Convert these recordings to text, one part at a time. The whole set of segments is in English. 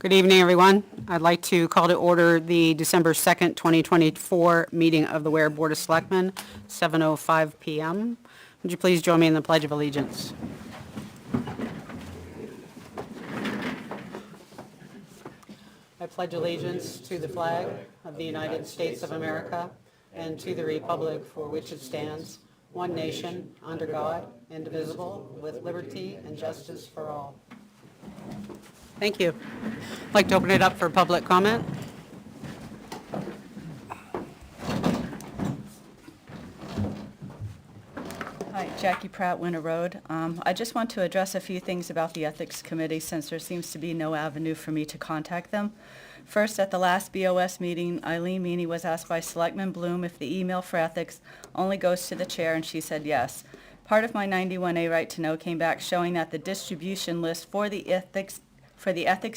Good evening, everyone. I'd like to call to order the December 2nd, 2024 meeting of the Ware Board of Selectmen, 7:05 p.m. Would you please join me in the Pledge of Allegiance? I pledge allegiance to the flag of the United States of America and to the republic for which it stands, one nation, under God, indivisible, with liberty and justice for all. Thank you. I'd like to open it up for public comment. Hi, Jackie Pratt, Winter Road. I just want to address a few things about the Ethics Committee since there seems to be no avenue for me to contact them. First, at the last BOS meeting, Eileen Meany was asked by Selectman Bloom if the email for ethics only goes to the chair, and she said yes. Part of my 91A right to know came back showing that the distribution list for the ethics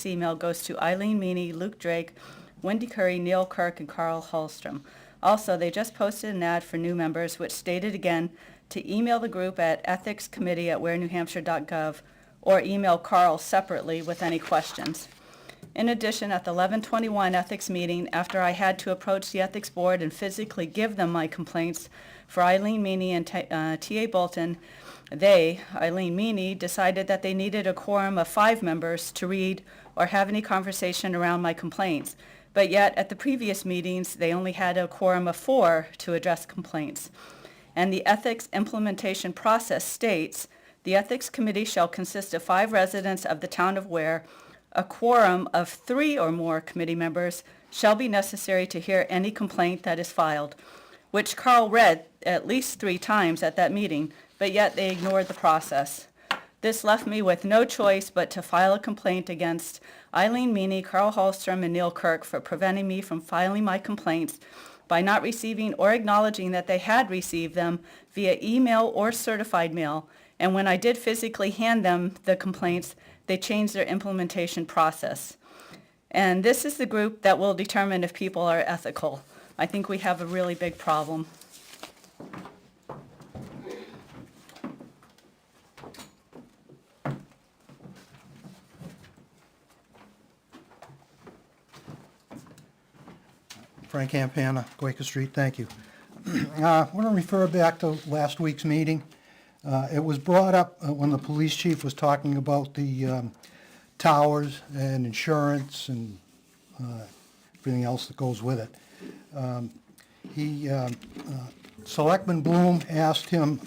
email goes to Eileen Meany, Luke Drake, Wendy Curry, Neil Kirk, and Carl Hallstrom. Also, they just posted an ad for new members which stated again to email the group at ethicscommittee@warenewhampshire.gov or email Carl separately with any questions. In addition, at the 11/21 ethics meeting, after I had to approach the ethics board and physically give them my complaints for Eileen Meany and T.A. Bolton, Eileen Meany, decided that they needed a quorum of 5 members to read or have any conversation around my complaints. But yet, at the previous meetings, they only had a quorum of 4 to address complaints. And the ethics implementation process states, the Ethics Committee shall consist of 5 residents of the town of Ware. A quorum of 3 or more committee members shall be necessary to hear any complaint that is filed, which Carl read at least 3 times at that meeting, but yet they ignored the process. This left me with no choice but to file a complaint against Eileen Meany, Carl Hallstrom, and Neil Kirk for preventing me from filing my complaints by not receiving or acknowledging that they had received them via email or certified mail, and when I did physically hand them the complaints, they changed their implementation process. And this is the group that will determine if people are ethical. I think we have a really big problem. Frank Campana, Quaker Street, thank you. I want to refer back to last week's meeting. It was brought up when the police chief was talking about the towers and insurance and everything else that goes with it. Selectman Bloom asked him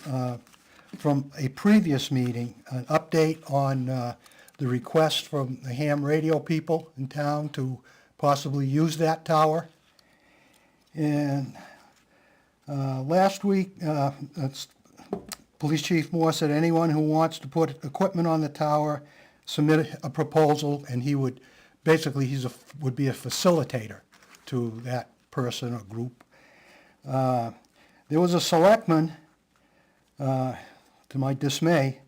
from a previous meeting an update on the request from the ham radio people in town to possibly use that tower. And last week, Police Chief Moore said anyone who wants to put equipment on the tower submit a proposal, and he would basically would be a facilitator to that person or group. There was a selectman, to my dismay,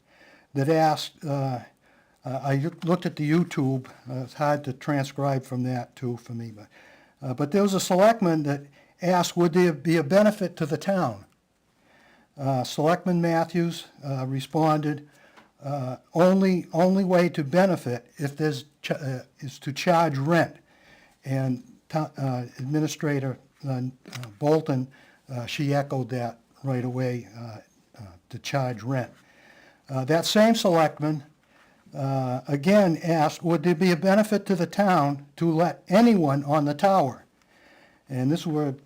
that asked. I looked at the YouTube. It's hard to transcribe from that too for me, but there was a selectman that asked, would there be a benefit to the town? Selectman Matthews responded, only way to benefit if there's is to charge rent. And Administrator Bolton, she echoed that right away, to charge rent. That same selectman again asked, would there be a benefit to the town to let anyone on the tower? And this is where it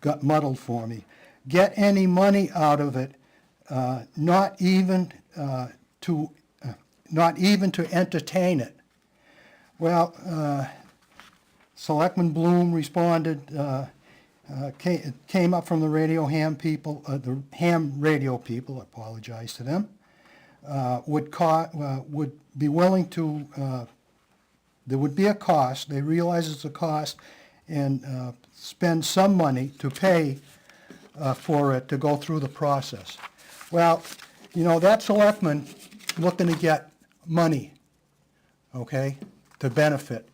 got muddled for me. Get any money out of it, not even to entertain it. Well, Selectman Bloom responded, came up from the ham radio people, I apologize to them, would be willing to, there would be a cost, they realize it's a cost, and spend some money to pay for it to go through the process. Well, that selectman looking to get money, okay, to benefit.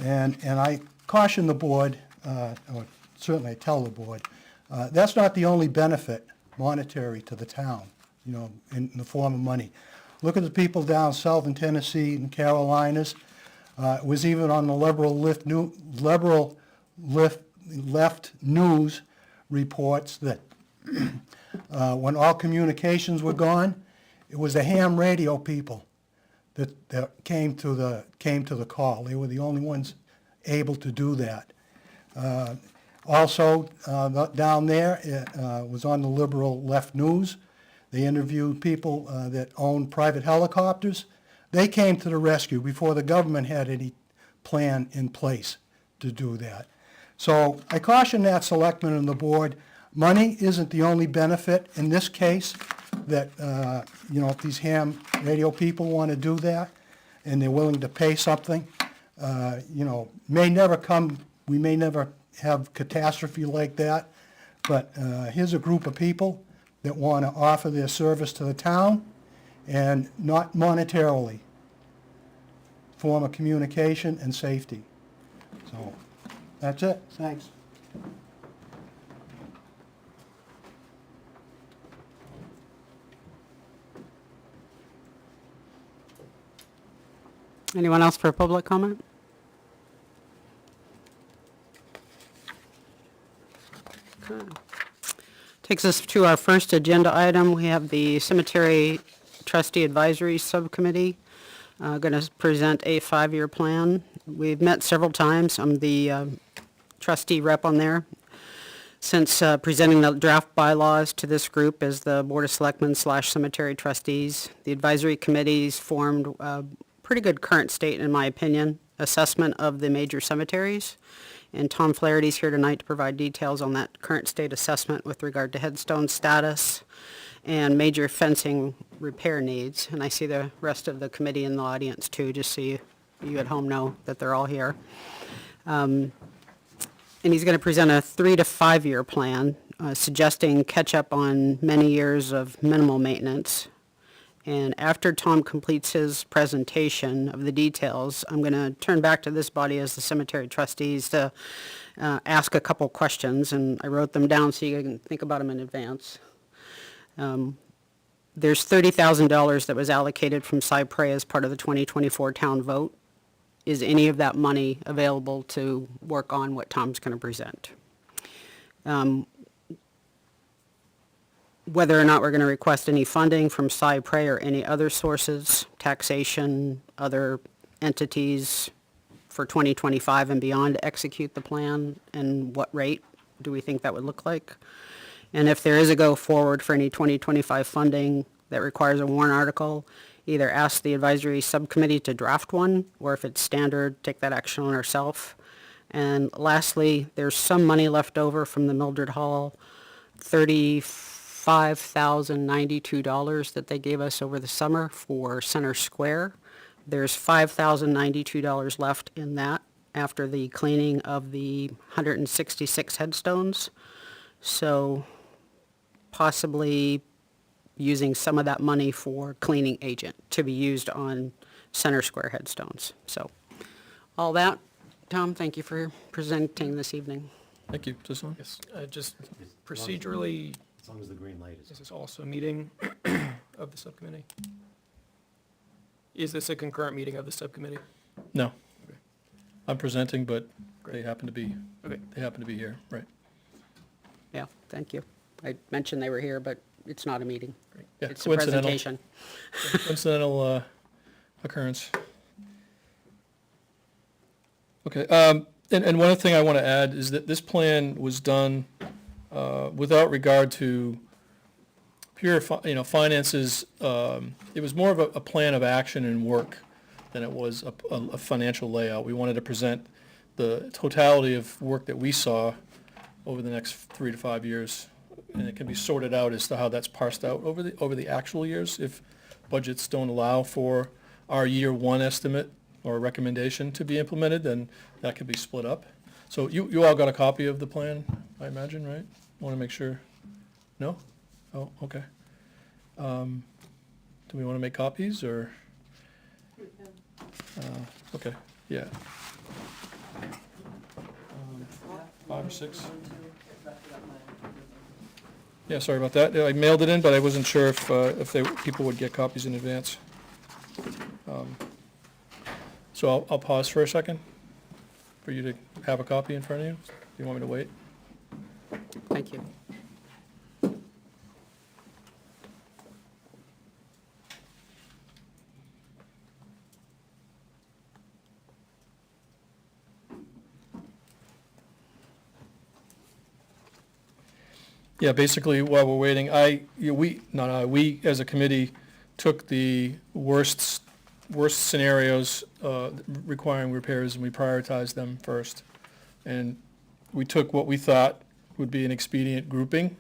And I caution the board, or certainly I tell the board, that's not the only benefit monetary to the town, in the form of money. Look at the people down south in Tennessee and Carolinas. It was even on the left news reports that when all communications were gone, it was the ham radio people that came to the call. They were the only ones able to do that. Also, down there, it was on the liberal left news. They interviewed people that own private helicopters. They came to the rescue before the government had any plan in place to do that. So I caution that selectmen and the board, money isn't the only benefit in this case that, if these ham radio people want to do that and they're willing to pay something, may never come, we may never have catastrophe like that, but here's a group of people that want to offer their service to the town and not monetarily, form of communication and safety. So that's it. Thanks. Anyone else for public comment? Okay. Takes us to our first agenda item. We have the Cemetery Trustee Advisory Subcommittee going to present a 5-year plan. We've met several times. I'm the trustee rep on there. Since presenting the draft bylaws to this group as the Board of Selectmen / Cemetery Trustees, the advisory committees formed a pretty good current state, in my opinion, assessment of the major cemeteries. And Tom Flaherty's here tonight to provide details on that current state assessment with regard to headstone status and major fencing repair needs. And I see the rest of the committee in the audience too, just so you at home know that they're all here. And he's going to present a 3 to 5 year plan, suggesting catch up on many years of minimal maintenance. And after Tom completes his presentation of the details, I'm going to turn back to this body as the cemetery trustees to ask a couple questions, and I wrote them down so you can think about them in advance. There's $30,000 that was allocated from Cypre as part of the 2024 town vote. Is any of that money available to work on what Tom's going to present? Whether or not we're going to request any funding from Cypre or any other sources, taxation, other entities for 2025 and beyond to execute the plan, and what rate do we think that would look like? And if there is a go forward for any 2025 funding that requires a warrant article, either ask the advisory subcommittee to draft one, or if it's standard, take that action on ourselves. And lastly, there's some money left over from the Mildred Hall $35,092 that they gave us over the summer for Center Square. There's $5,092 left in that after the cleaning of the 166 headstones. So possibly using some of that money for cleaning agent to be used on Center Square headstones. So all that, Tom, thank you for presenting this evening. Thank you. This one? Yes, just procedurally, As long as the green light is. is this also a meeting of the subcommittee? Is this a concurrent meeting of the subcommittee? No. Okay. I'm presenting, but they Great. happen to be, Okay, here, right? Yeah, thank you. I mentioned they were here, but it's not a meeting. great. Yeah, It's a coincidental, presentation. coincidental occurrence. Okay, and one other thing I want to add is that this plan was done without regard to pure, finances. It was more of a plan of action and work than it was a financial layout. We wanted to present the totality of work that we saw over the next 3 to 5 years, and it can be sorted out as to how that's parsed out over the actual years. If budgets don't allow for our year one estimate or recommendation to be implemented, then that could be split up. So you all got a copy of the plan, I imagine, right? Want to make sure? No? Oh, okay. Do we want to make copies, or? Okay, yeah. 5 or 6? Yeah, sorry about that. I mailed it in, but I wasn't sure if people would get copies in advance. So I'll pause for a second for you to have a copy in front of you. Do you want me to wait? Thank you. Yeah, basically, while we're waiting, we as a committee took the worst scenarios requiring repairs, and we prioritized them first. And we took what we thought would be an expedient grouping,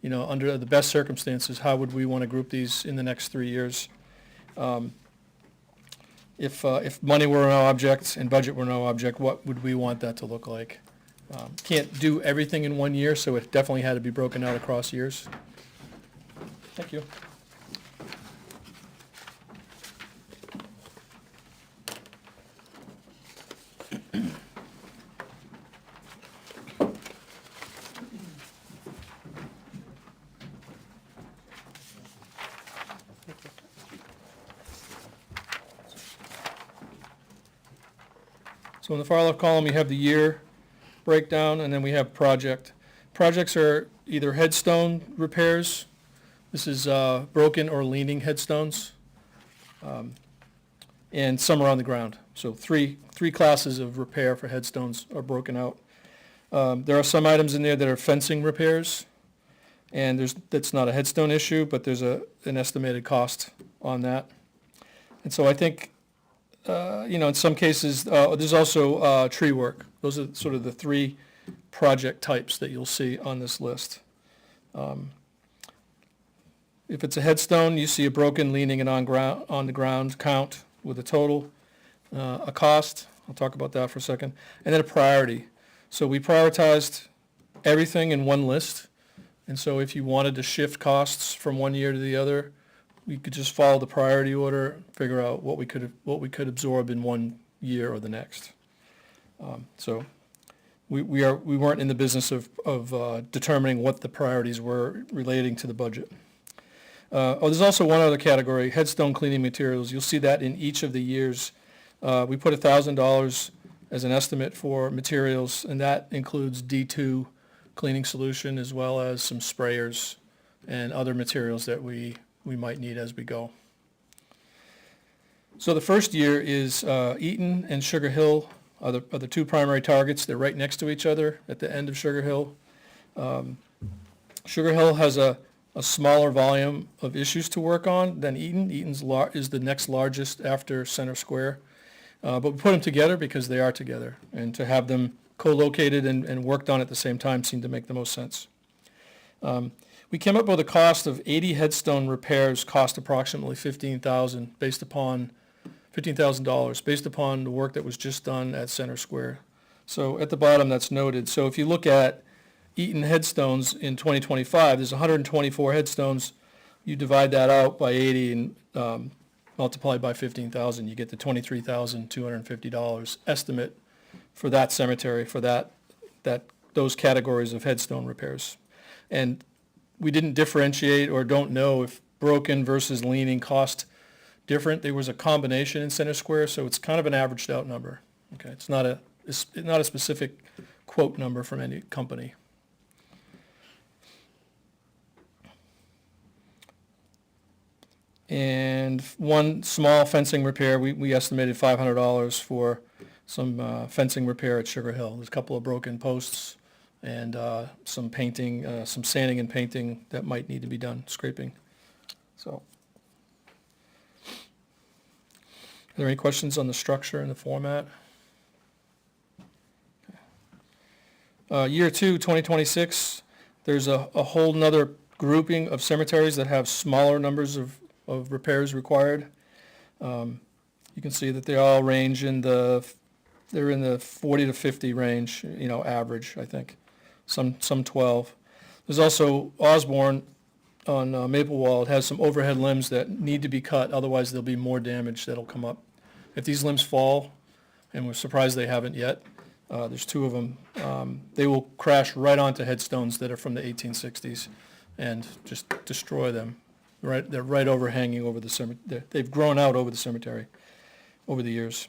under the best circumstances, how would we want to group these in the next 3 years? If money were no object and budget were no object, what would we want that to look like? Can't do everything in 1 year, so it definitely had to be broken out across years. Thank you. So in the far left column, you have the year breakdown, and then we have project. Projects are either headstone repairs. This is broken or leaning headstones, and some are on the ground. So three classes of repair for headstones are broken out. There are some items in there that are fencing repairs, and that's not a headstone issue, but there's an estimated cost on that. And so I think, in some cases, there's also tree work. Those are sort of the three project types that you'll see on this list. If it's a headstone, you see a broken, leaning, and on the ground count with a total, a cost. I'll talk about that for a second. And then a priority. So we prioritized everything in one list. And so if you wanted to shift costs from one year to the other, we could just follow the priority order, figure out what we could absorb in 1 year or the next. So we weren't in the business of determining what the priorities were relating to the budget. There's also one other category, headstone cleaning materials. You'll see that in each of the years. We put $1,000 as an estimate for materials, and that includes D2 cleaning solution as well as some sprayers and other materials that we might need as we go. So the first year is Eaton and Sugar Hill are the two primary targets. They're right next to each other at the end of Sugar Hill. Sugar Hill has a smaller volume of issues to work on than Eaton. Eaton's is the next largest after Center Square. But we put them together because they are together, and to have them co-located and worked on at the same time seemed to make the most sense. We came up with a cost of 80 headstone repairs cost approximately $15,000 based upon the work that was just done at Center Square. So at the bottom that's noted. So if you look at Eaton headstones in 2025, there's 124 headstones. You divide that out by 80 and multiply by 15,000, you get the $23,250 estimate for that cemetery, for those categories of headstone repairs. And we didn't differentiate or don't know if broken versus leaning cost different. There was a combination in Center Square, so it's kind of an averaged out number. Okay, it's not a specific quote number from any company. And one small fencing repair, we estimated $500 for some fencing repair at Sugar Hill. There's a couple of broken posts and some painting, some sanding and painting that might need to be done, scraping. So, are there any questions on the structure and the format? Year 2, 2026, there's a whole nother grouping of cemeteries that have smaller numbers of repairs required. You can see that they all range they're in the 40 to 50 range, average, I think. Some 12. There's also Osborne on Maplewall. It has some overhead limbs that need to be cut, otherwise there'll be more damage that'll come up. If these limbs fall, and we're surprised they haven't yet, there's two of them, they will crash right onto headstones that are from the 1860s and just destroy them. Right, they're right overhanging over the cemetery. They've grown out over the cemetery over the years.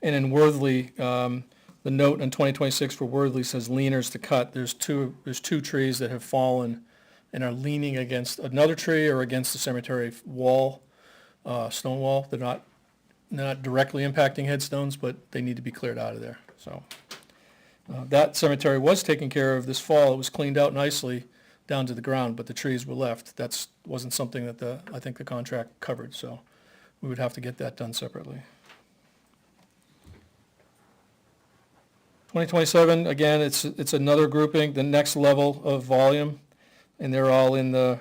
And in Worthley, the note in 2026 for Worthley says leaners to cut. There's two trees that have fallen and are leaning against another tree or against the cemetery wall, stone wall. They're not directly impacting headstones, but they need to be cleared out of there. So that cemetery was taken care of this fall. It was cleaned out nicely down to the ground, but the trees were left. That wasn't something that I think the contract covered, so we would have to get that done separately. 2027, again, it's another grouping, the next level of volume, and they're all in the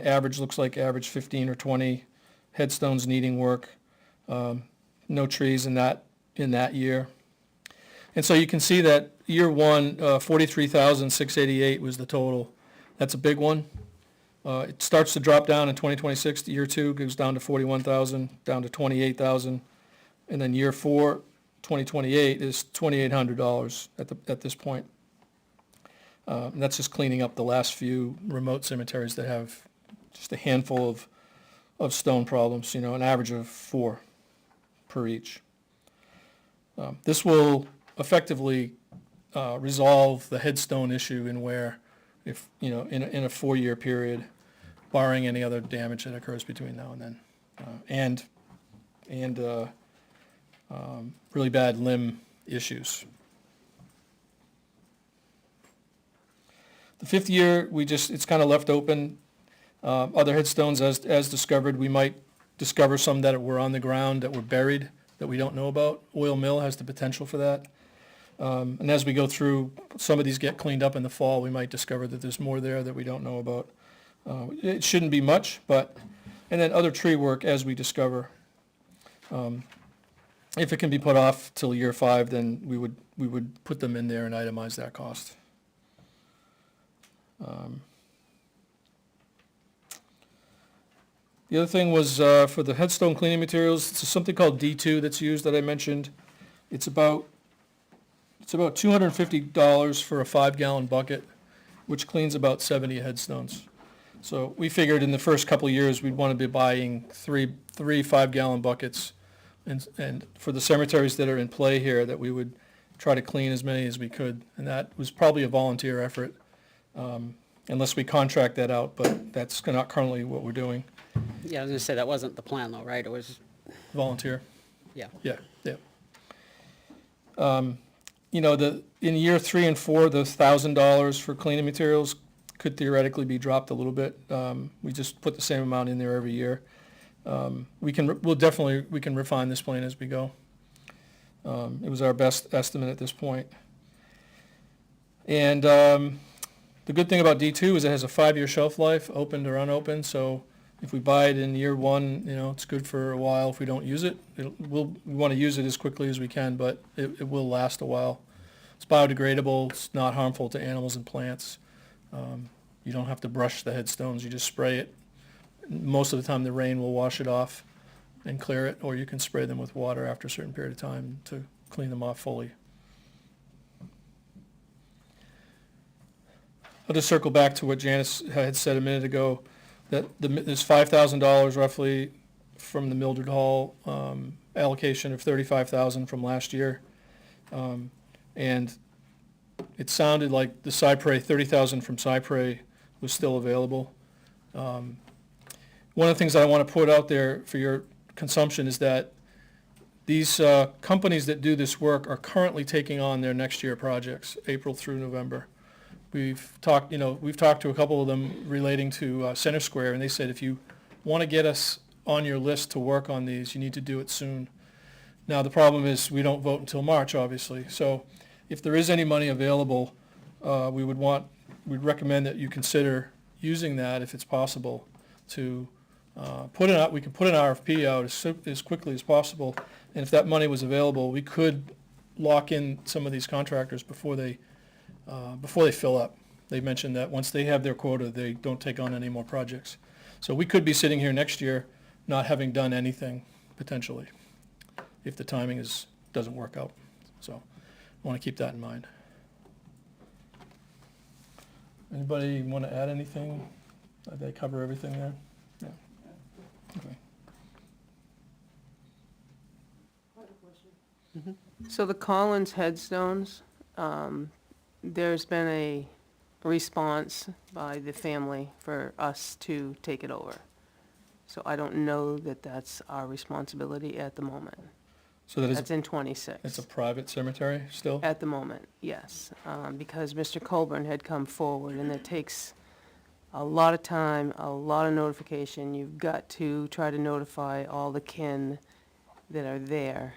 average 15 or 20 headstones needing work. No trees in that year. And so you can see that year one, 43,688 was the total. That's a big one. It starts to drop down in 2026. Year two goes down to 41,000, down to 28,000. And then year four, 2028 is $2,800 at this point. And that's just cleaning up the last few remote cemeteries that have just a handful of stone problems, an average of 4 per each. This will effectively resolve the headstone issue in where, if in a 4-year period, barring any other damage that occurs between now and then, and really bad limb issues. The 5th year, it's kind of left open. Other headstones as discovered, we might discover some that were on the ground that were buried that we don't know about. Oil mill has the potential for that. And as we go through, some of these get cleaned up in the fall, we might discover that there's more there that we don't know about. It shouldn't be much, and then other tree work as we discover. If it can be put off till year 5, then we would put them in there and itemize that cost. The other thing was for the headstone cleaning materials, it's something called D2 that's used that I mentioned. It's about $250 for a 5-gallon bucket, which cleans about 70 headstones. So we figured in the first couple of years we'd want to be buying three 5-gallon buckets, and for the cemeteries that are in play here, that we would try to clean as many as we could, and that was probably a volunteer effort, unless we contract that out, but that's not currently what we're doing. Yeah, I was gonna say, that wasn't the plan though, right? It was, Volunteer. yeah. Yeah. In year 3 and 4, the $1,000 for cleaning materials could theoretically be dropped a little bit. We just put the same amount in there every year. We can refine this plan as we go. It was our best estimate at this point. And the good thing about D2 is it has a 5-year shelf life, opened or unopened. So if we buy it in year 1, it's good for a while. If we don't use it, we want to use it as quickly as we can, but it will last a while. It's biodegradable. It's not harmful to animals and plants. You don't have to brush the headstones. You just spray it. Most of the time the rain will wash it off and clear it, or you can spray them with water after a certain period of time to clean them off fully. I'll just circle back to what Janice had said a minute ago, that there's $5,000 roughly from the Mildred Hall allocation of $35,000 from last year. And it sounded like the Cypre, $30,000 from Cypre was still available. One of the things that I want to put out there for your consumption is that these companies that do this work are currently taking on their next year projects, April through November. We've talked to a couple of them relating to Center Square, and they said if you want to get us on your list to work on these, you need to do it soon. Now the problem is we don't vote until March, obviously. So if there is any money available, we'd recommend that you consider using that if it's possible to we can put an RFP out as quickly as possible, and if that money was available, we could lock in some of these contractors before they fill up. They mentioned that once they have their quota, they don't take on any more projects. So we could be sitting here next year not having done anything, potentially, if the timing doesn't work out. So I want to keep that in mind. Anybody want to add anything? Did they cover everything there? Yeah. Okay. So the Collins headstones, there's been a response by the family for us to take it over. So I don't know that that's our responsibility at the moment. So that is, That's in 26. it's a private cemetery still? At the moment, yes, because Mr. Colburn had come forward, and it takes a lot of time, a lot of notification. You've got to try to notify all the kin that are there,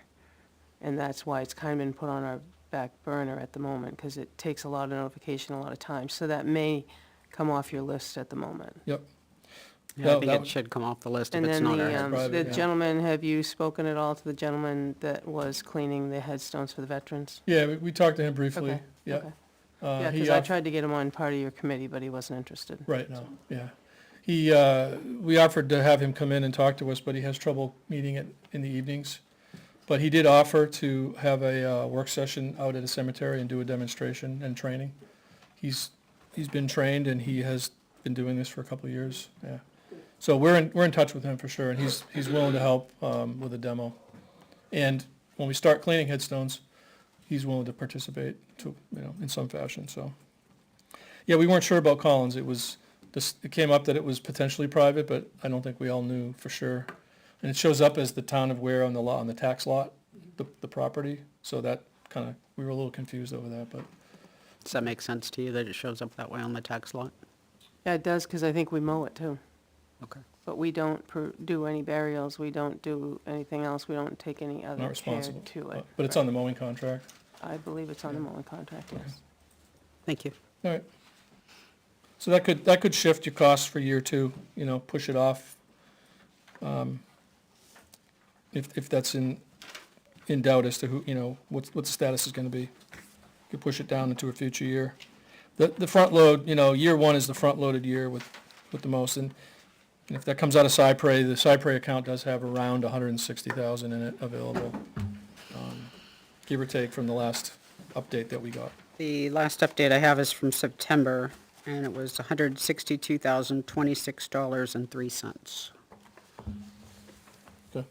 and that's why it's kind of been put on our back burner at the moment, because it takes a lot of notification, a lot of time. So that may come off your list at the moment. Yep. Yeah, No, I think that it would- should come off the list if And it's then not our the, head. private, the yeah. gentleman, have you spoken at all to the gentleman that was cleaning the headstones for the veterans? Yeah, we talked to him briefly, Okay, yeah. okay. Uh, Yeah, he because I off- tried to get him on part of your committee, but he wasn't interested. Right, no, yeah. We offered to have him come in and talk to us, but he has trouble meeting it in the evenings. But he did offer to have a work session out at a cemetery and do a demonstration and training. He's been trained and he has been doing this for a couple of years, yeah. So we're in touch with him for sure, and he's willing to help with a demo. And when we start cleaning headstones, he's willing to participate to, in some fashion, so. Yeah, we weren't sure about Collins. It came up that it was potentially private, but I don't think we all knew for sure. And it shows up as the town of Ware on the tax lot, the property, so that we were a little confused over that, but. Does that make sense to you that it shows up that way on the tax lot? Yeah, it does, because I think we mow it too. Okay. But we don't do any burials, we don't do anything else, we don't take any Not other care responsible. to it. But it's on the mowing contract. I believe it's on the mowing contract, yes. Thank you. All right. So that could shift your costs for year two, push it off. If that's in doubt as to who, what the status is gonna be. You could push it down into a future year. The front load, year one is the front-loaded year with the most, and if that comes out of Cypre, the Cypre account does have around 160,000 in it available, give or take from the last update that we got. The last update I have is from September, and it was $162,026.03. Okay.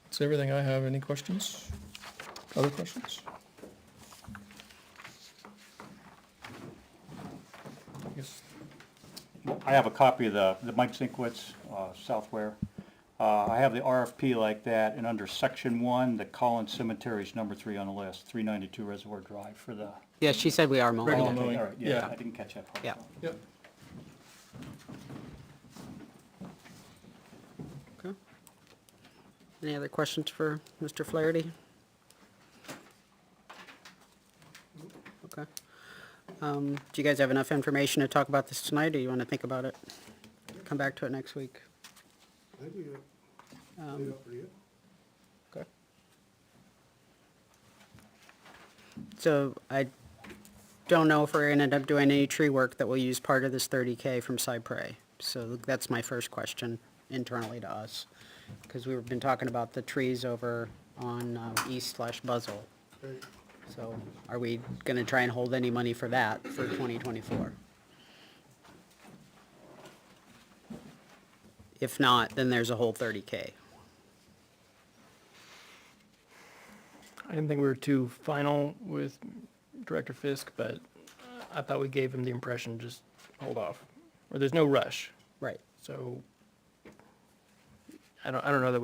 That's everything I have. Any questions? Other questions? Yes. I have a copy of the Mike Zinkwitz, Southware. I have the RFP like that, and under section 1, the Collins Cemetery is number 3 on the list, 392 Reservoir Drive for the. Yeah, she said we are mowing Regular it. mowing. All right, Yeah. yeah, I didn't catch that part. Yeah. Yep. Okay. Any other questions for Mr. Flaherty? Okay. Do you guys have enough information to talk about this tonight, or do you want to think about it? Come back to it next week? Okay. So I don't know if we're gonna end up doing any tree work that will use part of this 30K from Cypre. So that's my first question internally to us, because we've been talking about the trees over on East/Buzzell. So are we gonna try and hold any money for that for 2024? If not, then there's a whole 30K. I didn't think we were too final with Director Fisk, but I thought we gave him the impression, just hold off, or there's no rush. Right. So I don't know that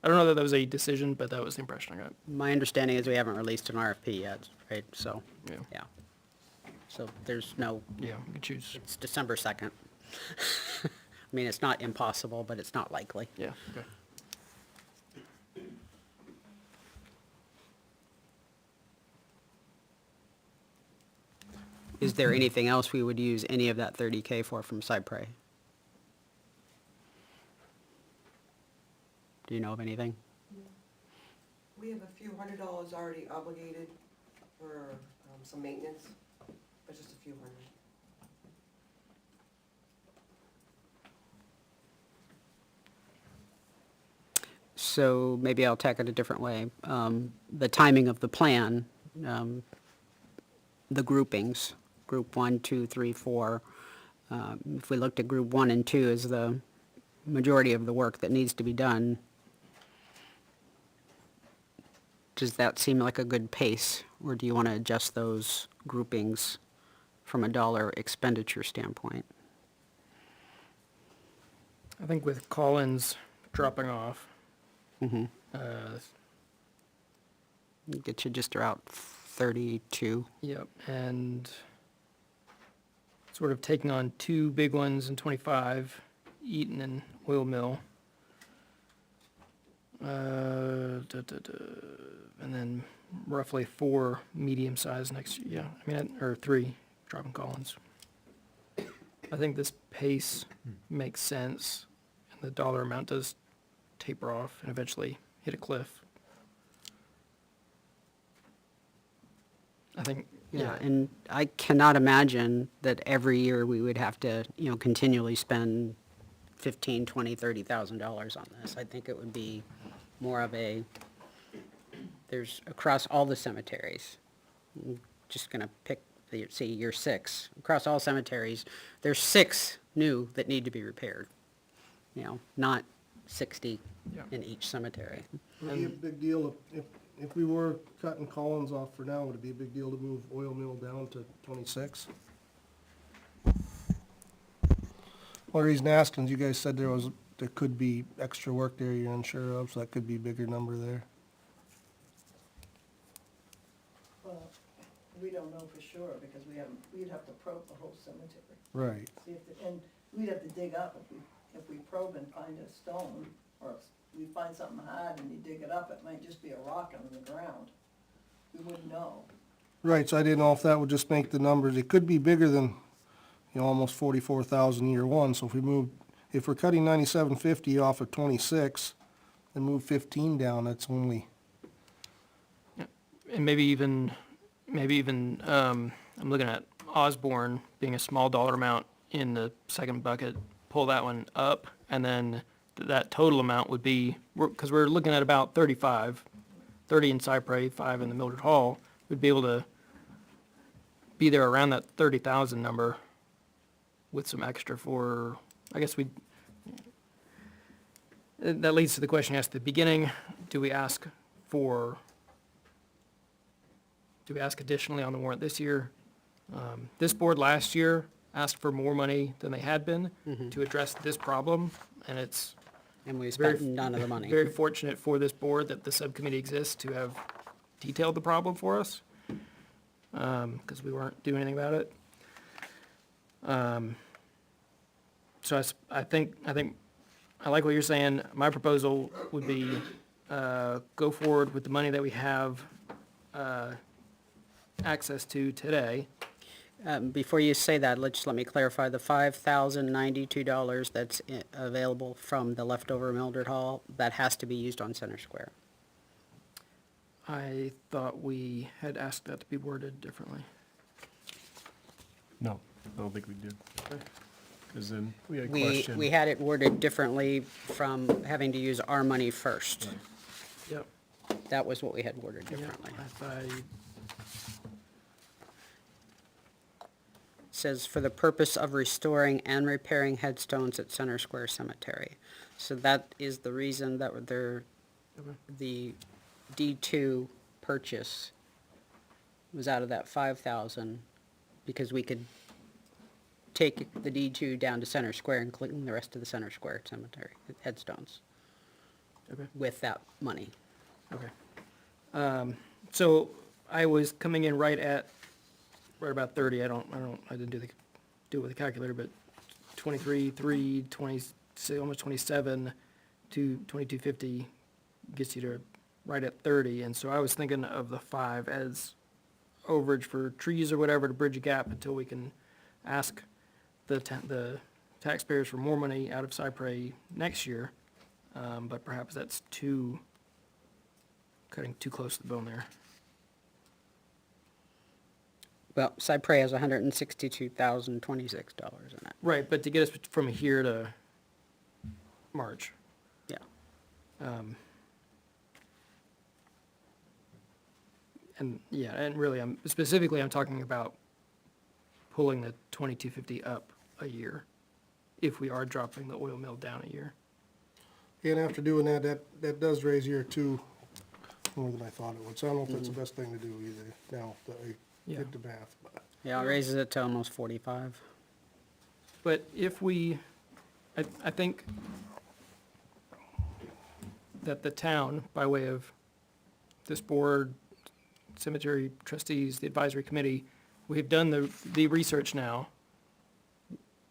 I don't know that that was a decision, but that was the impression I got. My understanding is we haven't released an RFP yet, right? So, Yeah. yeah. So there's no, Yeah, you can choose. it's December 2nd. I mean, it's not impossible, but it's not likely. Yeah, okay. Is there anything else we would use any of that 30K for from Cypre? Do you know of anything? We have a few $100 already obligated for some maintenance, but just a few hundred. So maybe I'll tack it a different way. The timing of the plan, the groupings, group 1, 2, 3, 4. If we looked at group 1 and 2 as the majority of the work that needs to be done, does that seem like a good pace? Or do you want to adjust those groupings from a dollar expenditure standpoint? I think with Collins dropping off, Get you just about 32. yep, and sort of taking on two big ones in 25, Eaton and Oil Mill. And then roughly 4 medium size next year, yeah, I mean, or 3, dropping Collins. I think this pace makes sense, and the dollar amount does taper off and eventually hit a cliff. I think, Yeah, and I cannot imagine that every year we would have to, continually spend $15,000, $20,000, $30,000 on this. I think it would be more of there's across all the cemeteries. I'm just gonna pick say year 6. Across all cemeteries, there's 6 new that need to be repaired. Not 60 Yeah. in each cemetery. Would it be a big deal if we were cutting Collins off for now, would it be a big deal to move Oil Mill down to 26? Only reason asking is you guys said there could be extra work there you're unsure of, so that could be a bigger number there. Well, we don't know for sure, because we'd have to probe the whole cemetery. Right. See and we'd have to dig up, if we probe and find a stone, or if we find something hard and you dig it up, it might just be a rock on the ground. We wouldn't know. Right, so I didn't know if that would just make the numbers, it could be bigger than, almost 44,000 year one, so if we're cutting 9750 off of 26, and move 15 down, that's only, and maybe even, I'm looking at Osborne being a small dollar amount in the second bucket, pull that one up, and then that total amount would be, because we're looking at about 35, 30 in Cypre, 5 in the Mildred Hall, we'd be able to be there around that 30,000 number with some extra for, I guess that leads to the question asked at the beginning, do we ask additionally on the warrant this year? This board last year asked for more money than they had been to address this problem, and it's And we very- spent none of the money. very fortunate for this board that the subcommittee exists to have detailed the problem for us, because we weren't doing anything about it. So I think I like what you're saying. My proposal would be, go forward with the money that we have, access to today. Before you say that, let me clarify, the $5,092 that's available from the leftover Mildred Hall, that has to be used on Center Square. I thought we had asked that to be worded differently. No, I don't think we did. Because then we had a We question. had it worded differently from having to use our money first. Yep. That was what we had worded Yep. differently. I Says for the purpose of restoring and repairing headstones at Center Square Cemetery. So that is the reason that the D2 purchase was out of that 5,000, because we could take the D2 down to Center Square and clean the rest of the Center Square Cemetery headstones Okay. with that money. Okay. So I was coming in right about 30. I didn't do it with a calculator, but 23, 3, 20, almost 27 to 2250 gets you to right at 30. And so I was thinking of the 5 as overage for trees or whatever to bridge a gap until we can ask the taxpayers for more money out of Cypre next year. But perhaps that's cutting too close to the bone there. Well, Cypre has $162,026 in it. Right, but to get us from here to March. Yeah. And really, I'm talking about pulling the 2250 up a year if we are dropping the oil mill down a year. And after doing that, that does raise year two more than I thought it would. So I don't know if that's the best thing to do either, now that I Yeah. did the math. But Yeah, it raises it to almost 45. But if we, I think that the town, by way of this board, cemetery trustees, the advisory committee, we've done the research now.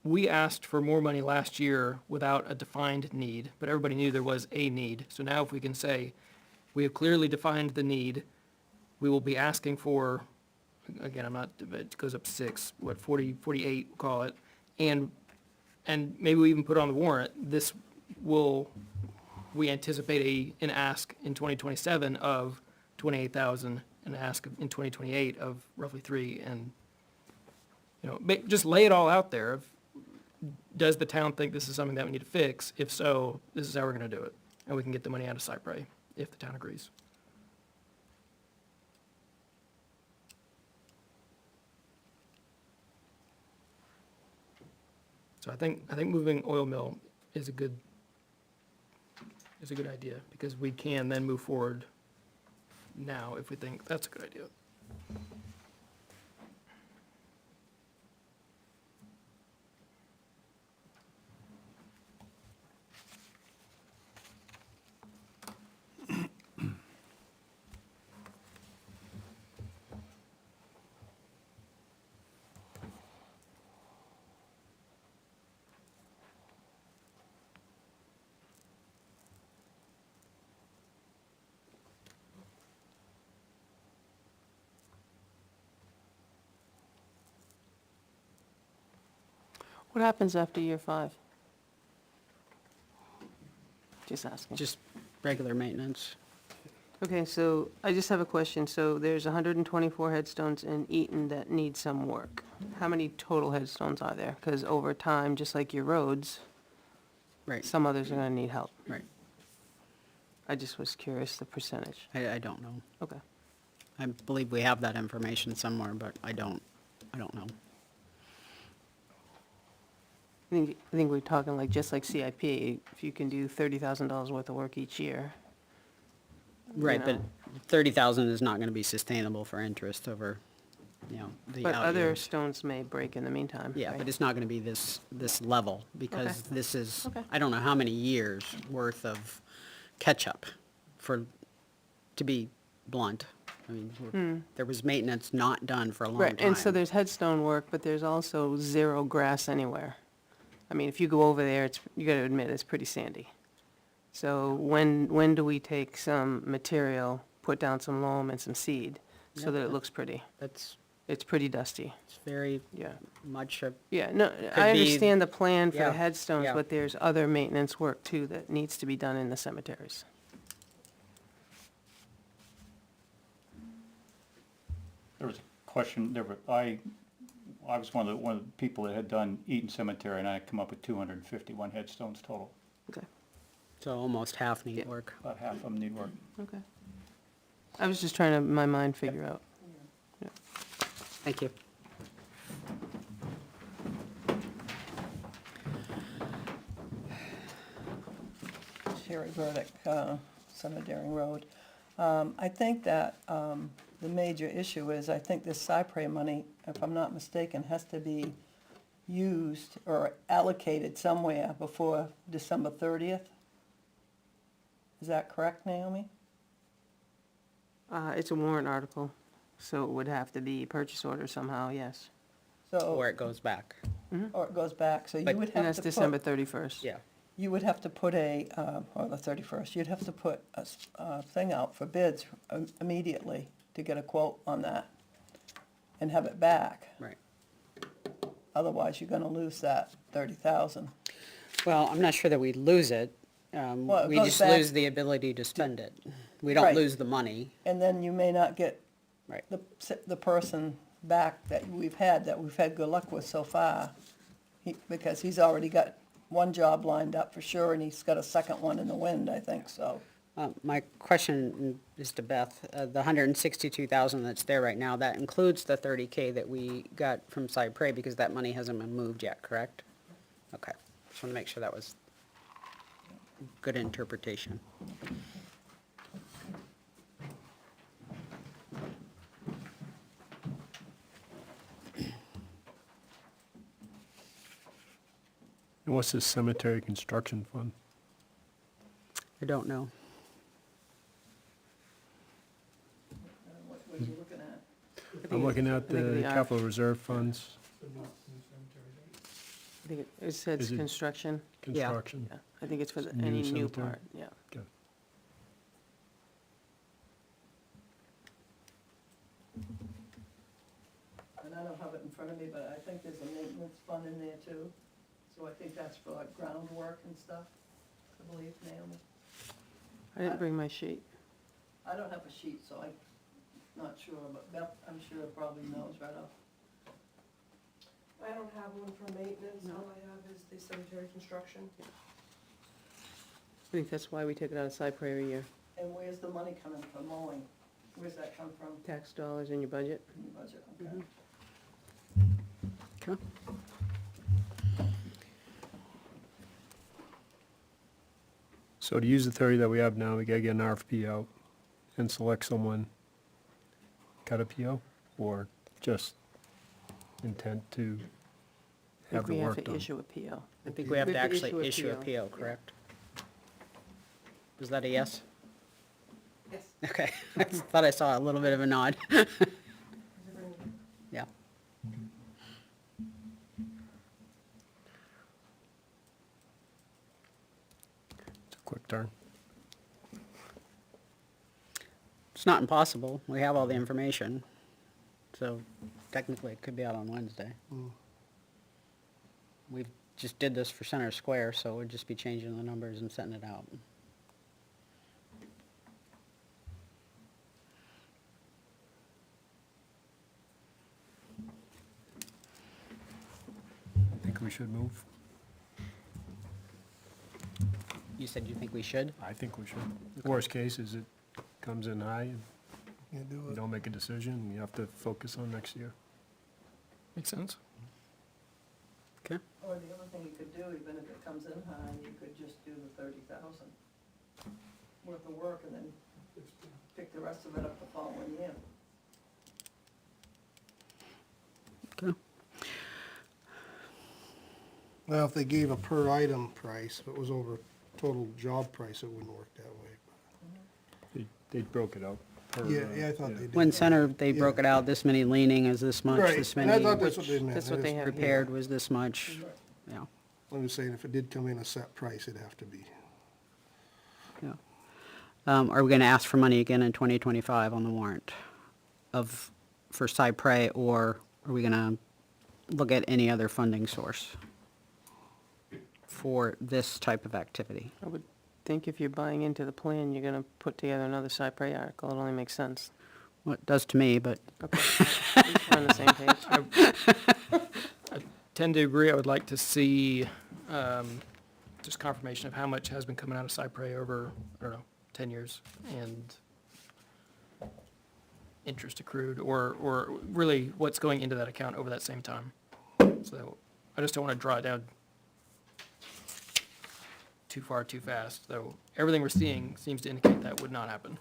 We asked for more money last year without a defined need, but everybody knew there was a need. So now if we can say, we have clearly defined the need, we will be asking for, again, it goes up 6, 40, 48, we'll call it, and maybe we even put on the warrant, we anticipate an ask in 2027 of 28,000, an ask in 2028 of roughly 3, and, just lay it all out there. Does the town think this is something that we need to fix? If so, this is how we're gonna do it, and we can get the money out of Cypre, if the town agrees. So I think moving oil mill is a good idea, because we can then move forward now if we think that's a good idea. What happens after year 5? Just asking. Just regular maintenance. Okay, so I just have a question. So there's 124 headstones in Eaton that need some work. How many total headstones are there? Because over time, just like your roads, Right, some others are gonna need help. right. I just was curious the percentage. I don't know. Okay. I believe we have that information somewhere, but I don't know. I think we're talking like, just like CIP, if you can do $30,000 worth of work each year. Right, but know. 30,000 is not gonna be sustainable for interest over, the But out other years. stones may break in the meantime. Yeah, right? but it's not gonna be this level, because Okay. this is, Okay. I don't know how many years worth of catch-up to be blunt. I mean, there was maintenance not done for a long time. Right, and so there's headstone work, but there's also zero grass anywhere. I mean, if you go over there, you gotta admit, it's pretty sandy. So when do we take some material, put down some loam and some seed, so Yep. that it looks pretty? That's, It's pretty dusty, it's very yeah. much a, Yeah, no, Could I be- understand the plan for yeah, the headstones, yeah. but there's other maintenance work too that needs to be done in the cemeteries. There was a question, I was one of the people that had done Eaton Cemetery, and I had come up with 251 headstones total. Okay, so almost half need Yeah. work. About half of them need work. okay. I was just trying to, in my mind, figure out. Thank you. Sherry Burdick, Cemetery Road. I think that the major issue is, I think this Cypre money, if I'm not mistaken, has to be used or allocated somewhere before December 30th. Is that correct, Naomi? It's a warrant article, so it would have to be purchase order somehow, yes. Or So, it goes back. or it goes back, so you But- would And have that's to December put, 31st. Yeah. you would have to put or the 31st, you'd have to put a thing out for bids immediately to get a quote on that and have it back. Right. Otherwise, you're gonna lose that 30,000. Well, I'm not sure that we lose it. Well, it We goes just back lose the ability to spend it. We don't Right. lose the money. And then you may not get Right. the person back that we've had good luck with so far. Because he's already got one job lined up for sure, and he's got a second one in the wind, I think, so. My question is to Beth. The 162,000 that's there right now, that includes the 30K that we got from Cypre because that money hasn't been moved yet, correct? Okay, just want to make sure that was good interpretation. And what's this cemetery construction fund? I don't know. What are you looking at? I'm looking at I think the the R- capital reserve funds, I think it says Is it- construction. construction. Yeah, I think it's for New any new cemetery? part, yeah. Okay. And I don't have it in front of me, but I think there's a maintenance fund in there too. So I think that's for like groundwork and stuff, I believe, Naomi. I didn't bring my sheet. I don't have a sheet, so I'm not sure, but Beth, I'm sure probably knows right off. I don't have one for maintenance, all I have is the cemetery construction. I think that's why we take it out of Cypre every year. And where's the money coming from mowing? Where's that come from Tax dollars in your budget. in your budget? Okay. Okay. So to use the 30 that we have now, we gotta get an RFP out and select someone, cut a PO, or just intent to I have think the we have work to done? issue a PO. I think we have to actually issue a PO, correct? Was that a yes? Yes. Okay, I thought I saw a little bit of a nod. Yeah. It's a quick turn. It's not impossible. We have all the information. So technically, it could be out on Wednesday. We just did this for Center Square, so we'd just be changing the numbers and setting it out. I think we should move. You said you think we should? I think we should. Worst case is it comes in high and You do you it. don't make a decision, and you have to focus on next year. Makes sense. Okay. Or the other thing you could do, even if it comes in high, you could just do the 30,000 worth of work and then pick the rest of it up the following year. Okay. Well, if they gave a per item price, if it was over total job price, it wouldn't work that way. They broke it out. per, Yeah, I thought they did. When Center, they broke Yeah. it out, this many leaning is this much, Right, this and I many thought that's what they meant. That's I what they just- have. repaired was this much. Yeah, I'm just saying, if it did come in a set price, it'd have to be. yeah. Are we gonna ask for money again in 2025 on the warrant for Cypre, or are we gonna look at any other funding source for this type of activity? I would think if you're buying into the plan, you're gonna put together another Cypre article. It only makes sense. Well, it does to me, but Okay. At least we're on the same page. I tend to agree. I would like to see just confirmation of how much has been coming out of Cypre over, I don't know, 10 years, and interest accrued, or really what's going into that account over that same time. So I just don't want to draw it down too far, too fast, though everything we're seeing seems to indicate that would not happen.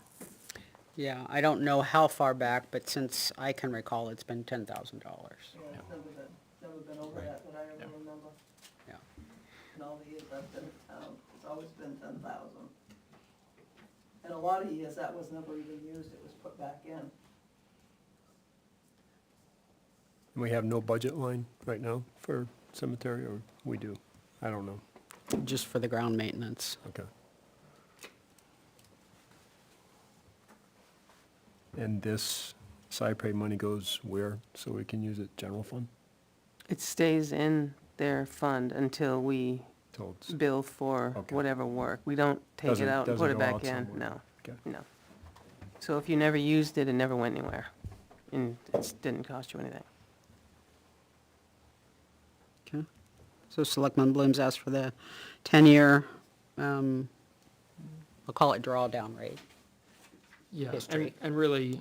yeah, I don't know how far back, but since I can recall, it's been $10,000. Yeah, it's never been over that I ever remember. Yeah. In all the years I've been in town, it's always been 10,000. And a lot of years, that was never even used, it was put back in. And we have no budget line right now for cemetery, or we do? I don't know. Just for the ground maintenance. Okay. And this Cypre money goes where, so we can use it general fund? It stays in their fund until we Till it's, bill for Okay. whatever work. We don't take it out and put Doesn't it go back out in, somewhere. no, okay. no. So if you never used it, it never went anywhere, and it didn't cost you anything. Okay. So Selectman Bloom's asked for the 10-year I'll call it drawdown rate. Yeah, History. and really,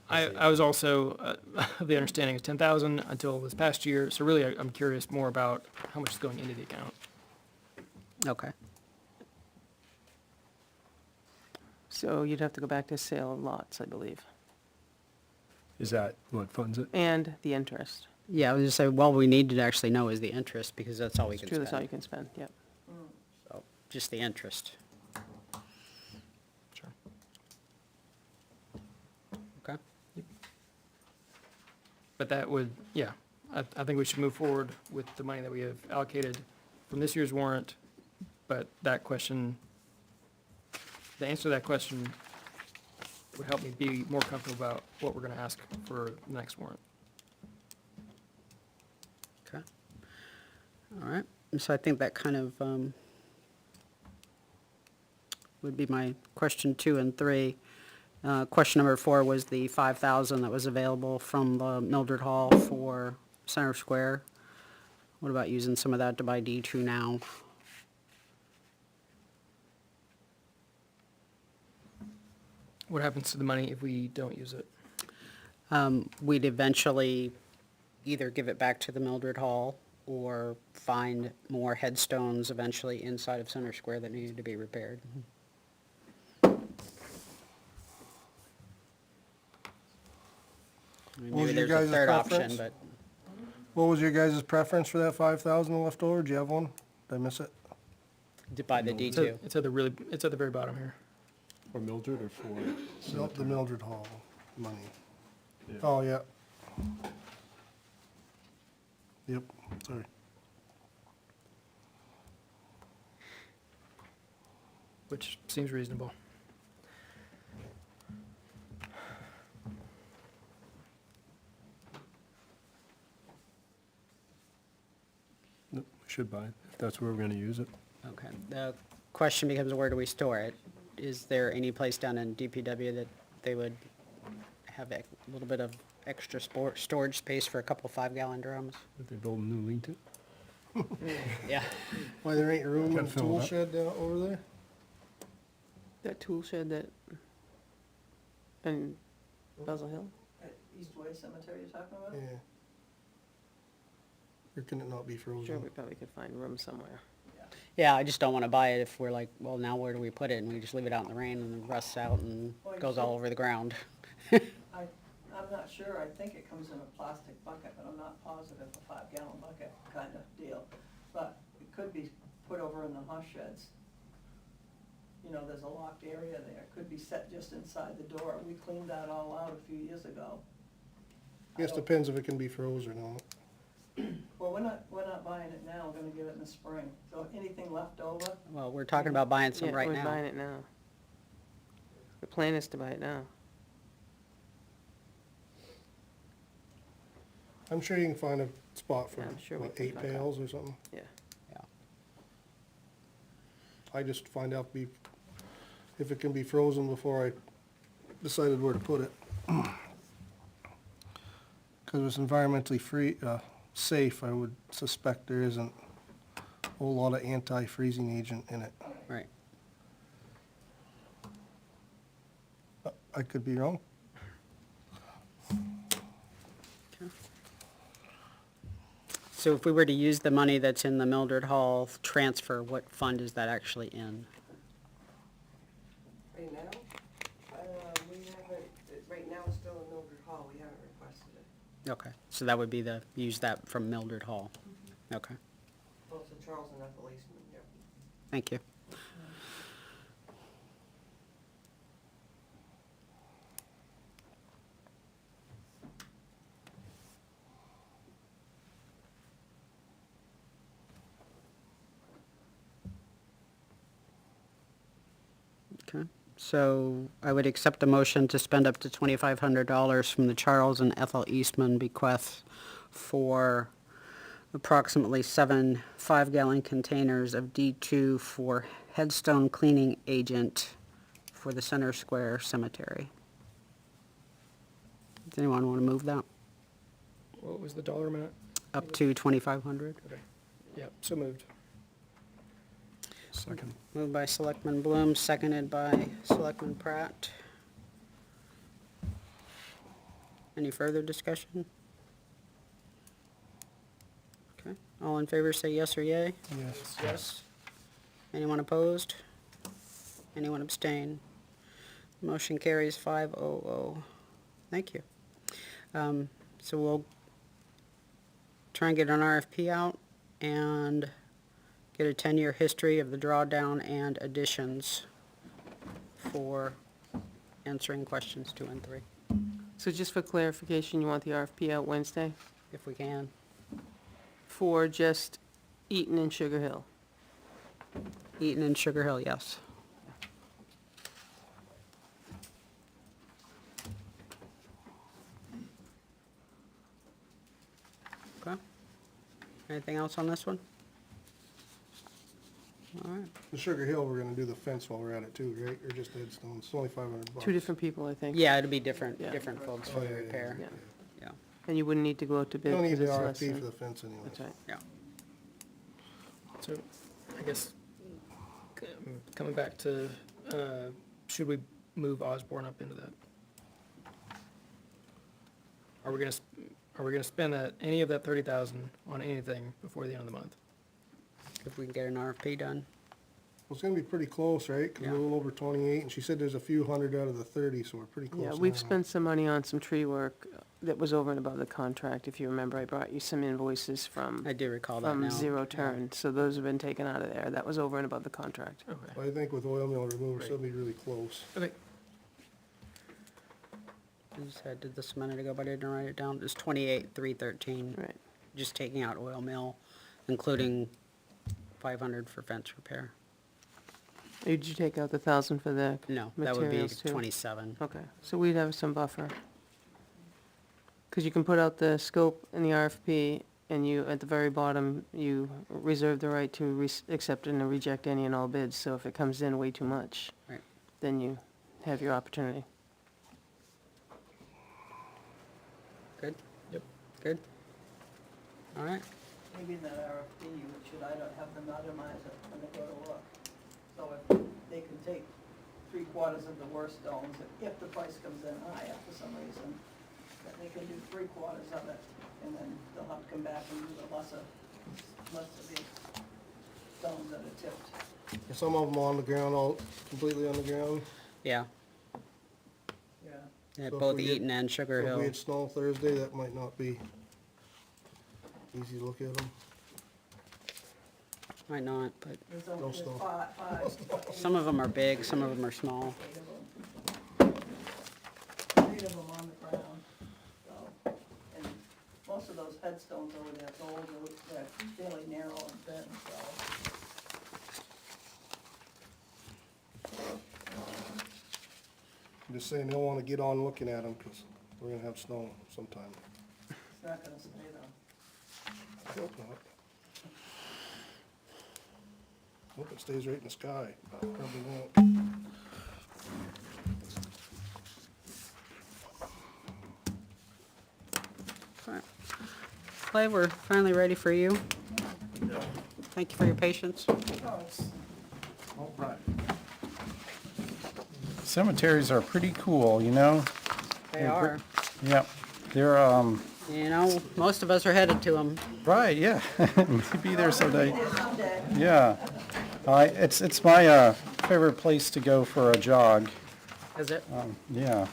I was also of the understanding of 10,000 until this past year, so really I'm curious more about how much is going into the account. Okay. So you'd have to go back to sale of lots, I believe, Is that what funds it? and the interest. Yeah, I was just saying, well, we need to actually know is the interest, because that's all we It's can true, that's all you spend. can spend, yep. So, just the interest. Sure. Okay? But that would, yeah, I think we should move forward with the money that we have allocated from this year's warrant, but that question, the answer to that question would help me be more comfortable about what we're gonna ask for the next warrant. Okay. All right, so I think that kind of would be my question 2 and 3. Question number 4 was the 5,000 that was available from the Mildred Hall for Center Square. What about using some of that to buy D2 now? What happens to the money if we don't use it? We'd eventually either give it back to the Mildred Hall or find more headstones eventually inside of Center Square that needed to be repaired. I mean, What was maybe your there's a guys' third option, preference? but What was your guys' preference for that 5,000 left over? Do you have one? Did I miss it? to buy the It's D2. it's at the very bottom here. For Mildred or for? The Mildred Hall money. Yeah. Oh, yeah. Yep, sorry. Which seems reasonable. No, we should buy it, if that's where we're gonna use it. Okay. The question becomes, where do we store it? Is there any place down in DPW that they would have a little bit of extra storage space for a couple 5-gallon drums? If they build a new lean-to. Yeah. Why, there ain't room in Gotta the fill it tool up. shed down over there? That tool shed that, in Buzzell Hill? At East Way Cemetery you're talking about? Yeah. Or can it not be frozen? Sure, we probably could find room somewhere. Yeah, I just don't want to buy it if we're like, well, now where do we put it? And we just leave it out in the rain and it rusts out and Well, you goes all over the ground. I'm not sure, I think it comes in a plastic bucket, but I'm not positive, a 5-gallon bucket kind of deal. But it could be put over in the hush sheds. You know, there's a locked area there, it could be set just inside the door. We cleaned that all out a few years ago. Guess depends if it can be froze or not. Well, we're not buying it now, we're gonna get it in the spring. So anything left over, Well, we're talking about buying some Yeah, right we're now. buying it now. The plan is to buy it now. I'm sure you can find a spot for, Yeah, I'm sure we what, can 8 find out. pails or something? Yeah. Yeah. I just find out if it can be frozen before I decided where to put it. Because it's environmentally safe, I would suspect there isn't a whole lot of anti-freezing agent in it. Right. I could be wrong. So if we were to use the money that's in the Mildred Hall transfer, what fund is that actually in? Right now, we haven't, right now it's still in Mildred Hall, we haven't requested it. Okay, so that would be use that from Mildred Hall. Okay, Well, it's a Charles and Ethel Eastman, yep. thank you. Okay, so I would accept a motion to spend up to $2,500 from the Charles and Ethel Eastman bequest for approximately 7 5-gallon containers of D2 for headstone cleaning agent for the Center Square Cemetery. Does anyone want to move that? What was the dollar amount? Up to 2,500? Okay. Yeah, so moved. Second. Moved by Selectman Bloom, seconded by Selectman Pratt. Any further discussion? Okay, all in favor say yes or yay. Yes. Yes. Anyone opposed? Anyone abstain? Motion carries 500. Thank you. So we'll try and get an RFP out and get a 10-year history of the drawdown and additions for answering questions 2 and 3, So just for clarification, you want the RFP out Wednesday if we can. for just Eaton and Sugar Hill? Eaton and Sugar Hill, yes. Okay. Anything else on this one? All right. The Sugar Hill, we're gonna do the fence while we're at it too, right? Or just the headstones? It's only $500. Two different people, I think. Yeah, it'll be different, Yeah. different folks Oh, for the yeah, yeah, repair. Yeah. Yeah, And you wouldn't need to go out to bid. Don't need the 'cause it's less RFP for than- the fence anyway. That's right. yeah. So, I guess, coming back to, should we move Osborne up into that? Are we gonna spend any of that 30,000 on anything before the end of the month? If we can get an RFP done. Well, it's gonna be pretty close, right? 'Cause we're a Yeah. little over 28, and she said there's a few hundred out of the 30, so we're pretty close Yeah, now. we've spent some money on some tree work that was over and above the contract. If you remember, I brought you some invoices from, I do recall that now. from Zero Turn, so those have been taken out of there. That was over and above the contract. Okay. So I think with oil mill removal, she'll be really close. Okay. I just had did this a minute ago, but I didn't write it down. It's 28,313. Right. Just taking out oil mill, including 500 for fence repair. Did you take out the 1,000 for the No, that would be materials too? 27. Okay, so we'd have some buffer. Because you can put out the scope in the RFP, and you, at the very bottom, you reserve the right to accept and reject any and all bids. So if it comes in way too much, Right. then you have your opportunity. Good? Yep. Good? All right. Maybe in that RFP, you should have them itemize it when they go to look. So if they can take 3/4 of the worst stones, if the price comes in higher for some reason, that they can do 3/4 of it, and then they'll have to come back and do the lesser of the stones that are tipped. Some of them on the ground, all completely on the ground. Yeah, Yeah. at So if both we get- Eaton and Sugar If we Hill. had snow Thursday, that might not be easy to look at them. Might not, but There's No only snow. five, some of them are big, some of them are small. 8 of them on the ground, so, and most of those headstones over there, they're fairly narrow and thin, so. I'm just saying, they'll wanna get on looking at them, 'cause we're gonna have snow sometime. It's not gonna stay though. I hope not. Hope it stays right in the sky, but probably won't. Alright. Clay, we're finally ready for you. Thank you for your patience. All right. Cemeteries are pretty cool, you know? They are. Yep, they're, You know, most of us are headed to them. right, yeah, maybe there someday. Yeah, it's my favorite place to go for a jog, Is it? yeah.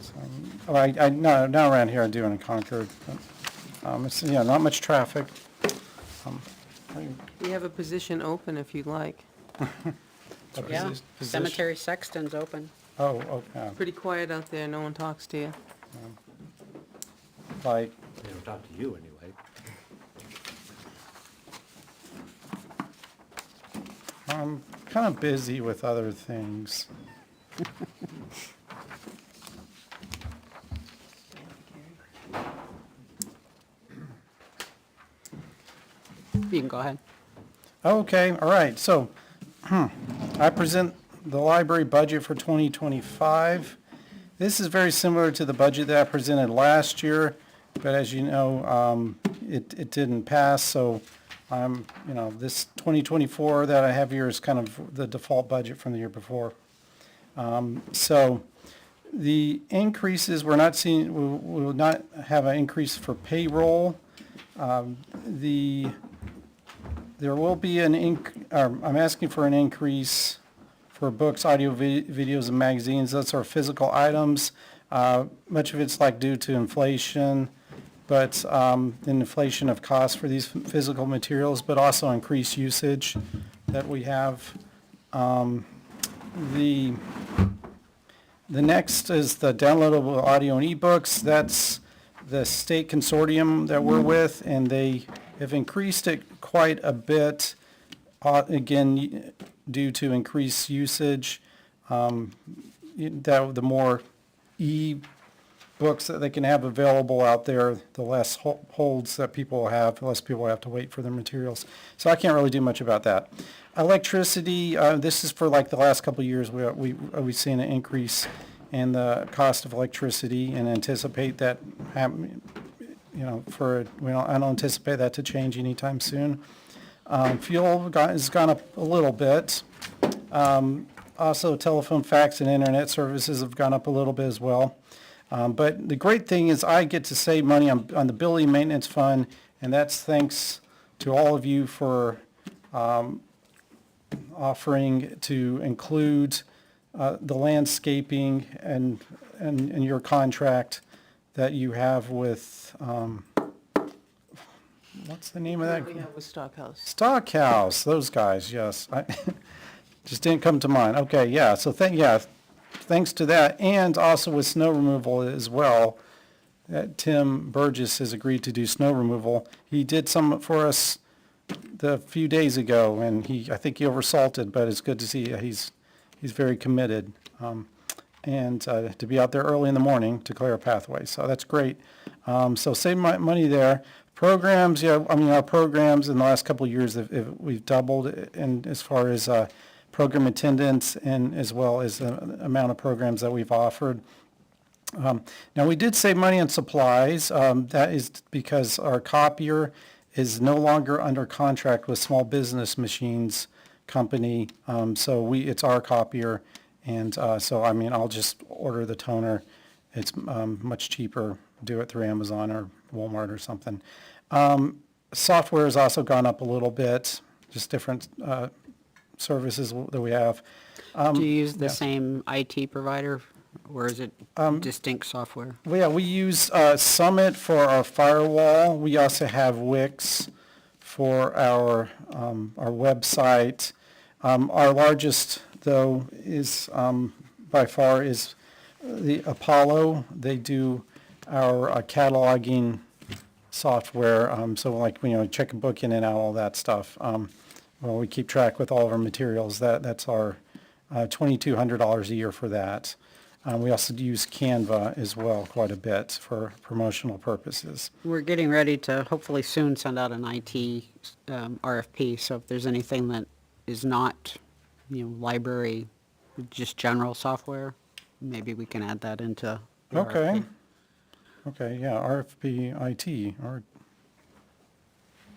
So, I, not around here, I do in Concord, but, it's, yeah, not much traffic. We have a position open if you'd like. Yeah, Position- cemetery sexton's open. Oh, okay, Pretty quiet out there, no one talks to you. like, They don't talk to you anyway. I'm kind of busy with other things. You can go ahead. Okay, all right, so I present the library budget for 2025. This is very similar to the budget that I presented last year, but as you know, it didn't pass, so This 2024 that I have here is kind of the default budget from the year before. So the increases, we're not seeing, we will not have an increase for payroll. There will be I'm asking for an increase for books, audio, videos, and magazines. That's our physical items. Much of it's due to inflation, but the inflation of costs for these physical materials, but also increased usage that we have. The next is the downloadable audio and ebooks. That's the state consortium that we're with, and they have increased it quite a bit, again, due to increased usage. The more e-books that they can have available out there, the less holds that people have, the less people have to wait for their materials. So I can't really do much about that. Electricity, this is for the last couple of years, we've seen an increase in the cost of electricity and anticipate that happening. I don't anticipate that to change anytime soon. Fuel has gone up a little bit. Also, telephone, fax, and internet services have gone up a little bit as well. But the great thing is I get to save money on the building maintenance fund, and that's thanks to all of you for offering to include the landscaping and your contract that you have with, what's the name of that? We have with Stockhouse. Stockhouse, those guys, yes. I just didn't come to mind. Okay, yeah, so thanks to that, and also with snow removal as well. Tim Burgess has agreed to do snow removal. He did some for us a few days ago, and I think he oversalted, but it's good to see he's very committed. And to be out there early in the morning to clear a pathway, so that's great. So save money there. Programs, our programs in the last couple of years, we've doubled in as far as program attendance and as well as the amount of programs that we've offered. Now, we did save money on supplies. That is because our copier is no longer under contract with Small Business Machines Company, so it's our copier. And I'll just order the toner. It's much cheaper. Do it through Amazon or Walmart or something. Software has also gone up a little bit, just different services that we have. Do you use the yeah. same IT provider, or is it distinct software? We use Summit for our firewall. We also have Wix for our website. Our largest, though, is by far is the Apollo. They do our cataloging software. Check a book in and out, all that stuff. We keep track with all of our materials. That's our $2,200 a year for that. We also use Canva as well quite a bit for promotional purposes. We're getting ready to hopefully soon send out an IT RFP, so if there's anything that is not, library, just general software, maybe we can add that into the Okay. RFP. Okay, yeah, RFP IT,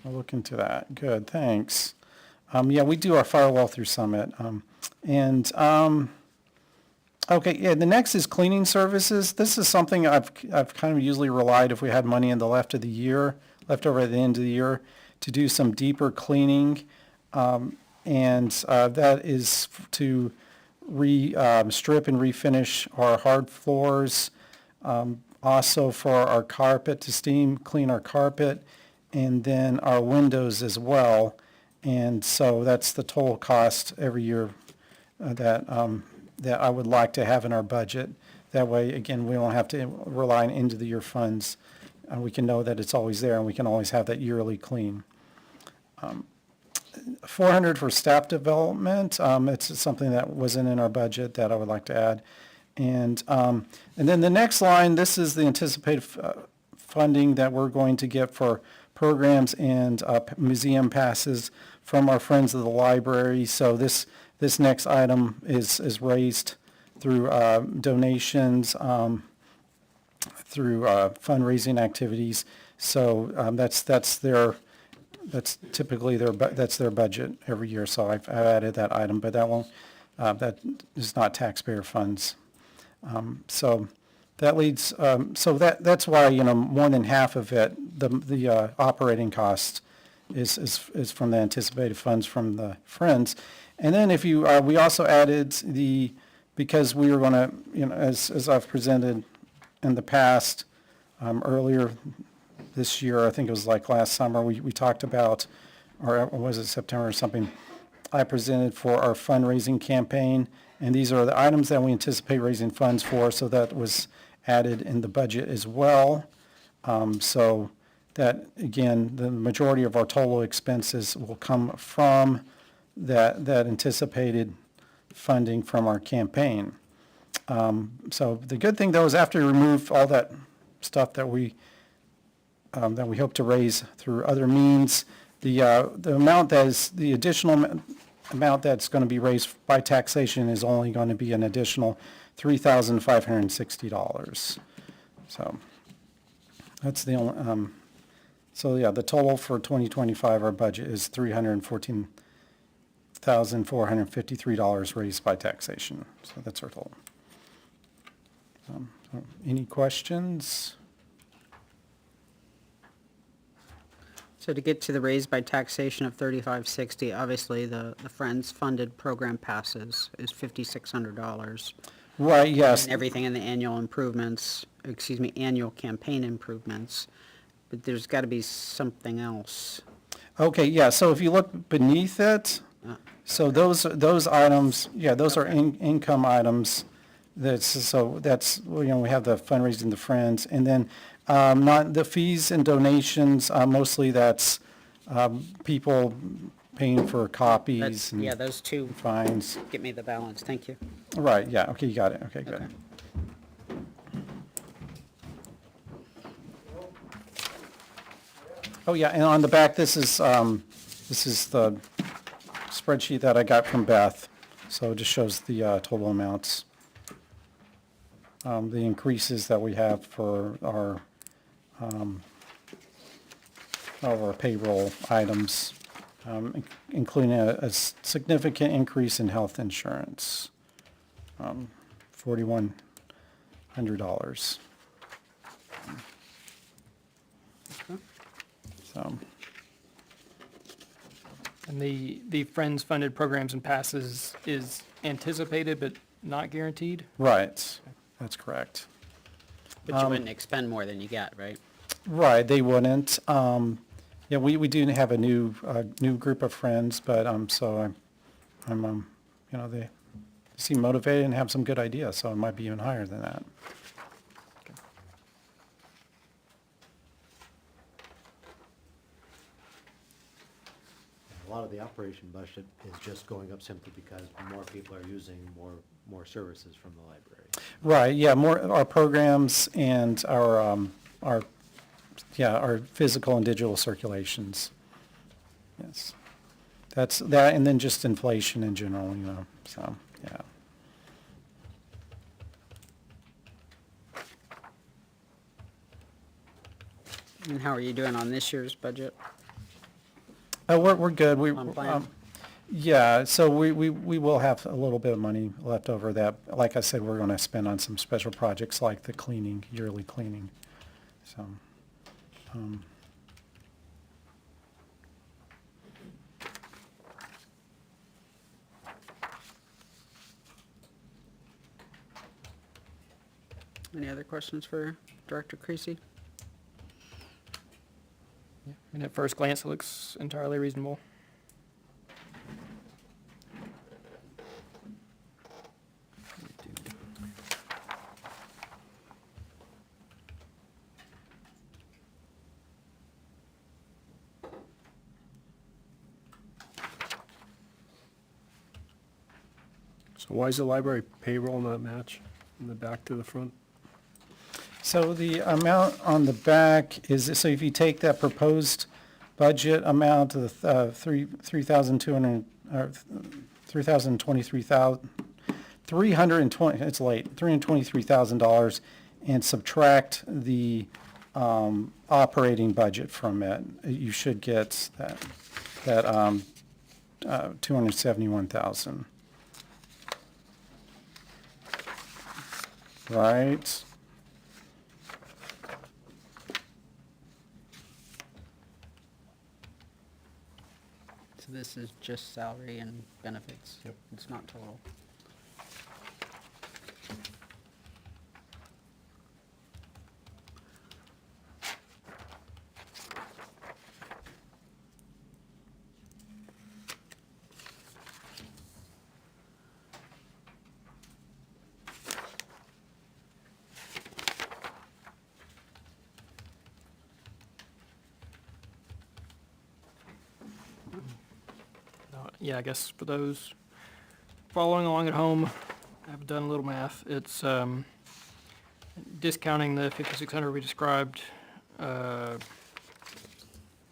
I'll look into that. Good, thanks. We do our firewall through Summit. The next is cleaning services. This is something I've kind of usually relied if we had money in the left over at the end of the year to do some deeper cleaning. That is to strip and refinish our hard floors. Also for our carpet, to steam clean our carpet, and then our windows as well. And so that's the total cost every year that I would like to have in our budget. That way, again, we don't have to rely on end-of-the-year funds. We can know that it's always there, and we can always have that yearly clean. $400 for staff development. It's something that wasn't in our budget that I would like to add. And then the next line, this is the anticipated funding that we're going to get for programs and museum passes from our friends of the library. So this next item is raised through donations, through fundraising activities. So that's that's typically that's their budget every year, so I've added that item, but that won't, that is not taxpayer funds. So that leads, so that's why, more than half of it, the operating cost is from the anticipated funds from the Friends. And then if you, we also added because we were gonna, as I've presented in the past, earlier this year, I think it was like last summer, we talked about, or was it September or something, I presented for our fundraising campaign, and these are the items that we anticipate raising funds for, so that was added in the budget as well. So that, again, the majority of our total expenses will come from that anticipated funding from our campaign. So the good thing, though, is after we remove all that stuff that we hope to raise through other means, the amount that is, the additional amount that's going to be raised by taxation is only going to be an additional $3,560. So that's the only, so yeah, the total for 2025, our budget is $314,453 raised by taxation. So that's our total. Any questions? So to get to the raise by taxation of $3,560, obviously the Friends funded program passes is $5,600. Right, yes. And everything in the annual improvements, annual campaign improvements, but there's got to be something else. Okay, yeah, so if you look beneath it, so those items, yeah, those are income items. That's, we have the fundraising, the Friends, and then not the fees and donations, mostly that's people paying for copies and Those two fines. get me the balance, thank you. Right, yeah, okay, you got it, okay, good. Okay. Oh, yeah, and on the back, this is the spreadsheet that I got from Beth, so it just shows the total amounts. The increases that we have for our payroll items, including a significant increase in health insurance, $4,100. So, And the Friends funded programs and passes is anticipated but not guaranteed? right, that's correct. But you wouldn't expend more than you get, right? Right, they wouldn't. Yeah, we do have a new group of friends, but so I'm they seem motivated and have some good ideas, so it might be even higher than that. A lot of the operation budget is just going up simply because more people are using more services from the library. Right, yeah, more our programs and our physical and digital circulations. Yes, that's that, and then just inflation in general, so yeah. And how are you doing on this year's budget? We're good. On plan? Yeah, so we will have a little bit of money left over that, like I said, we're going to spend on some special projects like the cleaning, yearly cleaning. So, Any other questions for Director Creasy? And at first glance, it looks entirely reasonable. So why is the library payroll not match from the back to the front? so the amount on the back is, so if you take that proposed budget amount of the 3,200, or 3,023,000, 320, it's late, $323,000, and subtract the operating budget from it, you should get that 271,000. Right? So this is just salary and benefits? Yep. It's not total? Yeah, I guess for those following along at home, I've done a little math. It's discounting the 5,600 we described, or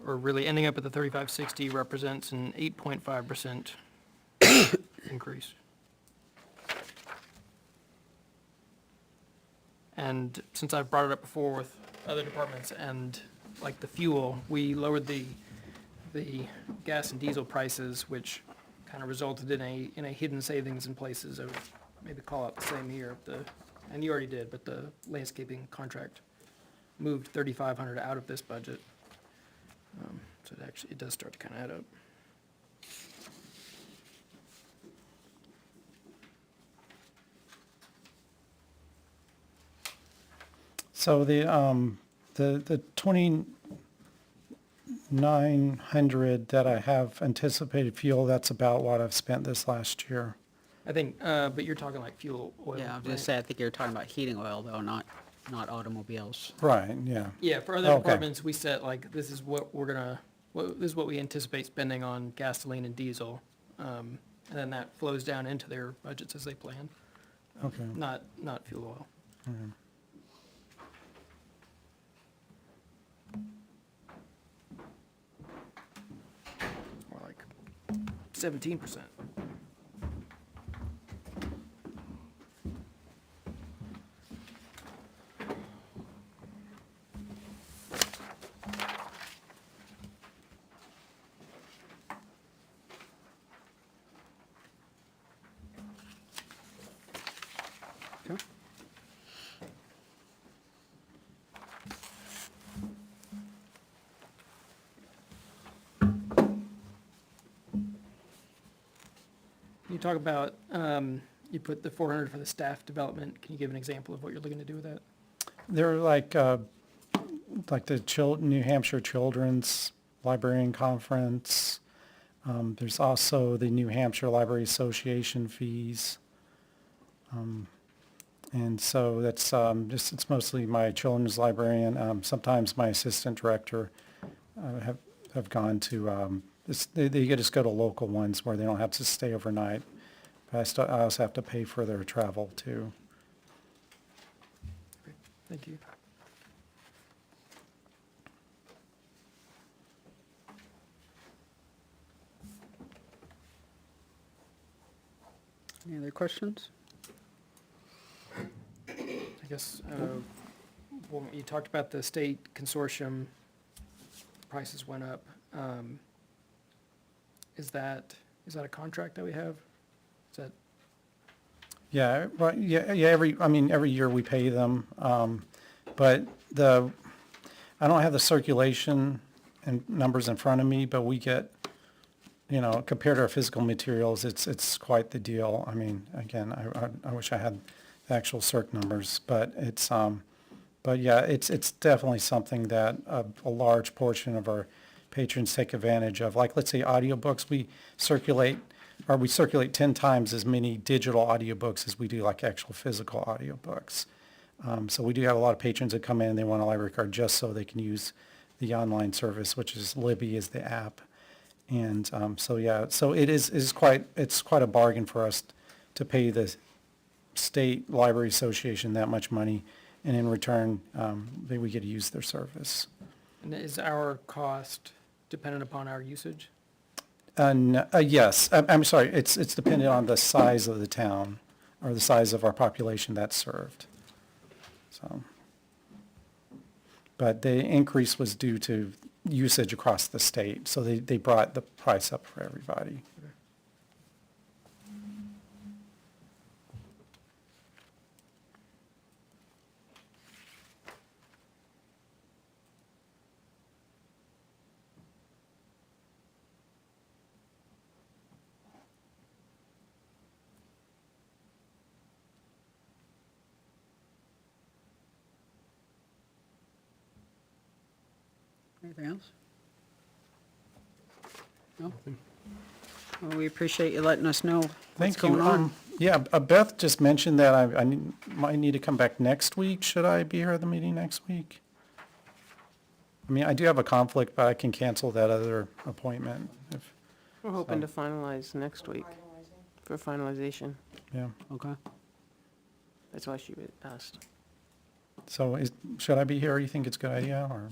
really ending up at the 3,560 represents an 8.5% increase. And since I've brought it up before with other departments and like the fuel, we lowered the gas and diesel prices, which kind of resulted in a hidden savings in places. I would maybe call out the same here, and you already did, but the landscaping contract moved 3,500 out of this budget. So it does start to kind of add up. So the 2,900 that I have anticipated fuel, that's about what I've spent this last year. I think, but you're talking like fuel, oil. Yeah, I was right? gonna say, I think you're talking about heating oil though, not automobiles. Right, yeah. Yeah, for other Okay. departments, we set like, this is what this is what we anticipate spending on gasoline and diesel. And then that flows down into their budgets as they plan. Okay. Not fuel oil. Mhm. More like 17%. You talk about, you put the 400 for the staff development. Can you give an example of what you're looking to do with that? They're like the New Hampshire Children's Librarian Conference. There's also the New Hampshire Library Association fees. And so that's it's mostly my children's librarian. Sometimes my assistant director have gone to, they just go to local ones where they don't have to stay overnight. But I also have to pay for their travel too. Thank you. Any other questions? I guess, well, you talked about the state consortium, prices went up. Is that a contract that we have? Is that, Yeah, right, yeah, every year we pay them, but I don't have the circulation and numbers in front of me, but we get, compared to our physical materials, it's quite the deal. I mean, again, I wish I had the actual circ numbers, but yeah, it's definitely something that a large portion of our patrons take advantage of. Like, let's say audiobooks, we circulate 10 times as many digital audiobooks as we do like actual physical audiobooks. So we do have a lot of patrons that come in and they want a library card just so they can use the online service, which is Libby is the app. And so it's quite a bargain for us to pay the State Library Association that much money, and in return, we get to use their service. and is our cost dependent upon our usage? Yes, I'm sorry, it's dependent on the size of the town, or the size of our population that's served. So, But the increase was due to usage across the state, so they brought the price up for everybody. Anything else? No? Well, we appreciate you letting us know what's Thank you. going on. Yeah, Beth just mentioned that might need to come back next week. Should I be here at the meeting next week? I mean, I do have a conflict, but I can cancel that other appointment if, We're hoping to finalize next week for finalization. yeah. Okay. That's why she asked. So should I be here? You think it's a good idea, or?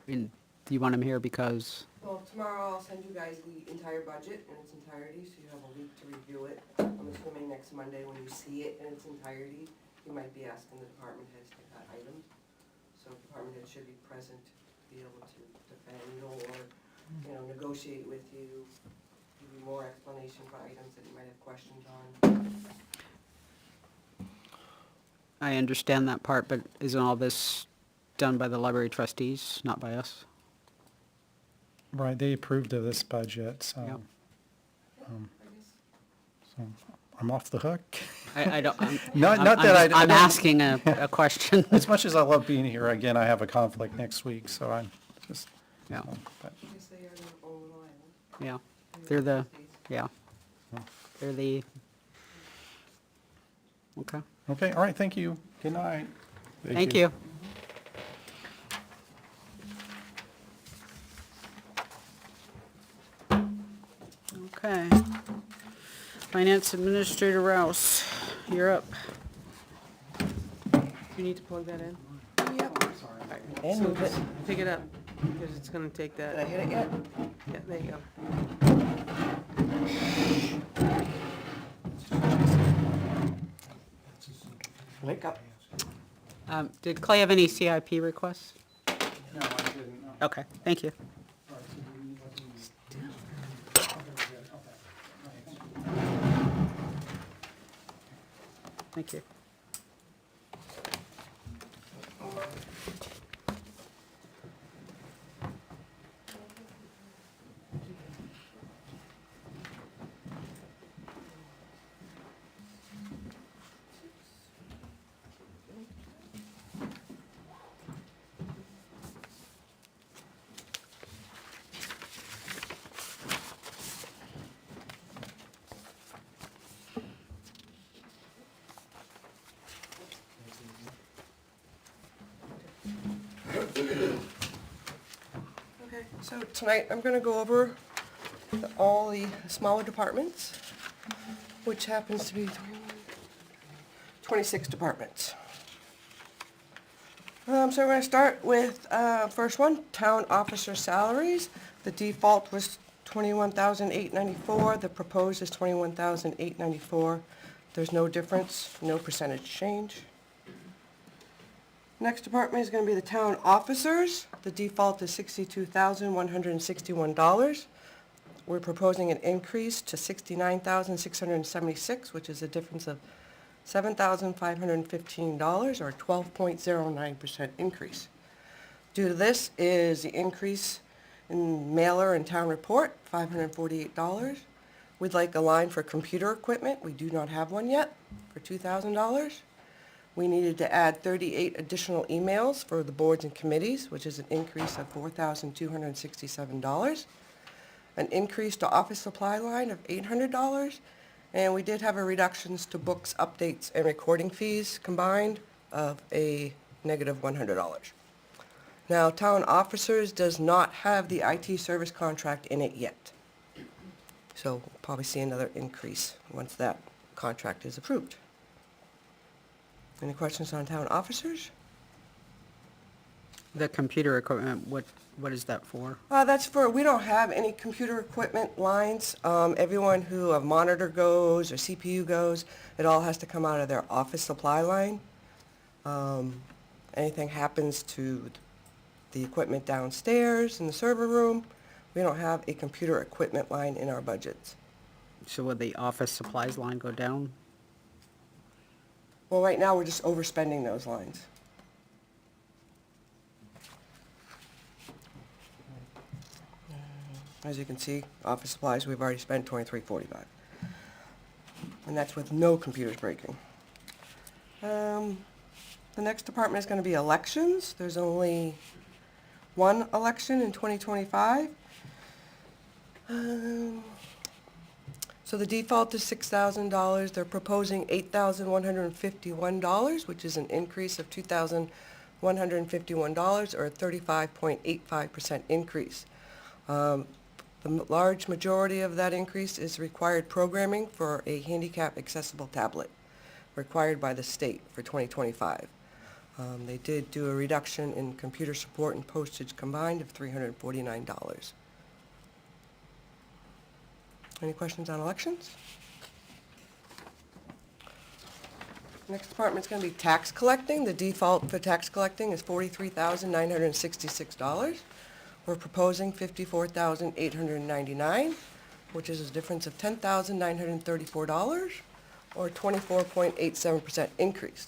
And do you want him here because, Well, tomorrow I'll send you guys the entire budget in its entirety, so you have a week to review it. I'm assuming next Monday, when you see it in its entirety, you might be asking the department heads to cut items. So department heads should be present to be able to defend or, negotiate with you, give you more explanation for items that you might have questions on. I understand that part, but isn't all this done by the library trustees, not by us? Right, they approved of this budget, so. Yep. So I'm off the hook. I don't, Not I'm that I I'm don't- asking a question. As much as I love being here, again, I have a conflict next week, so I'm just, Yeah, but, I guess they are their own little island. yeah, they're the, yeah, they're the, okay, okay, all right, thank you. Good night. thank you. Okay. Finance Administrator Rouse, you're up. You need to plug that in? Yep. And move it. Pick it up, because it's gonna take Did I that. hit it yet? Yeah, there you go. Wake up. Did Clay have any CIP requests? No, I didn't. Okay, thank you. Thank you. Okay, so tonight I'm gonna go over all the smaller departments, which happens to be 26 departments. So we're gonna start with, first one, town officer salaries. The default was 21,894, the proposed is 21,894. There's no difference, no percentage change. Next department is gonna be the town officers. The default is $62,161. We're proposing an increase to $69,676, which is a difference of $7,515, or a 12.09% increase. Due to this is the increase in mailer and town report, $548. We'd like a line for computer equipment. We do not have one yet, for $2,000. We needed to add 38 additional emails for the boards and committees, which is an increase of $4,267. An increase to office supply line of $800. And we did have a reductions to books, updates, and recording fees combined of a negative $100. Now, town officers does not have the IT service contract in it yet. So we'll probably see another increase once that contract is approved. Any questions on town officers? The computer equipment, what is that for? That's for, we don't have any computer equipment lines. Everyone who a monitor goes or CPU goes, it all has to come out of their office supply line. anything happens to the equipment downstairs in the server room, we don't have a computer equipment line in our budgets. So would the office supplies line go down? Well, right now, we're just overspending those lines. As you can see, office supplies, we've already spent $23.45. And that's with no computers breaking. The next department is gonna be elections. There's only one election in 2025. So the default is $6,000. They're proposing $8,151, which is an increase of $2,151, or a 35.85% increase. The large majority of that increase is required programming for a handicap accessible tablet, required by the state for 2025. They did do a reduction in computer support and postage combined of $349. Any questions on elections? Next department's gonna be tax collecting. The default for tax collecting is $43,966. We're proposing $54,899, which is a difference of $10,934, or 24.87% increase.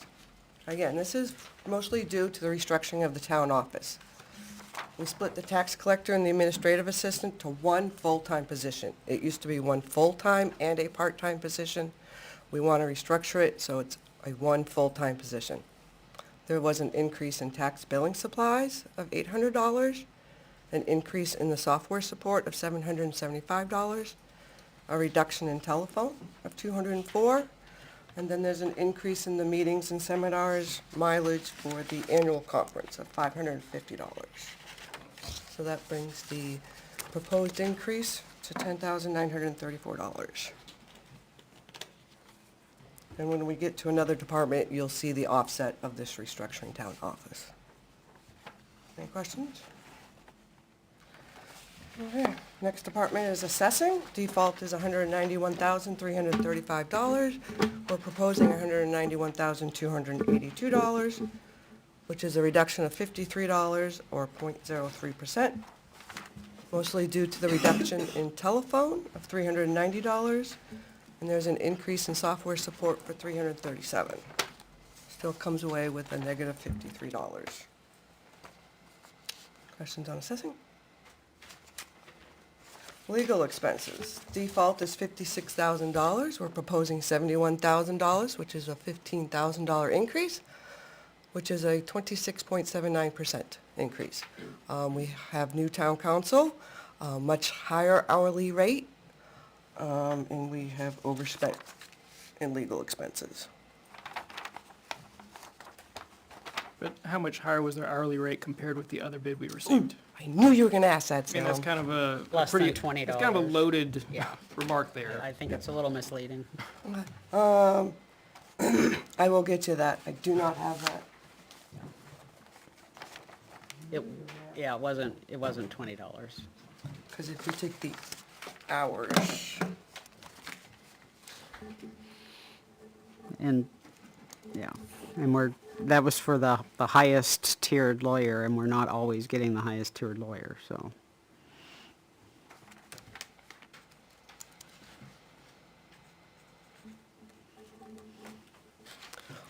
Again, this is mostly due to the restructuring of the town office. We split the tax collector and the administrative assistant to one full-time position. It used to be one full-time and a part-time position. We want to restructure it so it's a one full-time position. There was an increase in tax billing supplies of $800, an increase in the software support of $775, a reduction in telephone of $204, and then there's an increase in the meetings and seminars mileage for the annual conference of $550. So that brings the proposed increase to $10,934. And when we get to another department, you'll see the offset of this restructuring town office. Any questions? Okay, next department is assessing. Default is $191,335. We're proposing $191,282, which is a reduction of $53, or 0.03%, mostly due to the reduction in telephone of $390, and there's an increase in software support for $337. Still comes away with a negative $53. Questions on assessing? Legal expenses. Default is $56,000. We're proposing $71,000, which is a $15,000 increase, which is a 26.79% increase. We have new town council, much higher hourly rate, and we have overspent in legal expenses. But how much higher was their hourly rate compared with the other bid we received? I knew you were gonna ask that, I mean, that's Sam. kind of a Less than pretty, $20. it's kind of a loaded Yeah. remark there. I think it's a little misleading. I will get to that. I do not have that. Yeah, it wasn't $20. Because if you take the hours, And, yeah, and that was for the highest tiered lawyer, and we're not always getting the highest tiered lawyer, so.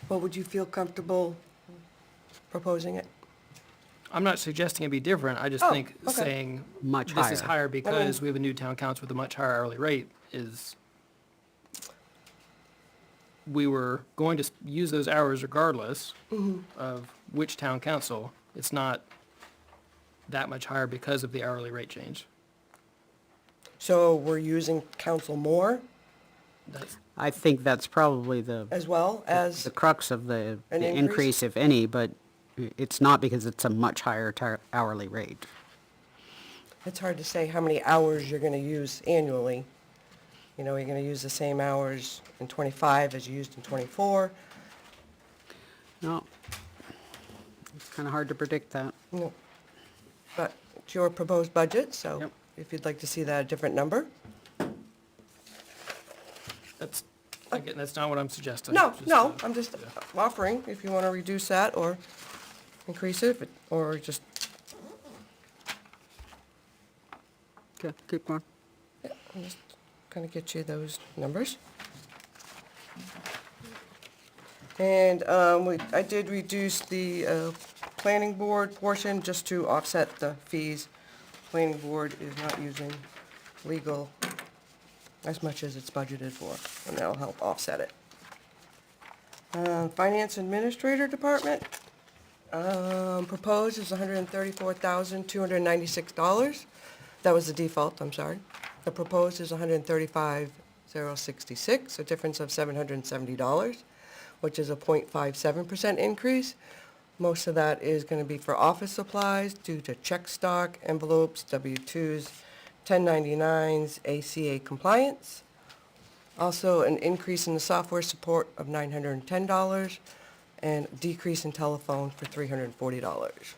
what would you feel comfortable proposing it? I'm not suggesting it be different, I just Oh, think okay. saying Much this is higher. higher because we have a new town council with a much higher hourly rate is, we were going to use those hours regardless of which town council. It's not that much higher because of the hourly rate change. So we're using council more That's, I think that's probably as well as, the crux of the An increase? increase, if any, but it's not because it's a much higher hourly rate. it's hard to say how many hours you're gonna use annually. You know, you're gonna use the same hours in '25 as you used in '24. No, it's kind of hard to predict that. No. But it's your proposed budget, so Yep. if you'd like to see that a different number. that's, again, that's not what I'm suggesting. No, Just, no, I'm just offering if you wanna reduce that, or increase it, or just, Okay, keep going. I'll just kind of get you those numbers. And I did reduce the planning board portion just to offset the fees. Planning board is not using legal as much as it's budgeted for, and that'll help offset it. Finance Administrator Department, proposed is $134,296. That was the default, I'm sorry. The proposed is $135,066, a difference of $770, which is a 0.57% increase. Most of that is gonna be for office supplies due to check stock, envelopes, W-2s, 1099s, ACA compliance. Also, an increase in the software support of $910 and decrease in telephone for $340.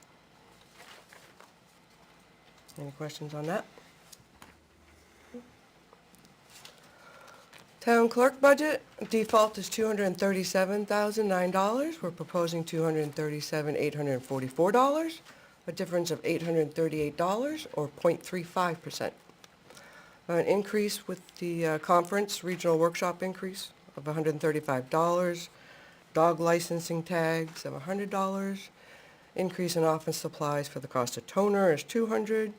Any questions on that? Town clerk budget, default is $237,009. We're proposing $237,844, a difference of $838 or 0.35%. An increase with the conference regional workshop increase of $135, dog licensing tags of $100, increase in office supplies for the cost of toner is $200.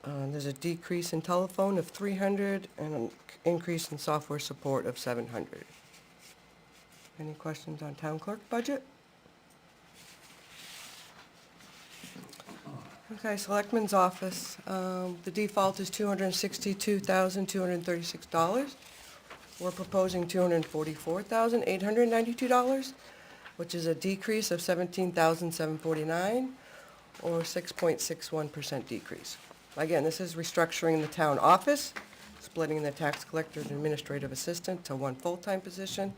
There's a decrease in telephone of $300 and an increase in software support of $700. Any questions on town clerk budget? Okay, Selectmen's office, the default is $262,236. We're proposing $244,892, which is a decrease of $17,749, or 6.61% decrease. Again, this is restructuring the town office, splitting the tax collector and administrative assistant to one full-time position,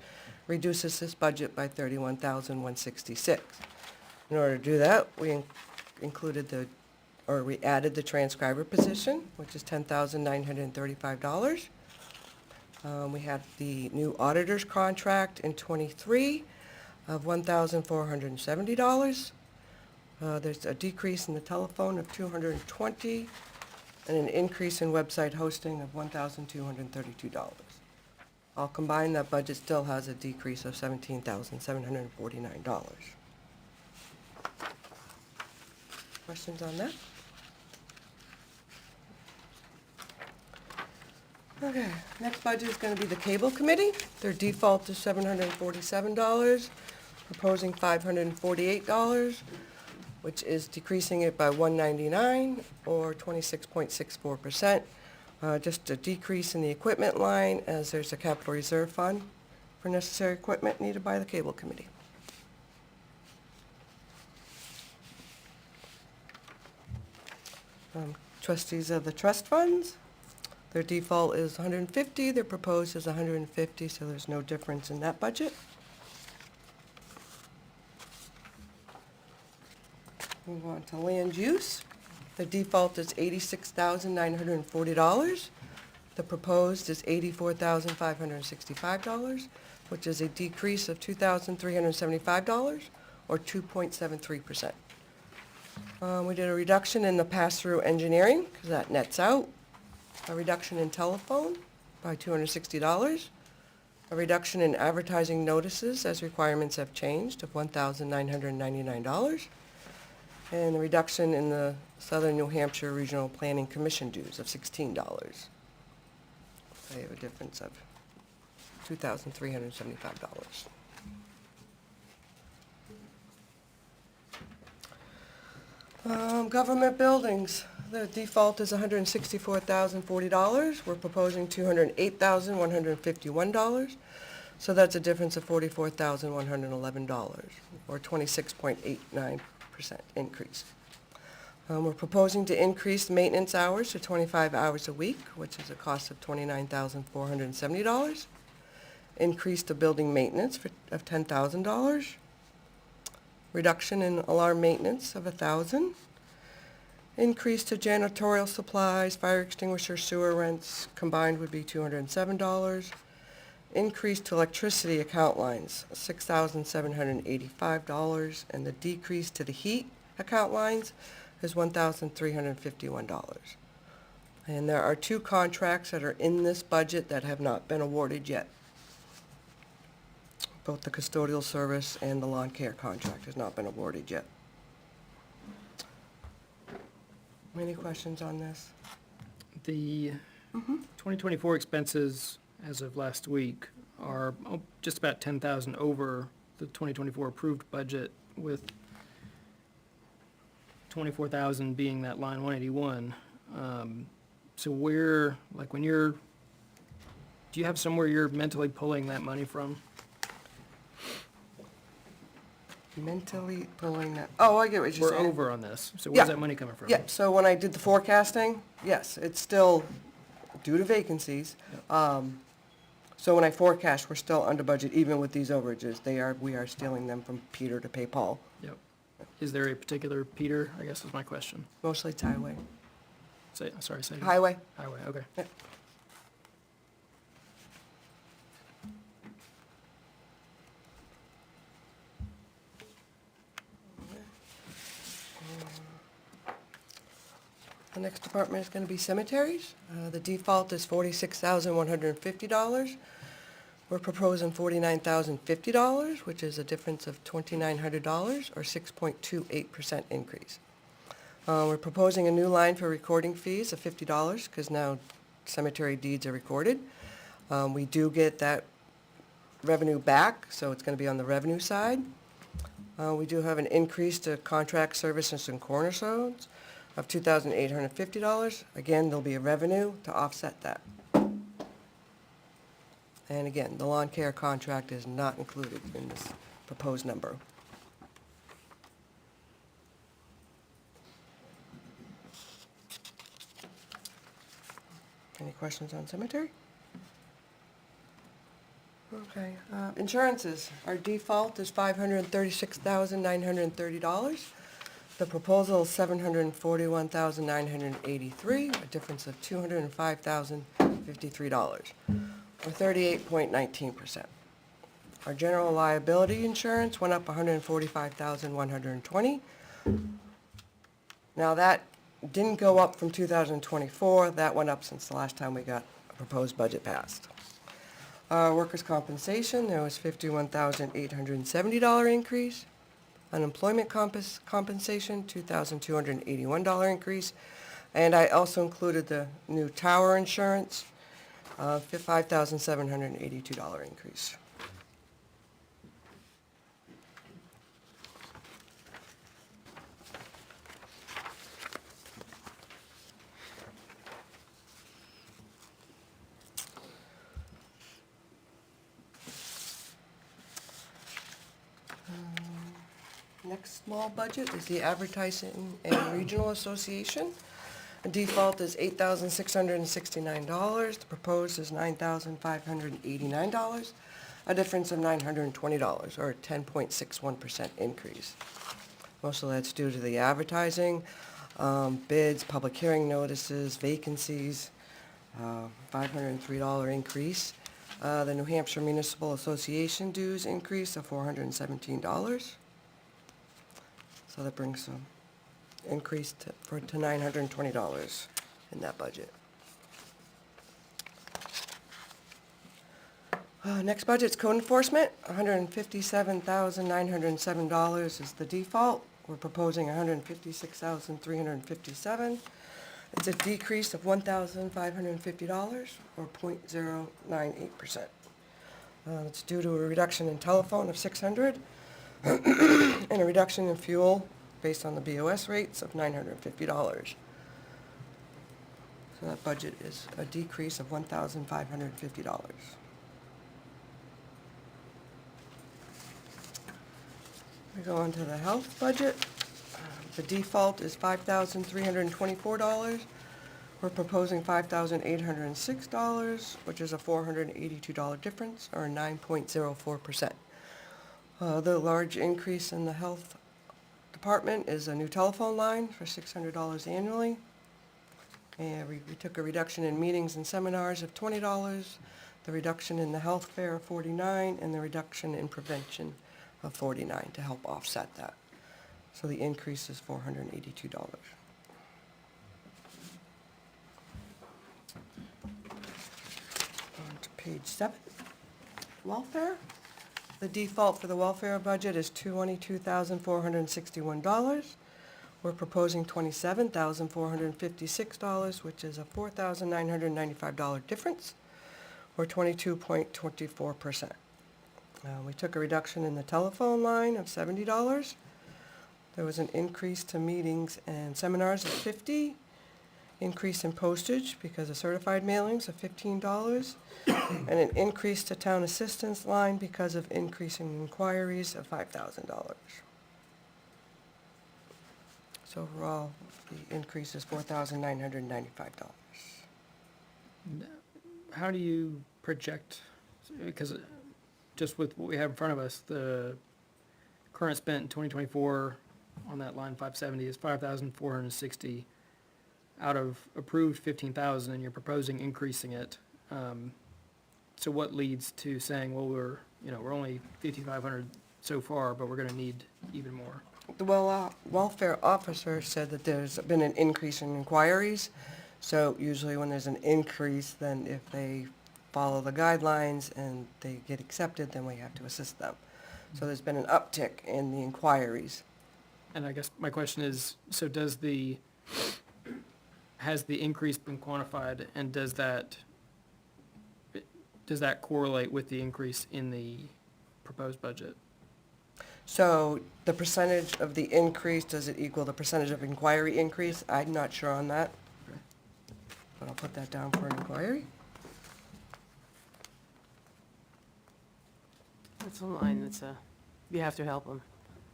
reduces this budget by $31,166. In order to do that, we we added the transcriber position, which is $10,935. We had the new auditor's contract in '23 of $1,470. There's a decrease in the telephone of $220 and an increase in website hosting of $1,232. All combined, that budget still has a decrease of $17,749. Questions on that? Okay, next budget is gonna be the cable committee. Their default is $747, proposing $548, which is decreasing it by $199 or 26.64%. Just a decrease in the equipment line as there's a capital reserve fund for necessary equipment needed by the cable committee. Trustees of the trust funds, their default is $150, their proposed is $150, so there's no difference in that budget. Move on to land use. The default is $86,940. The proposed is $84,565, which is a decrease of $2,375 or 2.73%. We did a reduction in the pass-through engineering, because that nets out. A reduction in telephone by $260. A reduction in advertising notices as requirements have changed of $1,999. And a reduction in the Southern New Hampshire Regional Planning Commission dues of $16. They have a difference of $2,375. Government buildings, the default is $164,040. We're proposing $208,151. So that's a difference of $44,111, or 26.89% increase. We're proposing to increase maintenance hours to 25 hours a week, which is a cost of $29,470. Increase the building maintenance of $10,000. Reduction in alarm maintenance of $1,000. Increase to janitorial supplies, fire extinguisher, sewer rents combined would be $207. increase to electricity account lines, $6,785, and the decrease to the heat account lines is $1,351. And there are 2 contracts that are in this budget that have not been awarded yet. Both the custodial service and the lawn care contract has not been awarded yet. Any questions on this? The 2024 expenses as of last week are just about 10,000 over the 2024 approved budget, with 24,000 being that line 181. So where, like when you're, do you have somewhere you're mentally pulling that money from? Mentally pulling that, oh, I get what you're We're saying. over on this, so where's Yeah. that money coming from? Yeah, so when I did the forecasting, yes, it's still due to vacancies. So when I forecast, we're still under budget even with these overages. We are stealing them from Peter to pay Paul. Yep. Is there a particular Peter, I guess is my question. Mostly it's highway. Say again. Highway. Highway, okay. Yep. The next department is gonna be cemeteries. The default is $46,150. We're proposing $49,050, which is a difference of $2,900 or 6.28% increase. We're proposing a new line for recording fees of $50 because now cemetery deeds are recorded. We do get that revenue back, so it's gonna be on the revenue side. We do have an increase to contract services and cornerstones of $2,850. Again, there'll be a revenue to offset that. And again, the lawn care contract is not included in this proposed number. Any questions on cemetery? Okay, insurances, our default is $536,930. The proposal is $741,983, a difference of $205,053, or 38.19%. Our general liability insurance went up $145,120. Now that didn't go up from 2024, that went up since the last time we got a proposed budget passed. Workers' compensation, there was $51,870 increase. Unemployment compensation, $2,281 increase. And I also included the new tower insurance, $5,782 increase. Next small budget is the Advertising and Regional Association. The default is $8,669. The proposed is $9,589, a difference of $920, or a 10.61% increase. Most of that's due to the advertising, bids, public hearing notices, vacancies, $503 increase. The New Hampshire Municipal Association dues increase of $417. So that brings some increase to $920 in that budget. Next budget's code enforcement, $157,907 is the default. We're proposing $156,357. It's a decrease of $1,550 or 0.098%. It's due to a reduction in telephone of $600 and a reduction in fuel based on the BOS rates of $950. So that budget is a decrease of $1,550. We go on to the health budget. The default is $5,324. We're proposing $5,806, which is a $482 difference, or 9.04%. The large increase in the health department is a new telephone line for $600 annually. And we took a reduction in meetings and seminars of $20. the reduction in the health fair of 49, and the reduction in prevention of 49 to help offset that. So the increase is $482. On to page 7, welfare. The default for the welfare budget is $22,461. We're proposing $27,456, which is a $4,995 difference, or 22.24%. We took a reduction in the telephone line of $70. There was an increase to meetings and seminars of $50, increase in postage because of certified mailings of $15, and an increase to town assistance line because of increasing inquiries of $5,000. So overall, the increase is $4,995. How do you project, because just with what we have in front of us, the current spent in 2024 on that line 570 is 5,460 out of approved 15,000, and you're proposing increasing it. So what leads to saying, well, we're only 5,500 so far, but we're gonna need even more? The welfare officer said that there's been an increase in inquiries. So usually when there's an increase, then if they follow the guidelines and they get accepted, then we have to assist them. So there's been an uptick in the inquiries. And I guess my question is, so has the increase been quantified, and does that correlate with the increase in the proposed budget? So the percentage of the increase, does it equal the percentage of inquiry increase? I'm not sure on that. Okay. But I'll put that down for an inquiry. That's a line that's you have to help them.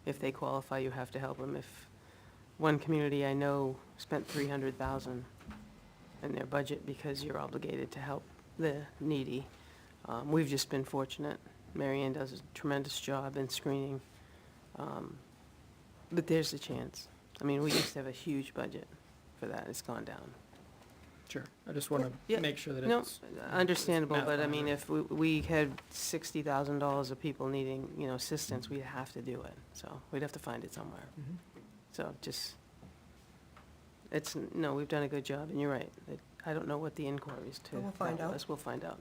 If they qualify, you have to help them. If one community I know spent $300,000 in their budget because you're obligated to help the needy. We've just been fortunate. Mary Ann does a tremendous job in screening. But there's a chance. I mean, we used to have a huge budget for that. It's gone down. Sure. I just want to Yeah. make sure that No, it's. understandable, math but I mean, behind if we had $60,000 of people needing, assistance, we'd have to do it. So we'd have to find it somewhere. Mhm. So just, we've done a good job, and you're right. I don't know what the inquiries to. Well, we'll find that out. was. We'll find out.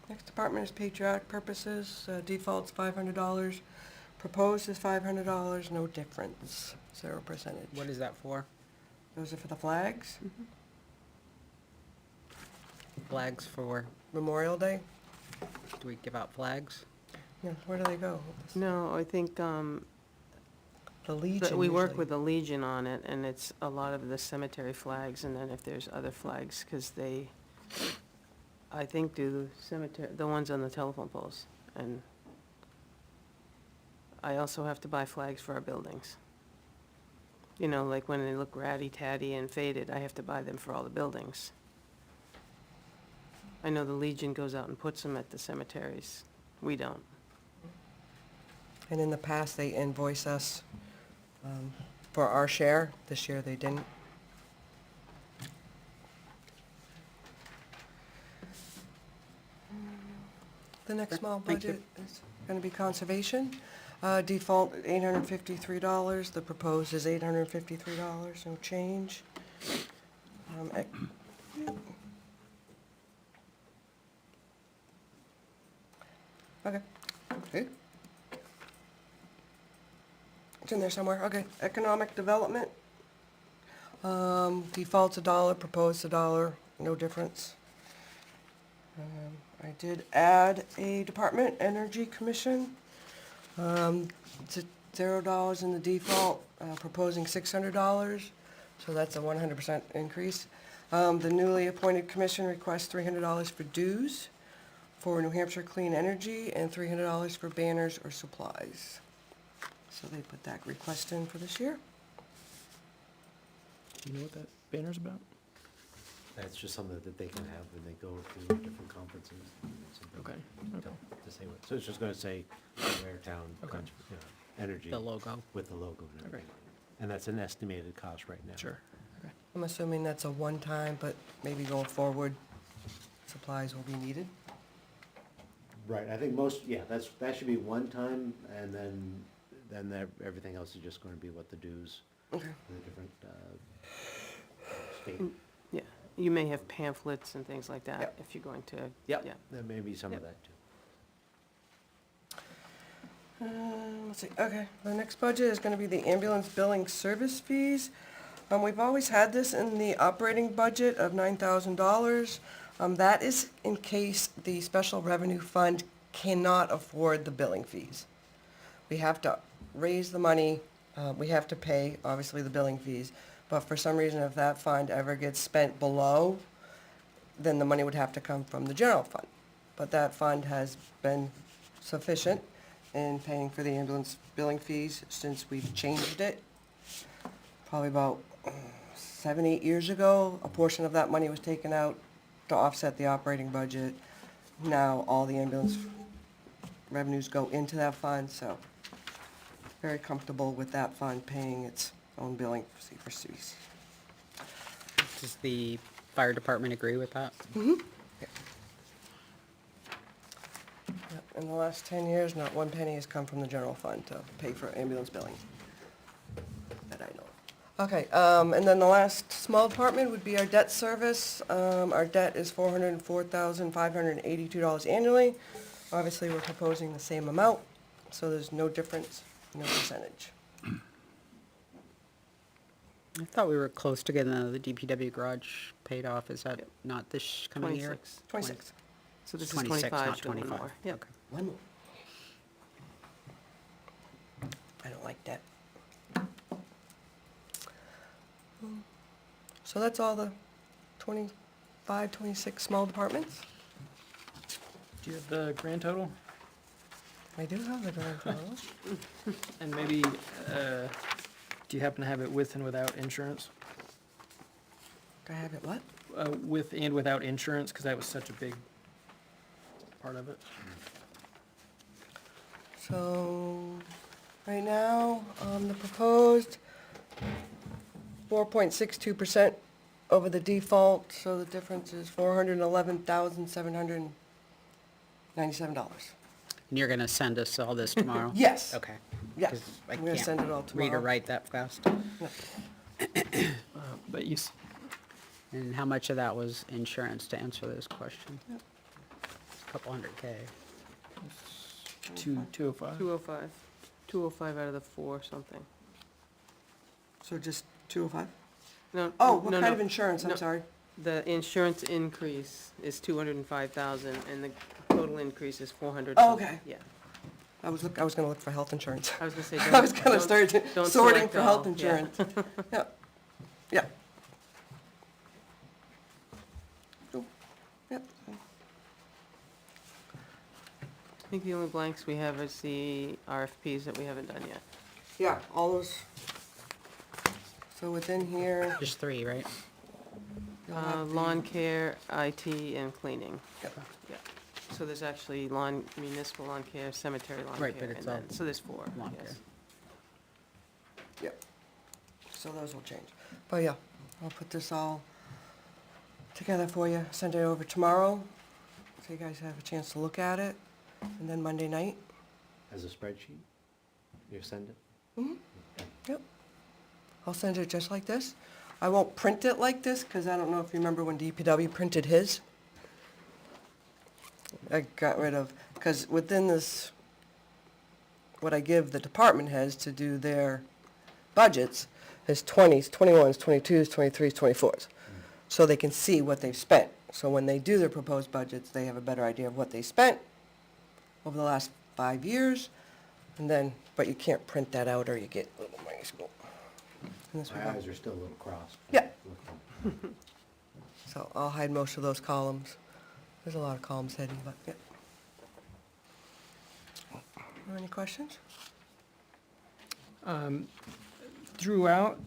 Next department is patriotic purposes. Default's $500. Proposed is $500, no difference, 0%. What is that for? Those are for the flags, Flags for, Memorial Day. do we give out flags? Yeah, where do they go? No, I think, The Legion we work usually. with the Legion on it, and it's a lot of the cemetery flags, and then if there's other flags, because they, I think, do the cemetery, the ones on the telephone poles. And I also have to buy flags for our buildings. Like when they look ratty-tatty and faded, I have to buy them for all the buildings. I know the Legion goes out and puts them at the cemeteries. We don't. And in the past, they invoice us for our share. This year, they didn't. The next small Thank you. budget is going to be conservation. Default $853. The proposed is $853, no change. Okay. Okay. It's in there somewhere, okay. Economic development. Default's $1, proposed $1, no difference. I did add a department, Energy Commission. It's at $0 in the default, proposing $600, so that's a 100% increase. The newly appointed commission requests $300 for dues for New Hampshire Clean Energy and $300 for banners or supplies. So they put that request in for this year. Do you know what that banner's about? That's just something that they can have when they go to different conferences. and something Okay, okay. To say what, so it's just gonna say Waretown, Okay. Energy. The logo. With the logo and Okay. everything. And that's an estimated cost right now. Sure. I'm assuming that's a one-time, but maybe going forward, supplies will be needed. Right, I think most, yeah, that should be one time, and then everything else is just gonna be what the dues Okay. for the different, state. Yeah, you may have pamphlets and things like that Yep. if you're going to. Yep, Yeah. there may be some of Yep. that too. Let's see, okay, the next budget is gonna be the ambulance billing service fees. We've always had this in the operating budget of $9,000. That is in case the special revenue fund cannot afford the billing fees. We have to raise the money, we have to pay, obviously, the billing fees, but for some reason, if that fund ever gets spent below, then the money would have to come from the general fund. But that fund has been sufficient in paying for the ambulance billing fees since we've changed it. Probably about 7, 8 years ago, a portion of that money was taken out to offset the operating budget. Now, all the ambulance revenues go into that fund, so very comfortable with that fund paying its own billing fees. Does the fire department agree with that? Yep, in the last 10 years, not one penny has come from the general fund to pay for ambulance billing, that I know of. Okay, and then the last small department would be our debt service. Our debt is $404,582 annually. Obviously, we're proposing the same amount, so there's no difference, no percentage. I thought we were close to getting the DPW garage paid off. Is that not this coming year? 26. 26. So this is 26, 25, not so one 25. more. Yep. Okay. One more. I don't like that. So that's all the 25, 26 small departments? Do you have the grand total? I do have the grand total. And maybe, do you happen to have it with and without insurance? Do I have it what? With and without insurance, because that was such a big part of it. So, right now, the proposed 4.62% over the default, so the difference is $411,797. And you're gonna send us all this tomorrow? Yes. Okay. Yes, 'Cause I I'm gonna can't send it all read or tomorrow. write that fast. But you, And how much of that was insurance, to answer this question? Couple hundred K. 205? 205. 205 out of the 4 something. So just 205? No, Oh, what no, kind no. of insurance, I'm No. sorry? The insurance increase is 205,000 and the total increase is 400. Oh, okay. Yeah. I was gonna look for health insurance. I was gonna say, I was gonna don't- start don't sorting select for health all, yeah. insurance. Yeah, yeah. Oh, yep. I think the only blanks we have is the RFPs that we haven't done yet. Yeah, all those. So within here, Just 3, right? you'll have the- Lawn care, IT, and cleaning. Yep. Yeah. So there's actually municipal lawn care, cemetery lawn care. Right, but it's and then- all So there's 4, lawn yes. care. Yep. So those will change. But yeah, I'll put this all together for you, send it over tomorrow, so you guys have a chance to look at it. And then Monday night, As a spreadsheet, you send it? yep. I'll send it just like this. I won't print it like this, because I don't know if you remember when DPW printed his. I got rid of, because within this, what I give the department heads to do their budgets is 20s, 21s, 22s, 23s, 24s. So they can see what they've spent. So when they do their proposed budgets, they have a better idea of what they spent over the last 5 years. And then, but you can't print that out or you get a little minuscule. And this we My have. eyes are still a little crossed. Yeah. So I'll hide most of those columns. There's a lot of columns hidden, but yeah. Any questions? Throughout,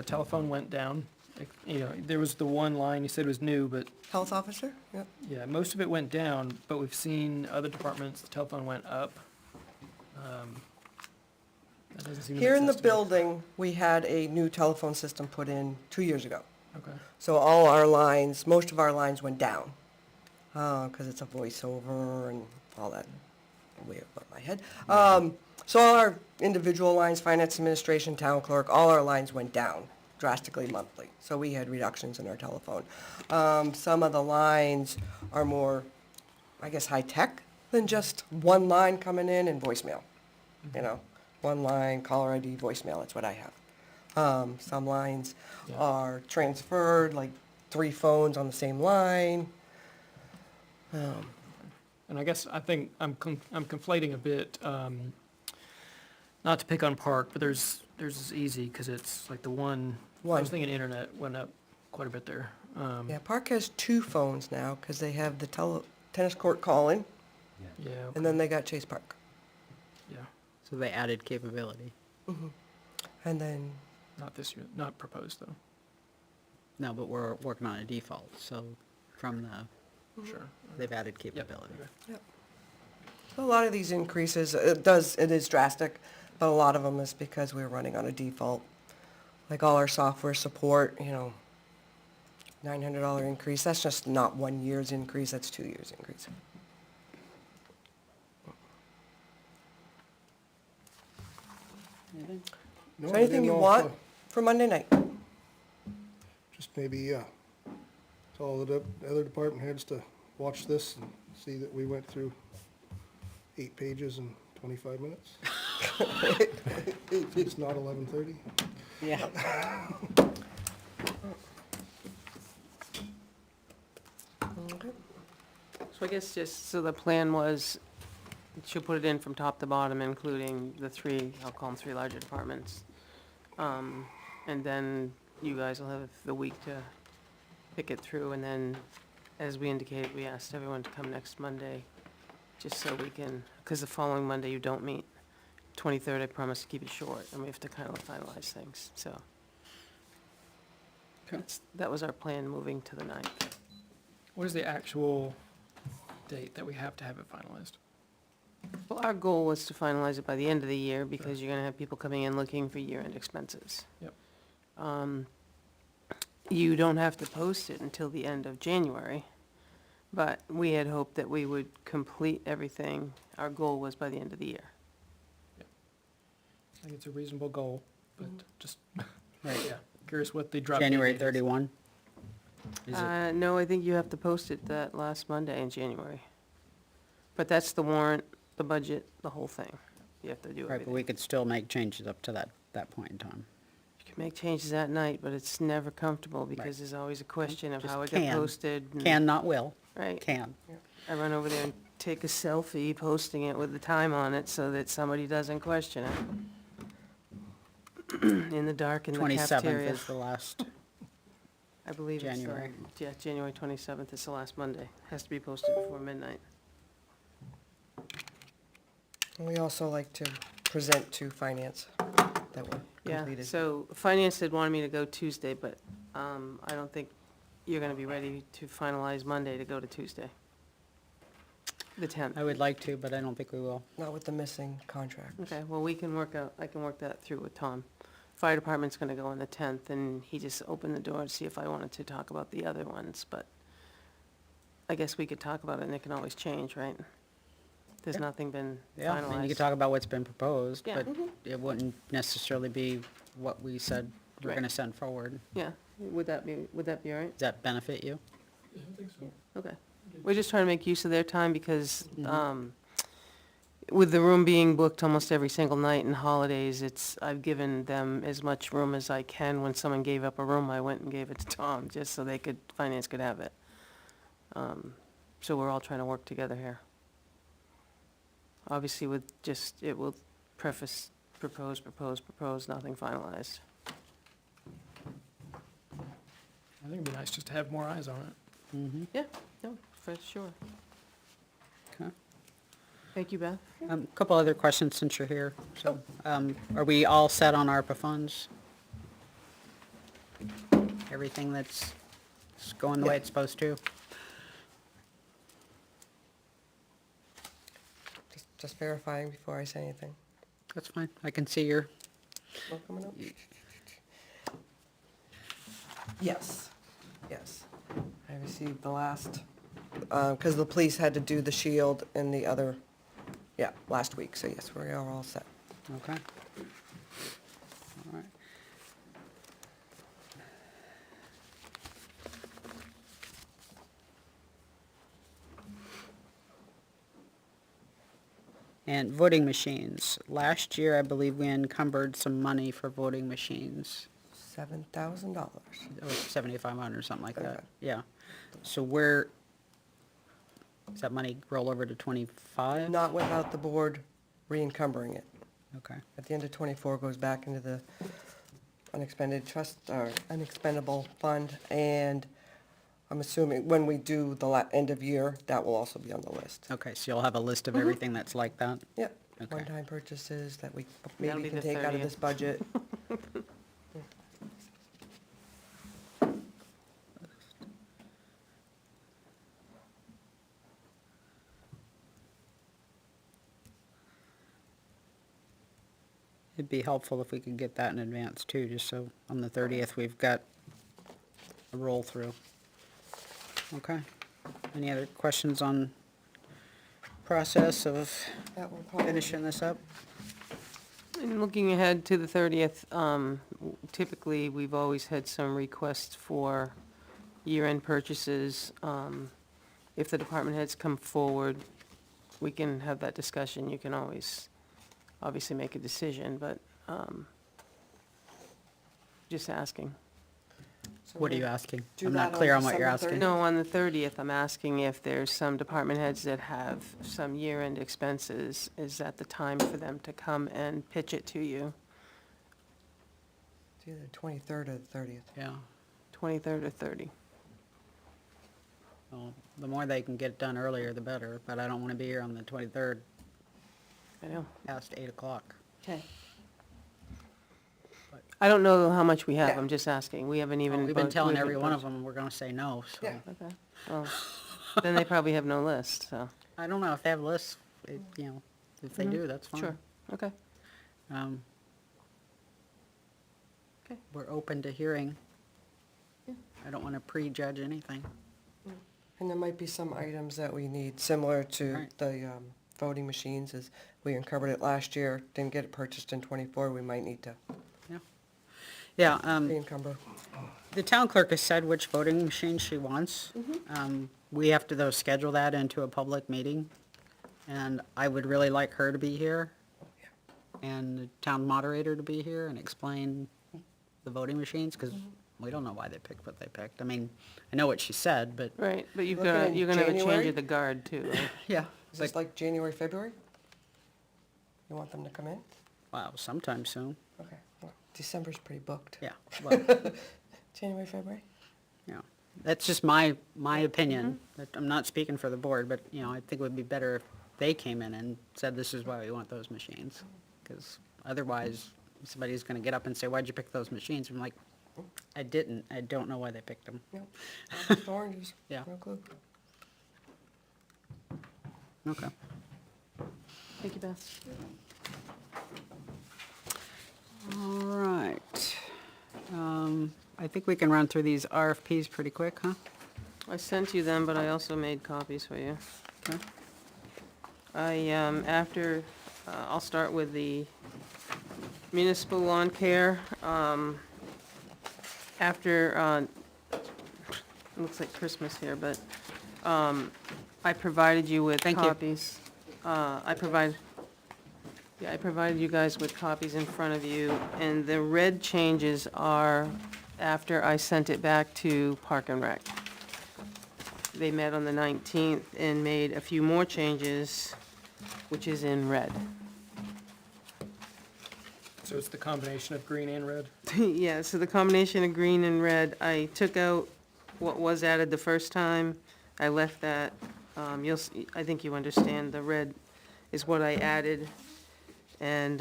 telephone went down. You know, there was the one line you said was new, but Health officer? Yep. yeah, most of it went down, but we've seen other departments, the telephone went up. That doesn't seem to Here make in the sense to me. building, we had a new telephone system put in 2 years ago. Okay. So all our lines, most of our lines went down, because it's a voiceover and all that, way above my head. So all our individual lines, finance administration, town clerk, all our lines went down drastically monthly. So we had reductions in our telephone. Some of the lines are more, I guess, high-tech than just one line coming in and voicemail. You know, one line, caller ID, voicemail, that's what I have. Some lines Yeah. are transferred, like 3 phones on the same line. And I guess I think I'm conflating a bit, not to pick on Park, but there's is easy, because it's like the one, I One. was thinking internet went up quite a bit there. Yeah, Park has 2 phones now, because they have the tennis court calling, Yeah, okay, and then they got Chase Park. yeah, So they added capability. And then, not this year, not proposed though, No, but we're working on a default, so from the, sure. they've added Yep, capability. okay. a lot of these increases, it is drastic, but a lot of them is because we're running on a default. Like all our software support, $900 increase, that's just not 1 year's increase, that's 2 years' increase. No, So I anything didn't you know if, want for Monday night? Just maybe, tell the other department heads to watch this and see that we went through 8 pages in 25 minutes. It's not 11:30. Yeah. Okay. So I guess just, so the plan was, she'll put it in from top to bottom, including the 3, I'll call them 3 larger departments. And then you guys will have the week to pick it through, and then, as we indicated, we asked everyone to come next Monday, just so we can, because the following Monday you don't meet. 23rd, I promised to keep it short, and we have to kind of finalize things, so. That was our plan, moving to the 9th. What is the actual date that we have to have it finalized? Well, our goal was to finalize it by the end of the year, because you're gonna have people coming in looking for year-end expenses. Yep. You don't have to post it until the end of January, but we had hoped that we would complete everything. Our goal was by the end of the year. I think it's a reasonable goal, but just, Right. yeah, curious what the drop dead January date is. 31? Is it? No, I think you have to post it that last Monday in January. But that's the warrant, the budget, the whole thing. You have to do Right, but everything. we could still make changes up to that point in time. You can make changes that night, but it's never comfortable, because there's always a question of Just how it got can. posted. and- Can, not will. Right. Can. I run over there and take a selfie, posting it with the time on it, so that somebody doesn't question it. In the dark in the 27th cafeteria. is the last. I believe it's, January. yeah, January 27th is the last Monday. Has to be posted before midnight. And we also like to present to finance that we're Yeah, completed. so finance had wanted me to go Tuesday, but I don't think you're gonna be ready to finalize Monday to go to Tuesday. The 10th. I would like to, but I don't think we will. Not with the missing contract. Okay, well, I can work that through with Tom. Fire department's gonna go on the 10th, and he just opened the door to see if I wanted to talk about the other ones, but I guess we could talk about it, and it can always change, right? There's Yeah. nothing been Yeah, I mean, you finalized. could talk about what's been proposed, Yeah. but it wouldn't necessarily be what we said we're Right. gonna send forward. Yeah, would that be all right? Does that benefit you? Yeah, I think so. Okay. We're just trying to make use of their time, because, with the room being booked almost every single night and holidays, I've given them as much room as I can. When someone gave up a room, I went and gave it to Tom, just so finance could have it. So we're all trying to work together here. Obviously it will preface, propose, nothing finalized. I think it'd be nice just to have more eyes on it. Mm-hmm. Yeah, no, for sure. Okay. Thank you, Beth. A couple other questions since you're here. So, are we all set on ARPA funds? Everything that's going the way it's supposed to? Just verifying before I say anything. That's fine. I can see your, More coming up? Yes, yes. I received the last, because the police had to do the shield and the other, yeah, last week, so yes, we are all set. okay. All right. And voting machines. Last year, I believe we encumbered some money for voting machines. $7,000. It was 7,500 or something like that. 75. Yeah. So where, does that money roll over to 25? Not without the board re-encumbering it. Okay. At the end of '24 goes back into the unexpended trust, or unexpendable fund, and I'm assuming when we do the end of year, that will also be on the list. Okay, so you'll have a list of everything that's like that? Yep, Okay. one-time purchases that we That'll maybe be can the take out of 30th. this budget. It'd be helpful if we could get that in advance too, just so on the 30th, we've got a roll through. Okay. Any other questions on process of That will probably, finishing this up? And looking ahead to the 30th, typically, we've always had some requests for year-end purchases. If the department heads come forward, we can have that discussion. You can always, obviously, make a decision, but just asking. so What are we'll you asking? do I'm that not on clear on what you're December asking. 30th? No, on the 30th, I'm asking if there's some department heads that have some year-end expenses. Is that the time for them to come and pitch it to you? It's either 23rd or the 30th. Yeah. 23rd or 30? Well, the more they can get it done earlier, the better, but I don't want to be here on the 23rd I know. past 8 o'clock. Okay. I don't know how much we have, Yeah. I'm just asking. We haven't even. We've been telling we haven't every one of budgeted. them we're going to say no, so. Yeah. Okay, well, then they probably have no list, so, I don't know if they have lists, you know, if they do, that's fine. sure, okay. Um, Okay. We're open to hearing. Yeah. I don't want to prejudge anything. And there might be some items that we need, similar to Right. the voting machines, as we uncovered it last year, didn't get it purchased in '24, we might need to Yeah, re-encumber. the town clerk has said which voting machine she wants. We have to, though, schedule that into a public meeting, and I would really like her to be here, and the town moderator to be here and explain the voting machines, because we don't know why they picked what they picked. I mean, I know what she said, but, Right, but Looking in you're gonna have a change January? of the guard too, right? yeah, Is this like January, February? You want them to come in? wow, sometime soon, Okay, well, December's pretty booked. yeah. Well, January, February? yeah, that's just my opinion. That- I'm not speaking for the board, but, you know, I think it would be better if they came in and said, this is why we want those machines. Because otherwise, somebody's gonna get up and say, why'd you pick those machines? I'm like, I didn't, I don't know why they picked them. No, apples to oranges, Yeah. no clue. Okay. Thank you, Beth. All right. I think we can run through these RFPs pretty quick, huh? I sent you them, but I also made copies for you. Okay. I'll start with the municipal lawn care. It looks like Christmas here, but, I provided you with Thank you. copies. I provided you guys with copies in front of you, and the red changes are after I sent it back to Park and Rec. They met on the 19th and made a few more changes, which is in red. So it's the combination of green and red? Yeah, so the combination of green and red, I took out what was added the first time. I left that, I think you understand, the red is what I added. And,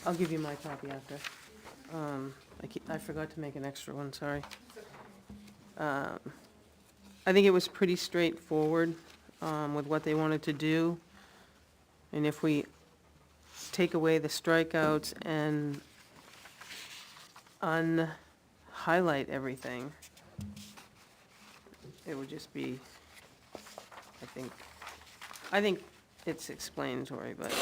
I'll give you my copy after. I forgot to make an extra one, sorry. I think it was pretty straightforward, with what they wanted to do. And if we take away the strikeouts and unhighlight everything, it would just be, I think it's explanatory, but,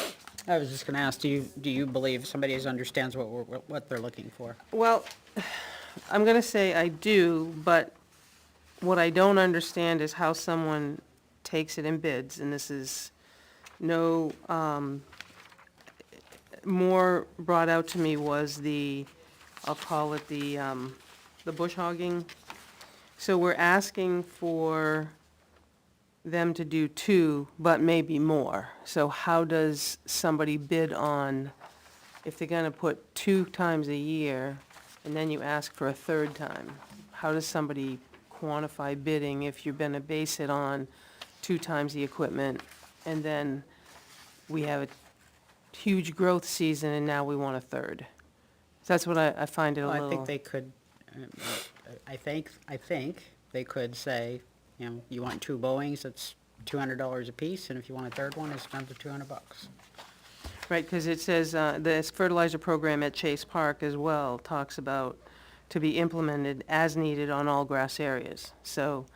I was just gonna ask, do you believe somebody understands what they're looking for? well, I'm gonna say I do, but what I don't understand is how someone takes it in bids, and this is no, more brought out to me was I'll call it the bush hogging. So we're asking for them to do 2, but maybe more. So how does somebody bid on, if they're gonna put 2 times a year, and then you ask for a 3rd time? How does somebody quantify bidding if you're gonna base it on 2 times the equipment, and then we have a huge growth season, and now we want a 3rd? So that's what I find it a Well, little. I think they could, I think they could say, you want 2 Boeings, it's $200 apiece, and if you want a 3rd one, it's another $200. Right, because it says, this fertilizer program at Chase Park as well talks about to be implemented as needed on all grass areas. So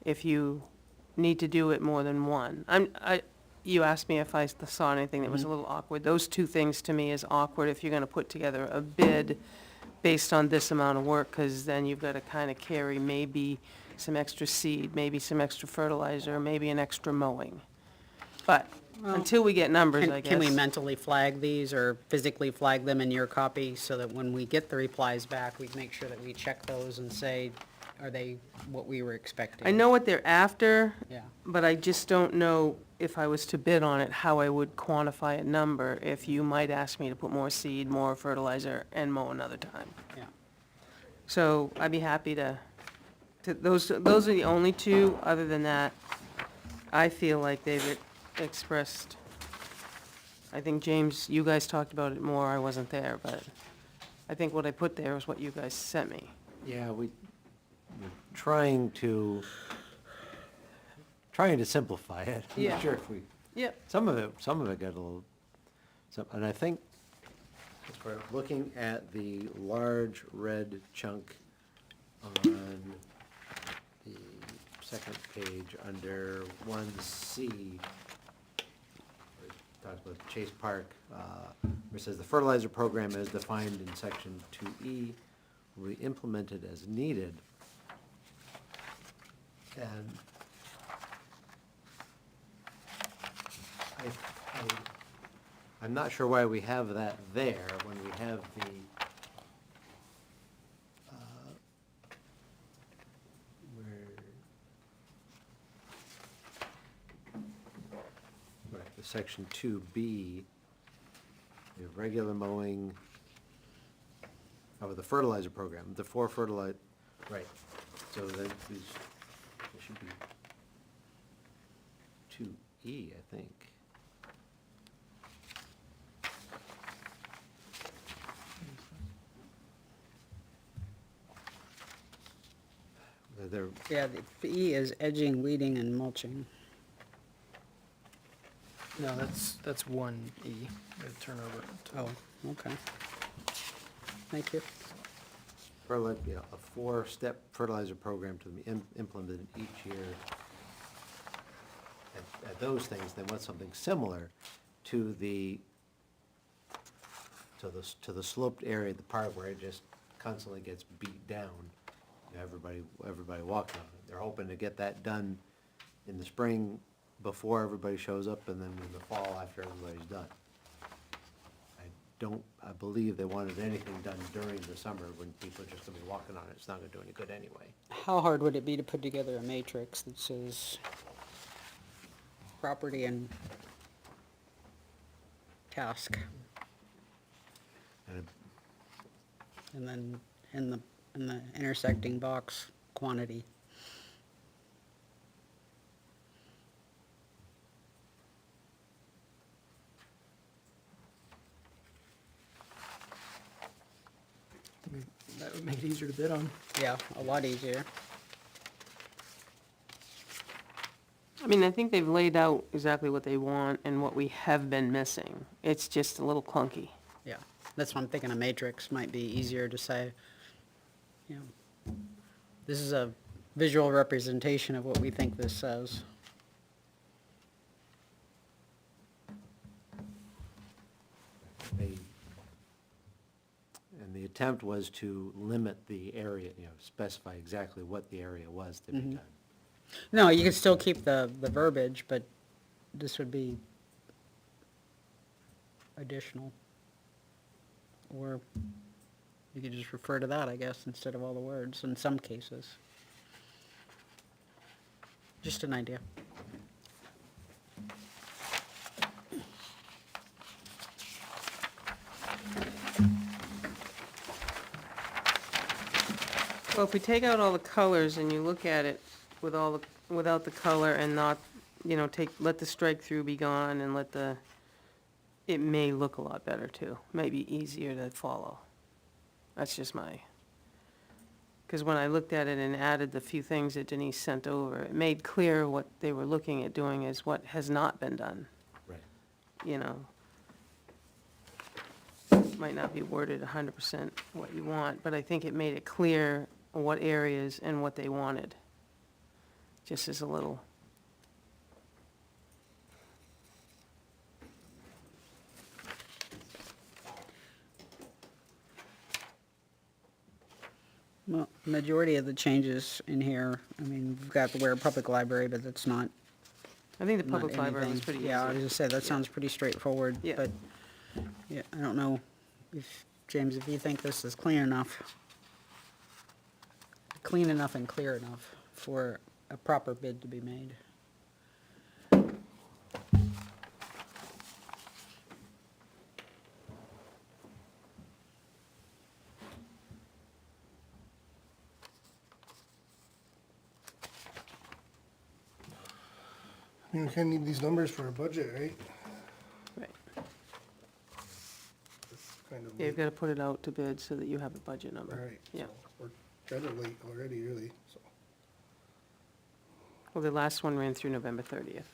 if you need to do it more than one. You asked me if I saw anything that was a little awkward. Those 2 things to me is awkward if you're gonna put together a bid based on this amount of work, because then you've got to kind of carry maybe some extra seed, maybe some extra fertilizer, maybe an extra mowing. But until we get numbers, I guess. Can we mentally flag these or physically flag them in your copy so that when we get the replies back, we make sure that we check those and say, are they what we were expecting? I know what they're after, Yeah. but I just don't know if I was to bid on it, how I would quantify a number if you might ask me to put more seed, more fertilizer, and mow another time. Yeah. So I'd be happy to, those are the only 2. Other than that, I feel like they've expressed, I think, James, you guys talked about it more, I wasn't there, but I think what I put there is what you guys sent me. Yeah, we're trying to simplify it. I'm Yeah. not sure if we, Yep. some of it got a little, and I think, as we're looking at the large red chunk on the second page under 1C, where it talks about Chase Park, where it says the fertilizer program as defined in section 2E will be implemented as needed. And I'm not sure why we have that there when we have the, the section 2B, the regular mowing of the fertilizer program, the 4 fertilizer, right. So that is, it should be 2E, I think. They're, Yeah, the E is edging, weeding, and mulching. No, that's 1E, the turnover. Oh, okay. Thank you. a 4-step fertilizer program to be implemented each year. At those things, they want something similar to the sloped area of the park where it just constantly gets beat down. Everybody walking on it. They're hoping to get that done in the spring before everybody shows up, and then in the fall after everybody's done. I believe they wanted anything done during the summer when people are just gonna be walking on it. It's not gonna do any good anyway. How hard would it be to put together a matrix that says property and task? And And then in the intersecting box, quantity. That would make it easier to bid on. Yeah, a lot easier. I mean, I think they've laid out exactly what they want and what we have been missing. It's just a little clunky. Yeah, that's why I'm thinking a matrix might be easier to say, you know, this is a visual representation of what we think this says. They- And the attempt was to limit the area, specify exactly what the area was to be done. No, you could still keep the verbiage, but this would be additional. Or you could just refer to that, I guess, instead of all the words in some cases. Just an idea. Well, if we take out all the colors and you look at it with without the color and not, let the strike through be gone and it may look a lot better too. May be easier to follow. That's just because when I looked at it and added the few things that Denise sent over, it made clear what they were looking at doing is what has not been done. Right. Might not be worded 100% what you want, but I think it made it clear what areas and what they wanted. Just as a little. Well, majority of the changes in here, I mean, we've got the Ware Public Library, but that's not I think the not public library was anything. pretty easy. Yeah, I was just say, that sounds pretty straightforward. Yeah. But, yeah, I don't know if, James, if you think this is clean enough and clear enough for a proper bid to be made. I mean, we kinda need these numbers for our budget, right? Right. Kind of Yeah, you've late. got to put it out to bid so that you have a budget number. Right, Yeah. so we're kinda late already, really, so. Well, the last one ran through November 30th,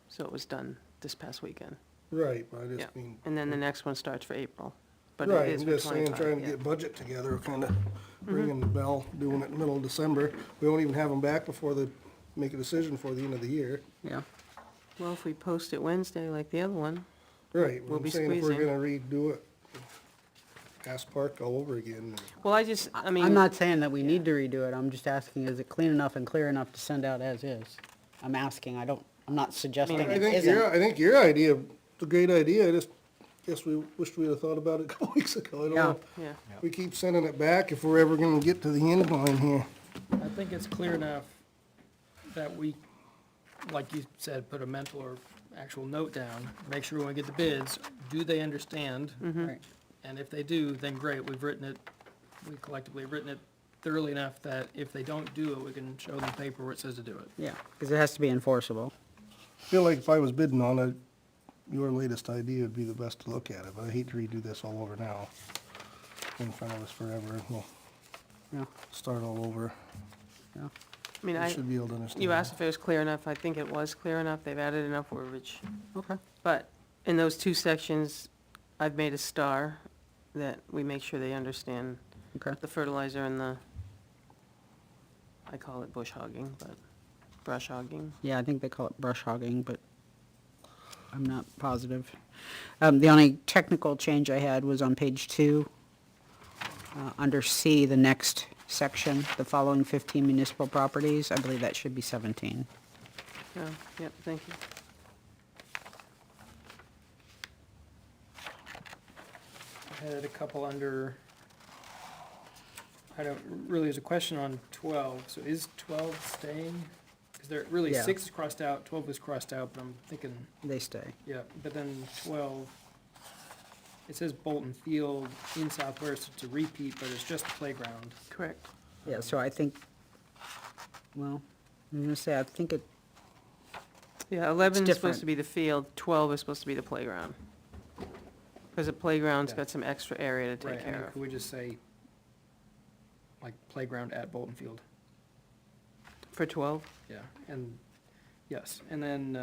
so it was done this past weekend. Right, but I Yeah. just mean. And then the next one starts for April. But Right, it is I'm for just saying, 25, trying to yeah. get budget together, kinda ringing the bell, doing it in the middle of December. We won't even have them back before make a decision before the end of the year. Yeah. Well, if we post it Wednesday like the other one, Right, We'll but be I'm saying if we're squeezing. gonna redo it, ask Park all over again. well, I mean. I'm not saying that we need to redo it, I'm just asking, is it clean enough and clear enough to send out as is? I'm asking, I'm not suggesting I it I isn't. think your idea, is a great idea, I just guess we wished we'd have thought about it a couple weeks ago, I don't Yeah. know. Yeah, We keep sending it back if we're ever gonna get to the end line here. I think it's clear enough that we, like you said, put a mental or actual note down, make sure when we get the bids, do they understand? Right. And if they do, then great, we collectively have written it thoroughly enough that if they don't do it, we can show them paper where it says to do it. Yeah, because it has to be enforceable. Feel like if I was bidding on it, your latest idea would be the best to look at it, but I hate to redo this all over now. In front of us forever, we'll Yeah, start all over. yeah. I mean, We should be able to understand. you asked if it was clear enough, I think it was clear enough, they've added enough verbiage. Okay. But in those two sections, I've made a star that we make sure they understand Okay. the fertilizer and I call it bush hogging, but brush hogging. Yeah, I think they call it brush hogging, but I'm not positive. The only technical change I had was on page 2. Under C, the next section, the following 15 municipal properties, I believe that should be 17. Oh, yep, thank you. I had a couple under, I don't, really, there's a question on 12, so is 12 staying? Because there, really, Yeah. 6 is crossed out, 12 is crossed out, but I'm thinking, They stay. yeah, but then 12, it says Bolton Field in Southware, so it's a repeat, but it's just the playground. Correct. Yeah, so I think, well, I'm gonna say, I think it, Yeah, 11 is different. supposed to be the field, 12 is supposed to be the playground. Because the playground's Yeah. got some extra area to Right, take I mean, care of. could we just say, like, playground at Bolton Field? For 12? Yeah, and Yes, and then,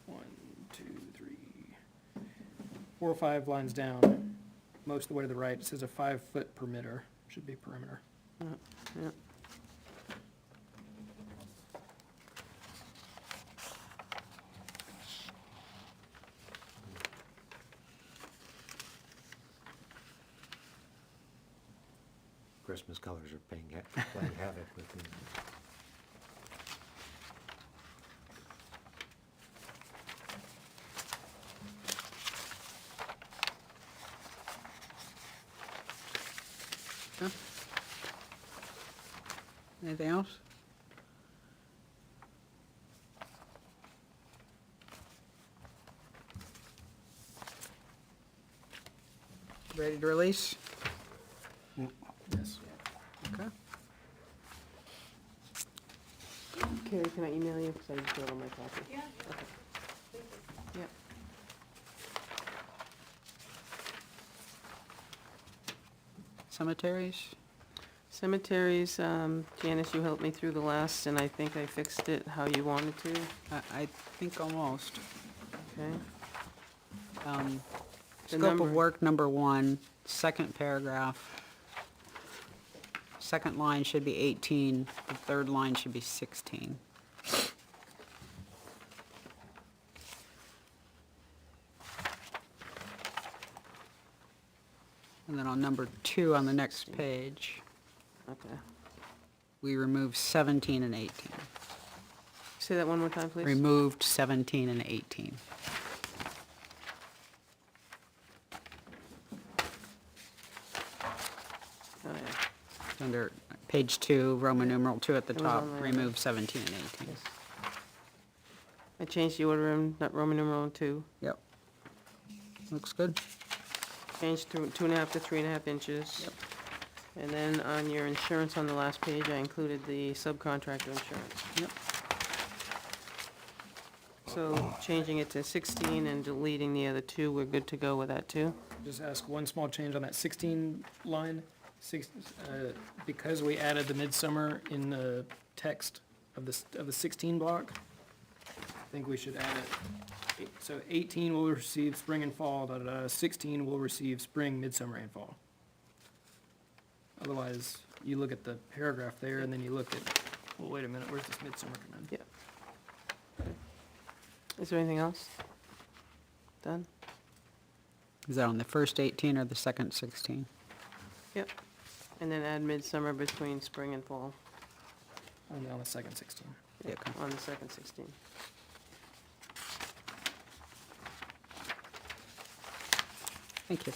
1, 2, 3, 4 or 5 lines down, most of the way to the right, it says a 5-foot perimeter, should be perimeter. Yeah. Christmas colors are playing havoc with me. Anything else? Ready to release? Yes. Okay. Carrie, can I email you, because I just wrote on my copy? Yeah. Okay. Yep. Cemeteries? Cemeteries, Janice, you helped me through the last, and I think I fixed it how you wanted to, I think almost. okay? The Scope of number- work number 1, second paragraph. Second line should be 18, the third line should be 16. And then on number 2 on the next page, Okay. we removed 17 and 18. Say that one more time, please. Removed 17 and 18. Oh, yeah. Under page 2, Roman numeral 2 at the It was top, on there. remove 17 and 18. Yes. I changed the order in that Roman numeral 2. Yep. Looks good. Changed to 2.5 to 3.5 inches. Yep. And then on your insurance on the last page, I included the subcontractor insurance. Yep. So changing it to 16 and deleting the other 2, we're good to go with that too? Just ask one small change on that 16 line. Because we added the midsummer in the text of the 16 block, I think we should add it. So 18 will receive spring and fall, 16 will receive spring, midsummer, and fall. Otherwise, you look at the paragraph there, and then you look at, well, wait a minute, where's this midsummer come in? Yeah. Is there anything else? Done? Is that on the first 18 or the second 16? Yep. And then add midsummer between spring and fall Only on the second 16. Yeah, okay. on the second 16. Thank you.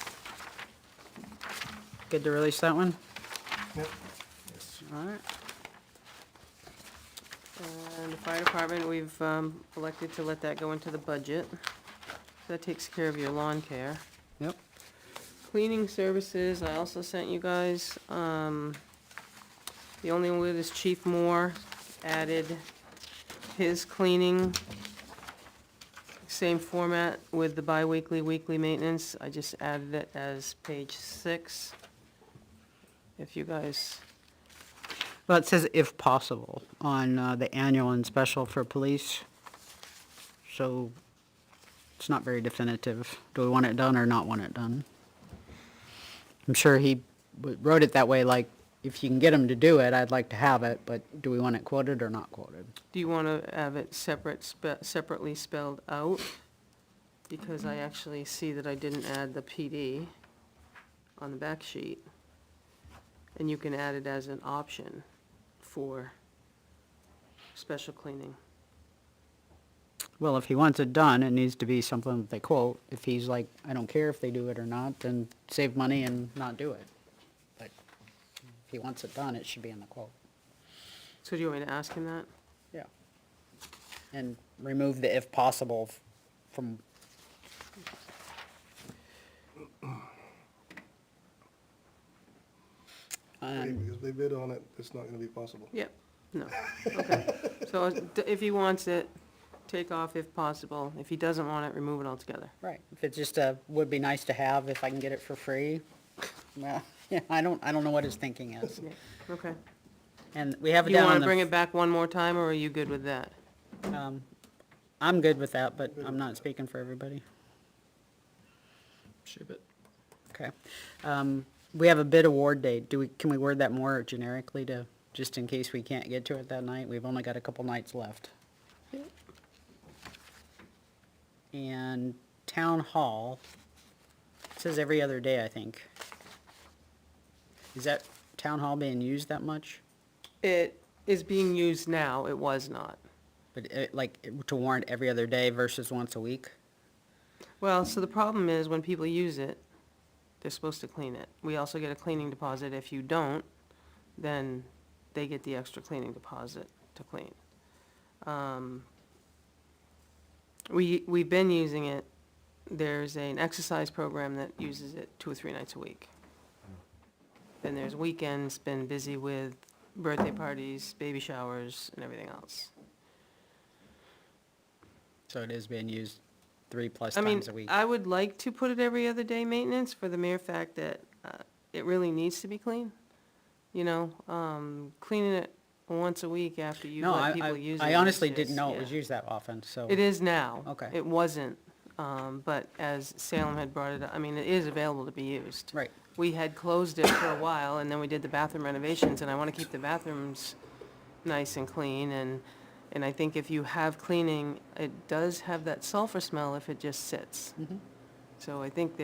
Good to release that one? Yep. All right. And the fire department, we've elected to let that go into the budget. That takes care of your lawn care. Yep. Cleaning services, I also sent you guys. The only one with is Chief Moore added his cleaning. Same format with the bi-weekly, weekly maintenance. I just added it as page 6. If you guys, Well, it says if possible on the annual and special for police. So it's not very definitive. Do we want it done or not want it done? I'm sure he wrote it that way, like, if you can get him to do it, I'd like to have it, but do we want it quoted or not quoted? do you want to have it separately spelled out? Because I actually see that I didn't add the PD on the back sheet. And you can add it as an option for special cleaning. Well, if he wants it done, it needs to be something that they quote. If he's like, I don't care if they do it or not, then save money and not do it. But if he wants it done, it should be in the quote. So do you want me to ask him that? Yeah. And remove the if possible from, Because they bid on it, it's not gonna be possible. Yep, no, okay. So if he wants it, take off if possible. If he doesn't want it, remove it altogether. right, if it's just a, would be nice to have if I can get it for free. Well, yeah, I don't know what his thinking is. Okay. And we have it You down want on to bring the, it back one more time, or are you good with that? I'm good with that, but I'm not speaking for everybody. Ship it. Okay. We have a bid award date. Can we word that more generically to, just in case we can't get to it that night? We've only got a couple nights left. And town hall, it says every other day, I think. Is that town hall being used that much? It is being used now, it was not. But to warrant every other day versus once a week? Well, so the problem is when people use it, they're supposed to clean it. We also get a cleaning deposit. If you don't, then they get the extra cleaning deposit to clean. We've been using it. There's an exercise program that uses it 2 or 3 nights a week. Then there's weekends, been busy with birthday parties, baby showers, and everything else. So it is being used 3+ I mean, times a week? I would like to put it every other day maintenance for the mere fact that it really needs to be clean. You know, cleaning it once a week after you No, let people use it. I is honestly just- didn't know it yeah. was used that often, so. It is now. Okay. It wasn't, but as Salem had brought it up, I mean, it is available to be used. Right. We had closed it for a while, and then we did the bathroom renovations, and I want to keep the bathrooms nice and clean, and I think if you have cleaning, it does have that sulfur smell if it just sits. Mhm. So I think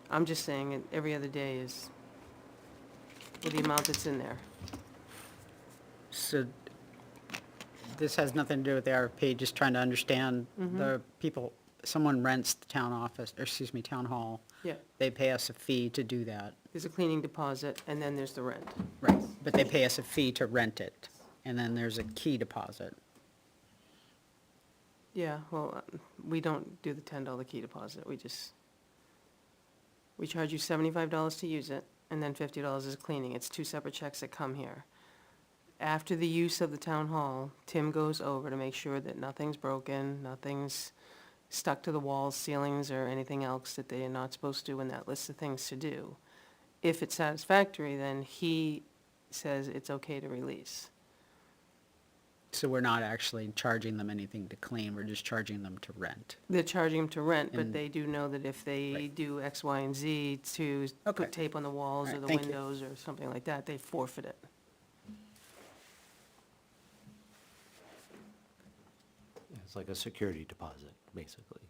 I'm just saying it every other day is with the amount that's in there. So this has nothing to do with the RFP, just trying to understand the people, someone rents the town office, or excuse me, town hall. Yeah. They pay us a fee to do that. There's a cleaning deposit, and then there's the rent. Right. But they pay us a fee to rent it, and then there's a key deposit. Yeah, well, we don't do the $10 key deposit, we charge you $75 to use it, and then $50 is cleaning. It's 2 separate checks that come here. After the use of the town hall, Tim goes over to make sure that nothing's broken, nothing's stuck to the walls, ceilings, or anything else that they are not supposed to in that list of things to do. If it's satisfactory, then he says it's okay to release. So we're not actually charging them anything to clean, we're just charging them to rent. They're charging them to rent, but And- they do know that if they Right. do X, Y, and Z to Okay. put tape on the walls or Alright, the thank you. windows or something like that, they forfeit it. It's like a security deposit, basically.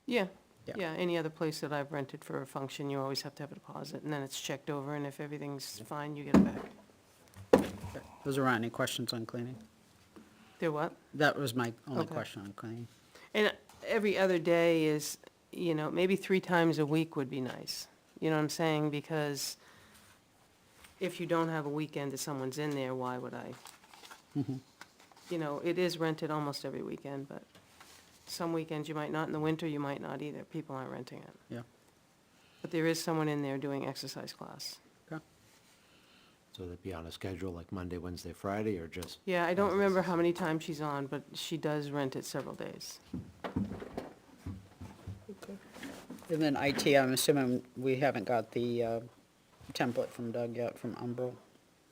Yeah, Yeah. yeah, any other place that I've rented for a function, you always have to have a deposit, and then it's checked over, and if everything's fine, you get it back. Okay. Those are any questions on cleaning? They're what? That was my only Okay. question on cleaning. And every other day is, you know, maybe 3 times a week would be nice. You know what I'm saying? Because if you don't have a weekend that someone's in there, why would I? You know, it is rented almost every weekend, but some weekends you might not. In the winter, you might not either. People aren't renting it. Yeah. But there is someone in there doing exercise class. Okay. So that'd be on a schedule like Monday, Wednesday, Friday, or just? Yeah, I don't remember how many times she's on, but she does rent it several days. And then IT, I'm assuming we haven't got the template from Doug yet, from Umbral?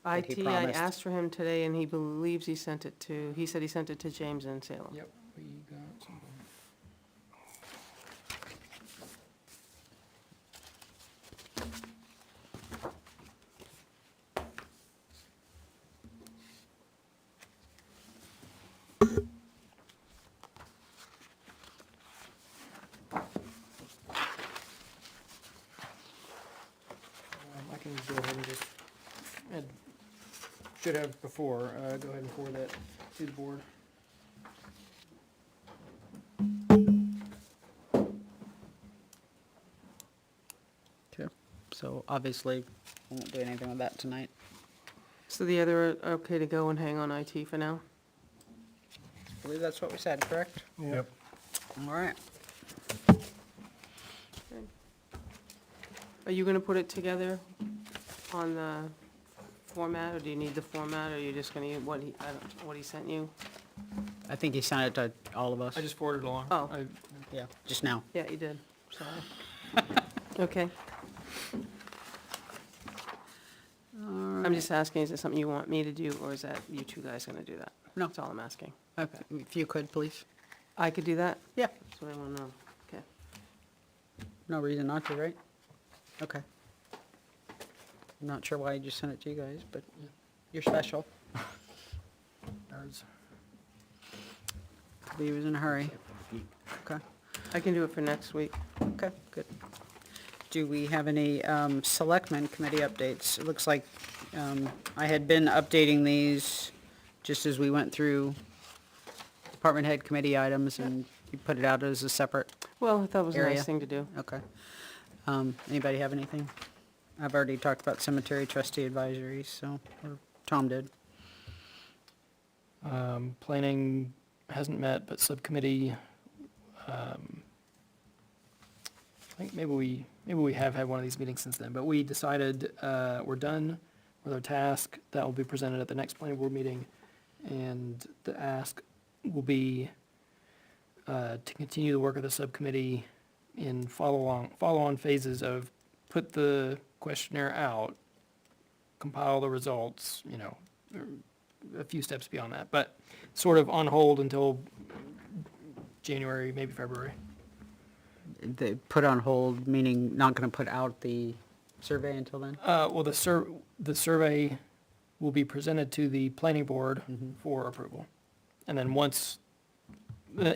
That he IT, I promised. asked for him today, and he believes he sent it to, he said he sent it to James in Salem. Yep, we got something. I can go ahead and just, should have before, go ahead and forward that to the board. Okay. So obviously, we won't do anything with that tonight. So the other are okay to go and hang on IT for now? I believe that's what we said, correct? Yep. All right. Are you gonna put it together on the format, or do you need the format, or are you just gonna use what he sent you? I think he sent it to all of us. I just forwarded it along. Oh. Yeah, just now. Yeah, you did, sorry. Okay. All I'm just asking, is it something you want me to do, or is that you two guys gonna do that? No. That's all I'm asking. If you could, please. I could do that? Yeah. That's what I wanna know. Okay. No reason not to, right? Okay. Not sure why I just sent it to you guys, but you're special. Nerds. He was in a hurry. Okay, I can do it for next week. okay, good. Do we have any selectmen committee updates? It looks like I had been updating these just as we went through department head committee items, and you put it out as a separate, Well, I thought it was a Area. nice thing to do. okay. Anybody have anything? I've already talked about cemetery trustee advisories, so, or Tom did. Planning hasn't met, but subcommittee, I think maybe we have had one of these meetings since then, but we decided, we're done with our task. That will be presented at the next planning board meeting. And the ask will be, to continue the work of the subcommittee in follow-on phases of put the questionnaire out, compile the results, a few steps beyond that, but sort of on hold until January, maybe February. They put on hold, meaning not gonna put out the survey until then? Well, the survey will be presented to the planning board for approval. And then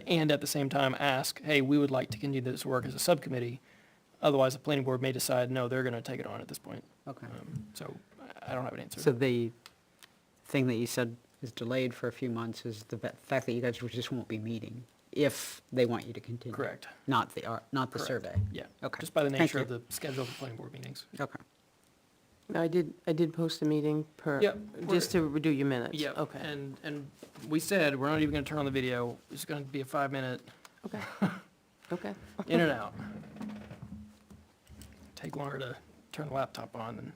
and at the same time ask, hey, we would like to continue this work as a subcommittee. Otherwise, the planning board may decide, no, they're gonna take it on at this point. Okay. So I don't have an answer. So the thing that you said is delayed for a few months is the fact that you guys just won't be meeting if they want you to continue? Correct. Not the Correct. survey? Yeah. Okay. Just by the Thank nature you. of the schedule of the planning board meetings. Okay. I did post a meeting Yep, just to redo your minutes. Yeah. Okay. And we said, we're not even gonna turn on the video. It's gonna be a 5-minute Okay. Okay. in and out. Take longer to turn the laptop on than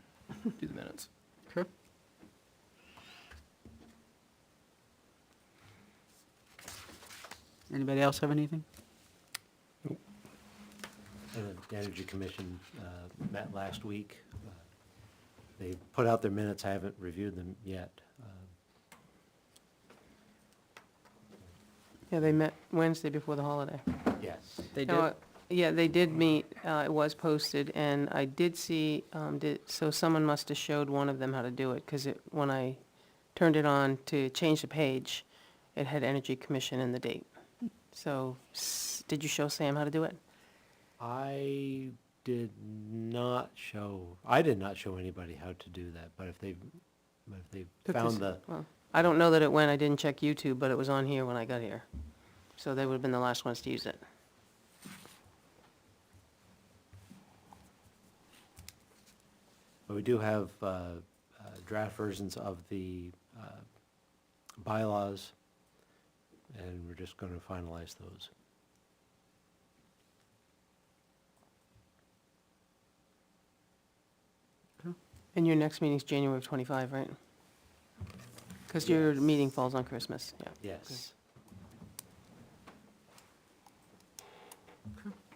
do the minutes. Sure. Anybody else have anything? The Energy Commission met last week. They put out their minutes, I haven't reviewed them yet. Yeah, they met Wednesday before the holiday. Yes. They did? No, yeah, they did meet, it was posted, and I did see, so someone must have showed one of them how to do it, because when I turned it on to change the page, it had Energy Commission in the date. So, did you show Sam how to do it? I did not show anybody how to do that, but if they found the, Well, I don't know that it went, I didn't check YouTube, but it was on here when I got here. So they would have been the last ones to use it. but we do have draft versions of the bylaws, and we're just gonna finalize those. And your next meeting's January of 25, right? Because your Yes. meeting falls on Christmas, yeah. Yes.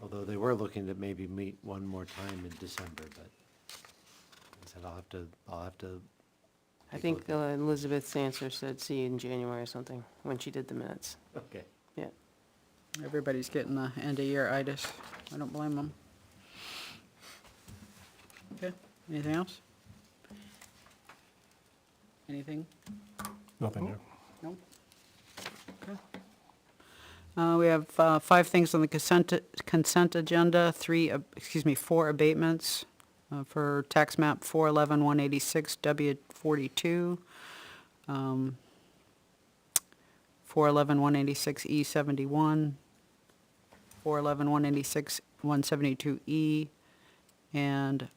Although they were looking to maybe meet one more time in December, but I said I'll have to. I take a think look at Elizabeth's answer said see you in January or something, when she did the minutes. it. Okay. Yeah. Everybody's getting the end-of-year-itis. I don't blame them. Okay, anything else? Anything? Nothing new. No? Okay. We have 5 things on the consent agenda, 4 abatements for tax map 411-186 W42, 411-186 E71, 411-186 172E, and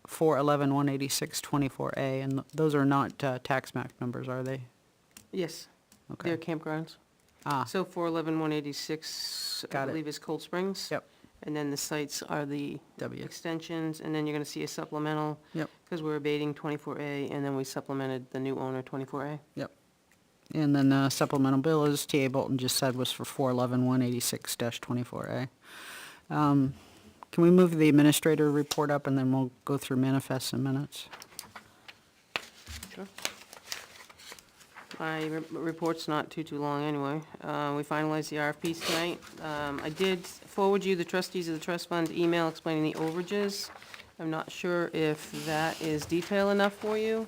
411-186 24A, and those are not tax map numbers, are they? Yes, Okay. they're campgrounds. Ah, So 411-186, I Got it. believe is Cold Springs. Yep. And then the sites are the W. extensions, and then you're gonna see a supplemental. Yep. Because we're abating 24A, and then we supplemented the new owner 24A. Yep. And then the supplemental bill, as T.A. Bolton just said, was for 411-186-24A. Can we move the administrator report up, and then we'll go through manifests and minutes? Sure. My report's not too long anyway. We finalized the RFPs tonight. I did forward you the trustees of the trust fund email explaining the overages. I'm not sure if that is detail enough for you.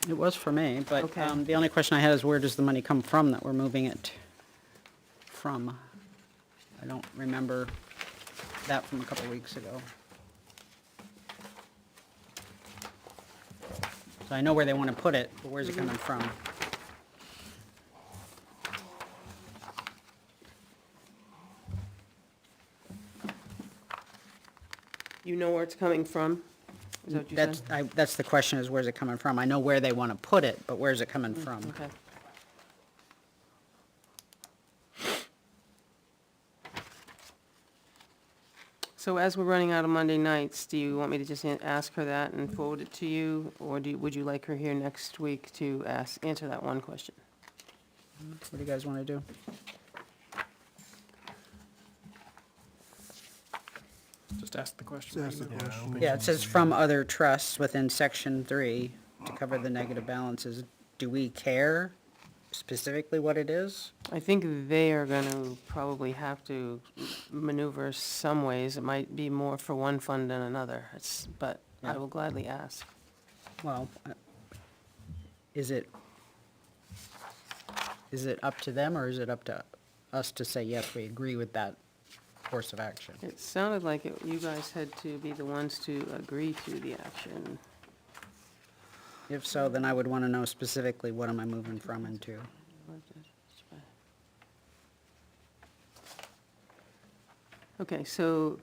It was for me, but Okay. the only question I had is where does the money come from that we're moving it from? I don't remember that from a couple weeks ago. So I know where they want to put it, but where's it coming from? You know where it's coming from? Is that what you said? That's the question, is where's it coming from? I know where they want to put it, but where's it coming from? Okay. So as we're running out of Monday nights, do you want me to just ask her that and forward it to you? Or would you like her here next week to answer that one question? What do you guys want to do? Just ask the question. Just ask the question. Yeah, it says from other trusts within section 3 to cover the negative balances. Do we care specifically what it is? I think they are gonna probably have to maneuver some ways. It might be more for one fund than another. But I Yeah. will gladly ask. Well, is it up to them, or is it up to us to say, yes, we agree with that course of action? It sounded like you guys had to be the ones to agree to the action. If so, then I would want to know specifically what am I moving from and to. Okay, so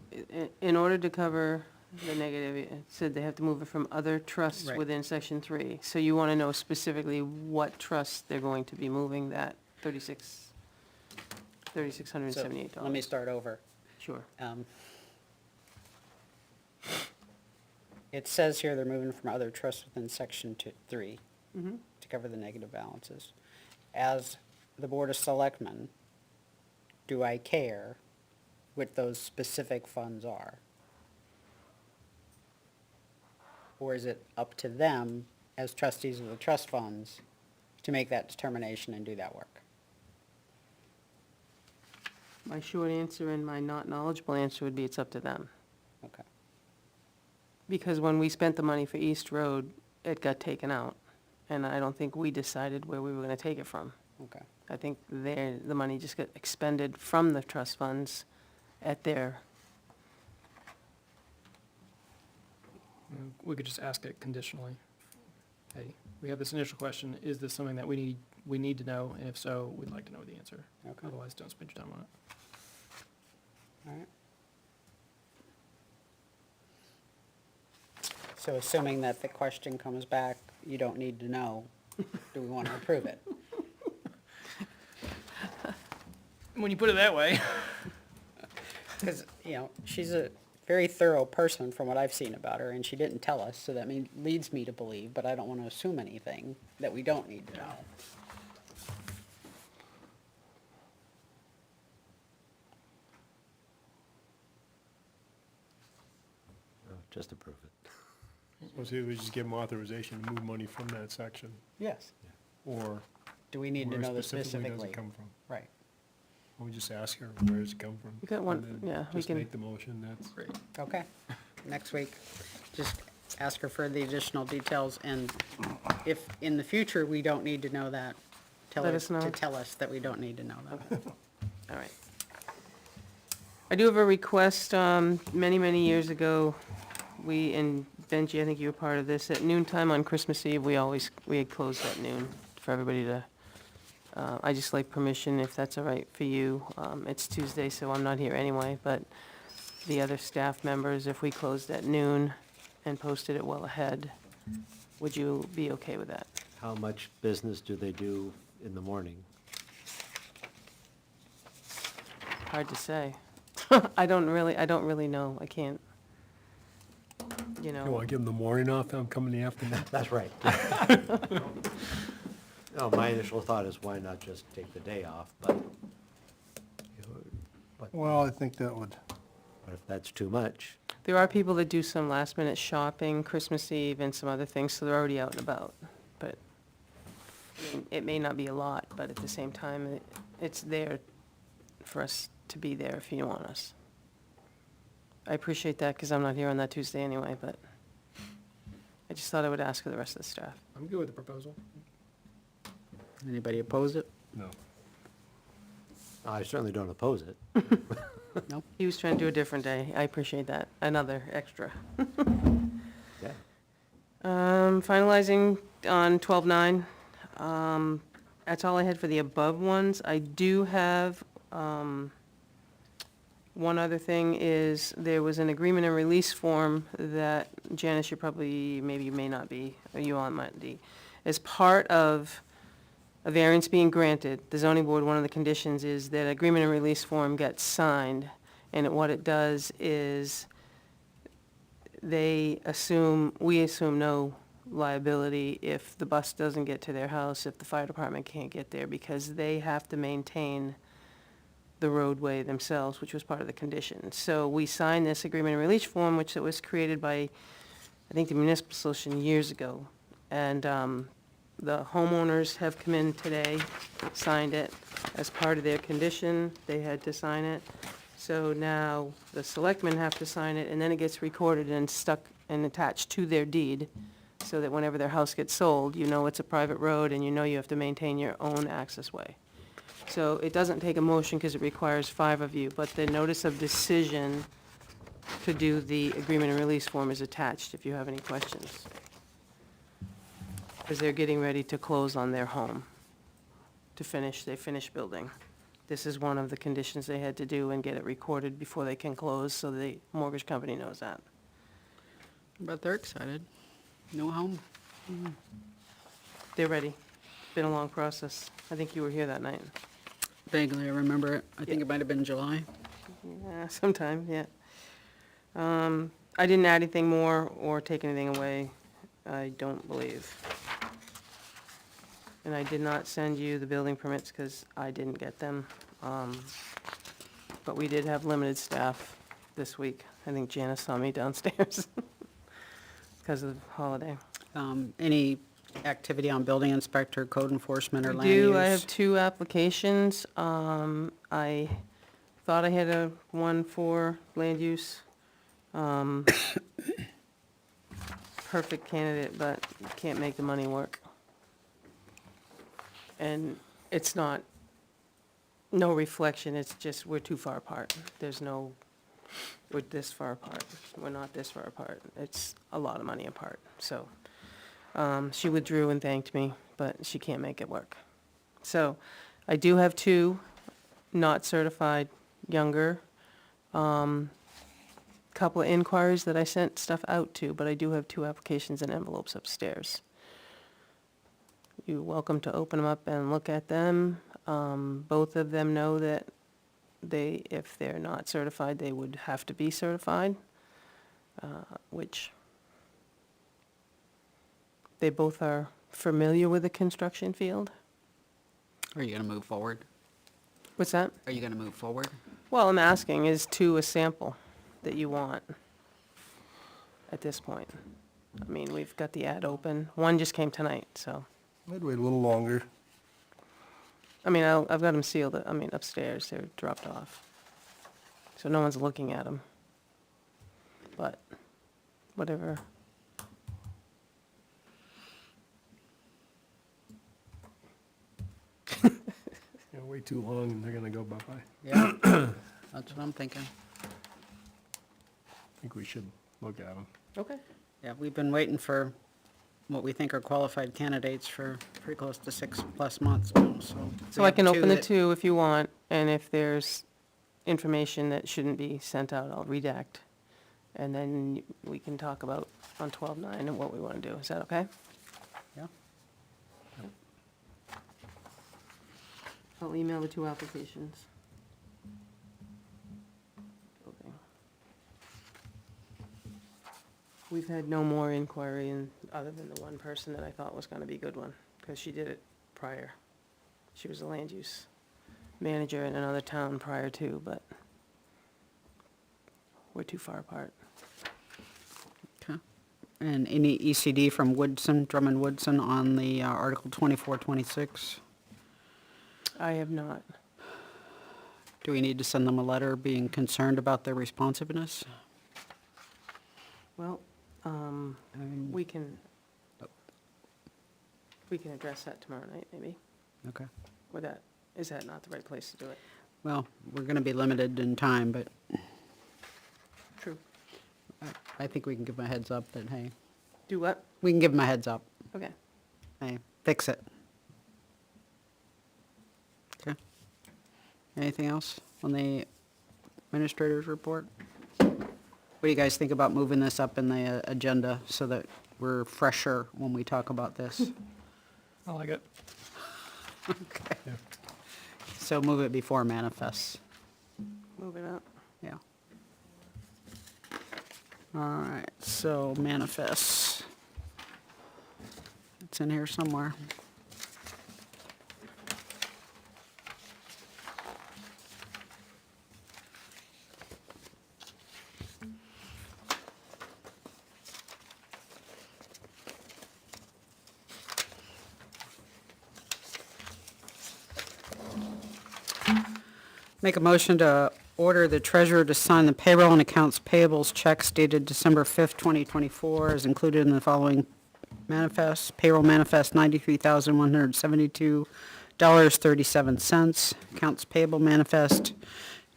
in order to cover the negative, it said they have to move it from other trusts Right. within section 3. So you want to know specifically what trust they're going to be moving that $3,678. Let me start over. Sure. It says here they're moving from other trusts within section 3 Mhm. to cover the negative balances. As the Board of Selectmen, do I care what those specific funds are? Or is it up to them, as trustees of the trust funds, to make that determination and do that work? My short answer and my not knowledgeable answer would be it's up to them. Okay. Because when we spent the money for East Road, it got taken out. And I don't think we decided where we were gonna take it from. Okay. I think the money just got expended from the trust funds at their, We could just ask it conditionally. Hey, we have this initial question, is this something that we need to know? And if so, we'd like to know the answer. Okay. Otherwise, don't spend your time on it. All right. So assuming that the question comes back, you don't need to know, do we want to approve it? When you put it that way. Because, she's a very thorough person from what I've seen about her, and she didn't tell us, so that leads me to believe, but I don't want to assume anything that we don't need to know. Just approve it. So see, we just give them authorization to move money from that section, Yes. or Do we need to where know this specifically does specifically? it come from? Right. We just ask her, where does it come from? You got one- And then yeah, we just can- make the motion, that's. Great. Okay. Next week, just ask her for the additional details, and if in the future we don't need to know that, Let us know. to tell us that we don't need to know that. all right. I do have a request, many, many years ago, and Benji, I think you were part of this, at noontime on Christmas Eve, we had closed at noon for everybody to, I just like permission, if that's all right for you. It's Tuesday, so I'm not here anyway, but the other staff members, if we closed at noon and posted it well ahead, would you be okay with that? How much business do they do in the morning? Hard to say. I don't really know, I can't, You want to give them the morning off, I'm coming in the afternoon? That's right. No, my initial thought is why not just take the day off, but, Well, I think that would, but if that's too much, There are people that do some last minute shopping Christmas Eve and some other things, so they're already out and about. But I mean, it may not be a lot, but at the same time, it's there for us to be there if you want us. I appreciate that, because I'm not here on that Tuesday anyway, but I just thought I would ask for the rest of the staff. I'm good with the proposal. Anybody oppose it? No. I certainly don't oppose it. He was trying to do a different day. I appreciate that. Another extra. Yeah. Finalizing on 12/9. That's all I had for the above ones. I do have, one other thing is, there was an agreement and release form that Janice, you probably, maybe you may not be, or you all might be. As part of a variance being granted, the zoning board, one of the conditions is that agreement and release form gets signed. And what it does is, we assume no liability if the bus doesn't get to their house, if the fire department can't get there, because they have to maintain the roadway themselves, which was part of the condition. So we signed this agreement and release form, which was created by, I think, the municipal association years ago. And the homeowners have come in today, signed it as part of their condition. They had to sign it. So now the selectmen have to sign it, and then it gets recorded and stuck and attached to their deed, so that whenever their house gets sold, you know it's a private road and you know you have to maintain your own access way. So it doesn't take a motion because it requires 5 of you, but the notice of decision to do the agreement and release form is attached if you have any questions. Because they're getting ready to close on their home, they finish building. This is one of the conditions they had to do and get it recorded before they can close, so the mortgage company knows that. But they're excited. No home. They're ready. Been a long process. I think you were here that night. Vaguely, I remember it. I think it might have been July. Yeah, sometime, yeah. I didn't add anything more or take anything away, I don't believe. And I did not send you the building permits because I didn't get them. But we did have limited staff this week. I think Janice saw me downstairs because of the holiday. Any activity on building inspector, code enforcement, or I land use? do. I have 2 applications. I thought I had one for land use. Perfect candidate, but can't make the money work. And it's not, no reflection, it's just we're too far apart. We're this far apart. We're not this far apart. It's a lot of money apart, so. She withdrew and thanked me, but she can't make it work. So I do have 2 not certified, younger. Couple of inquiries that I sent stuff out to, but I do have 2 applications and envelopes upstairs. You're welcome to open them up and look at them. Both of them know that if they're not certified, they would have to be certified, which they both are familiar with the construction field. Are you gonna move forward? What's that? Are you gonna move forward? Well, I'm asking, is 2 a sample that you want at this point? I mean, we've got the ad open. One just came tonight, so. I'd wait a little longer. I mean, I've got them sealed, upstairs, they're dropped off. So no one's looking at them. But, whatever. Yeah, wait too long and they're gonna go bye-bye. Yeah, that's what I'm thinking. I think we should look at them. Okay. Yeah, we've been waiting for what we think are qualified candidates for pretty close to 6+ months now, so. So we I have can 2 open the that- 2 if you want, and if there's information that shouldn't be sent out, I'll redact. And then we can talk about on 12/9 and what we want to do. Is that okay? Yeah. I'll email the 2 applications. Okay. We've had no more inquiry other than the one person that I thought was gonna be a good one, because she did it prior. She was a land use manager in another town prior to, but we're too far apart. Okay. And any ECD from Woodson, Drummond Woodson on the Article 2426? I have not. Do we need to send them a letter being concerned about their responsiveness? Well, I mean, we can address that tomorrow night, maybe. Okay. Is that not the right place to do it? Well, we're going to be limited in time, but True. I think we can give them a heads up that, hey, Do what? we can give them a heads up. Okay. Hey, fix it. Okay. Anything else on the administrator's report? What do you guys think about moving this up in the agenda so that we're fresher when we talk about this? I like it. Okay. So move it before manifests. Moving up. Yeah. All right, so manifests. It's in here somewhere. Make a motion to order the treasurer to sign the payroll and accounts payables checks dated December 5th, 2024, as included in the following manifests. Payroll manifest, $93,172.37. Accounts payable manifest,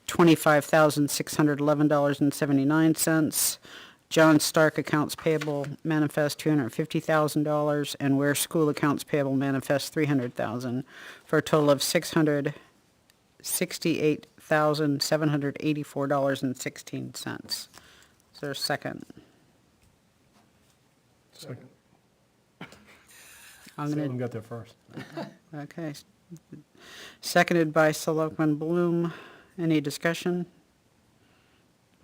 $25,611.79. John Stark accounts payable manifest, $250,000, and Ware School accounts payable manifest, $300,000, for a total of $668,784.16. Is there a second? Second. I'm Someone gonna, got there first. okay. Seconded by Selectman Bloom. Any discussion?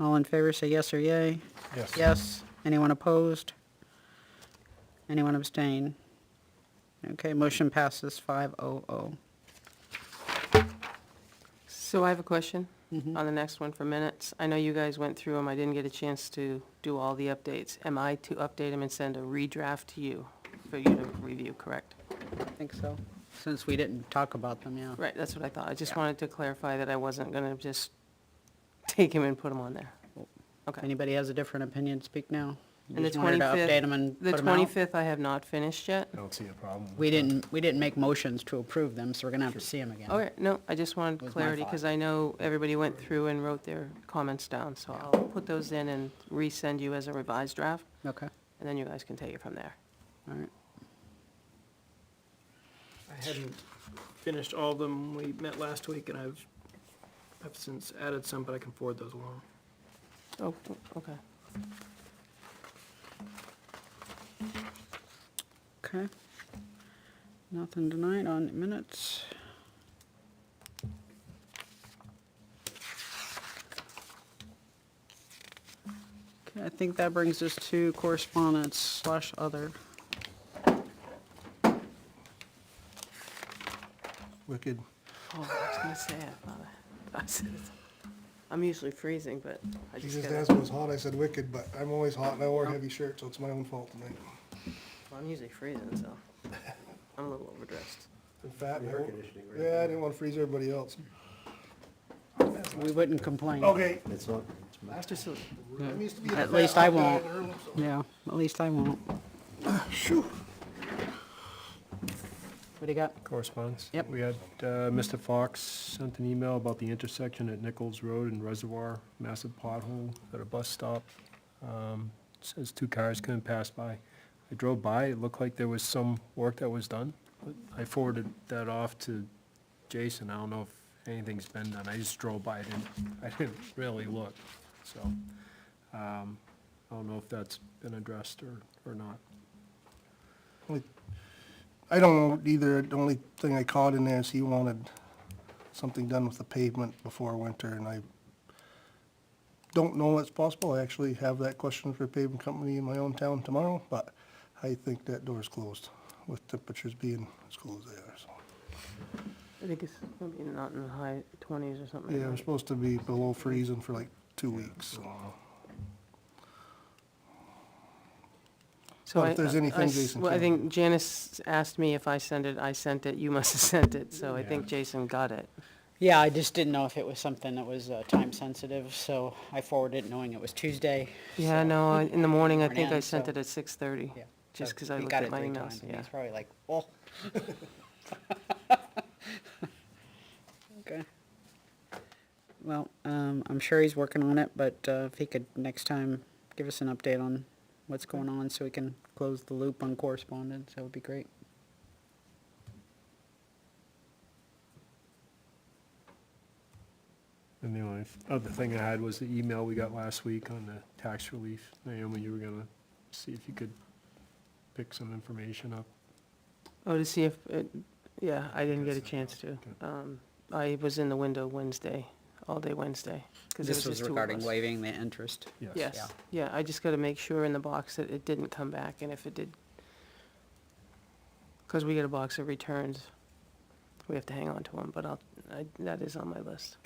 All in favor, say yes or yay. Yes. Yes. Anyone opposed? Anyone abstain? Okay, motion passes 500. So I have a question on the next one for minutes. I know you guys went through them. I didn't get a chance to do all the updates. Am I to update them and send a redraft to you for you to review, correct? I think so, since we didn't talk about them, yeah. Right, that's what I thought. I just Yeah. wanted to clarify that I wasn't gonna just take him and put him on there. If Okay. anybody has a different opinion, speak now. You And the just wanted to 25th update them and The put them out? 25th I have not finished yet. I don't see a problem. with We that. didn't make motions to approve them, so we're gonna have to see them again. Okay, no, I just wanted Was my clarity, thought. because I know everybody went through and wrote their comments down, so I'll put those in and resend you as a revised draft, Okay, and then you guys can take it from there. all right. I hadn't finished all of them. We met last week, and I've since added some, but I can forward those along. Oh, okay. Okay. Nothing tonight on minutes. Okay, I think that brings us to correspondence / other. Wicked. Oh, I was gonna say, I said it. I'm usually freezing, but I He just just gotta, asked what was hot, I said wicked, but I'm always hot and I wore a heavy shirt, so it's my own fault tonight. well, I'm usually freezing, so I'm a little overdressed. In fact, Air conditioning, right? yeah, I didn't wanna freeze everybody else. We wouldn't complain. Okay. It's not, Master Silver. I'm used to being At a least fat I hot guy won't. in the room, so- Yeah, at least I won't. Shoo. What do you got? Correspondence? Yep. We had, Mr. Fox sent an email about the intersection at Nichols Road and Reservoir, massive pothole at a bus stop. Says 2 cars couldn't pass by. I drove by, it looked like there was some work that was done. But I forwarded that off to Jason, I don't know if anything's been done, I just drove by, I didn't really look, so. I don't know if that's been addressed or not. I don't know either. The only thing I caught in there is he wanted something done with the pavement before winter, and I don't know it's possible. I actually have that question for a paving company in my own town tomorrow, but I think that door's closed with temperatures being as cold as they are, so. I think it's gonna be not in the high 20s or something. Yeah, we're supposed to be below freezing for like 2 weeks, so. So if there's anything, Jason, Well, I tell think Janice asked me if I sent it, you must have sent it, so I think Yeah. Jason got it. Yeah, I just didn't know if it was something that was time sensitive, so I forwarded it knowing it was Tuesday. Yeah, so- no, in the morning, I think I Morning, sent so- it at 6:30, Yeah. just So because I he looked got at it my 3 emails, times, and yeah. he's probably like, oh. Okay. Well, I'm sure he's working on it, but if he could next time give us an update on what's going on so we can close the loop on correspondence, that would be great. And the only other thing I had was the email we got last week on the tax relief. Naomi, you were gonna see if you could pick some information up. Oh, to see if, yeah, I didn't get a chance to. I was in the window Wednesday, all day Wednesday, because it was This was just 2 of regarding us. waiving the interest. Yes, yeah, I just gotta make sure in the box that it didn't come back, and if it did, because we get a box of returns, we have to hang on to them, but that is on my list.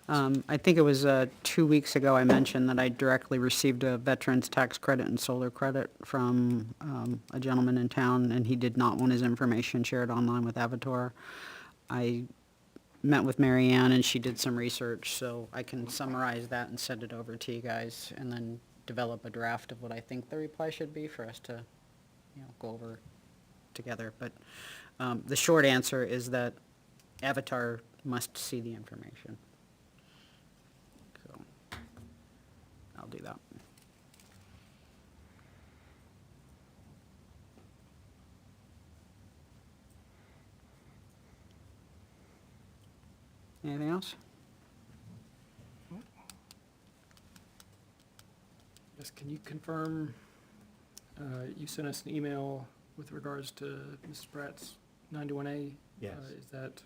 I think it was 2 weeks ago I mentioned that I directly received a veteran's tax credit and solar credit from a gentleman in town, and he did not want his information shared online with Avatar. I met with Mary Ann, and she did some research, so I can summarize that and send it over to you guys, and then develop a draft of what I think the reply should be for us to, go over together. But the short answer is that Avatar must see the information. So, I'll do that. Anything else? Yes, can you confirm, you sent us an email with regards to Mrs. Pratt's 91A? Yes. Is that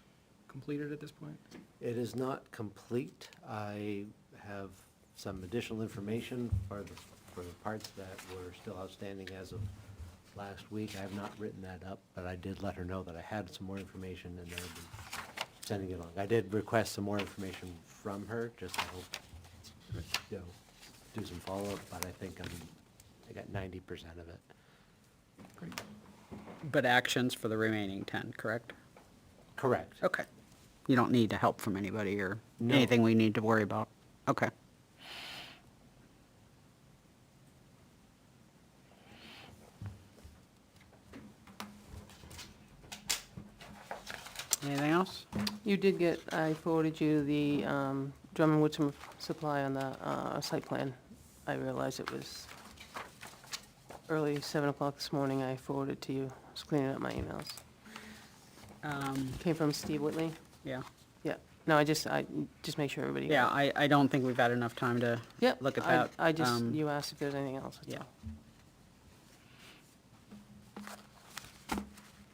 completed at this point? It is not complete. I have some additional information for the parts that were still outstanding as of last week. I have not written that up, but I did let her know that I had some more information and that I've been sending it along. I did request some more information from her, just to hope, do some follow-up, but I think I got 90% of it. Great. But actions for the remaining 10, correct? Correct. Okay. You don't need help from anybody or No. anything we need to worry about? Okay. Anything else? You did get, I forwarded you the Drummond Woodson Supply on the site plan. I realized it was early 7 o'clock this morning. I forwarded it to you. I was cleaning up my emails. Came from Steve Whitley. Yeah. Yeah. No, I just make sure everybody. Yeah, got it. I don't think we've had enough time to Yep, look at I- that. I just, you asked if there's anything else. That's Yeah. all.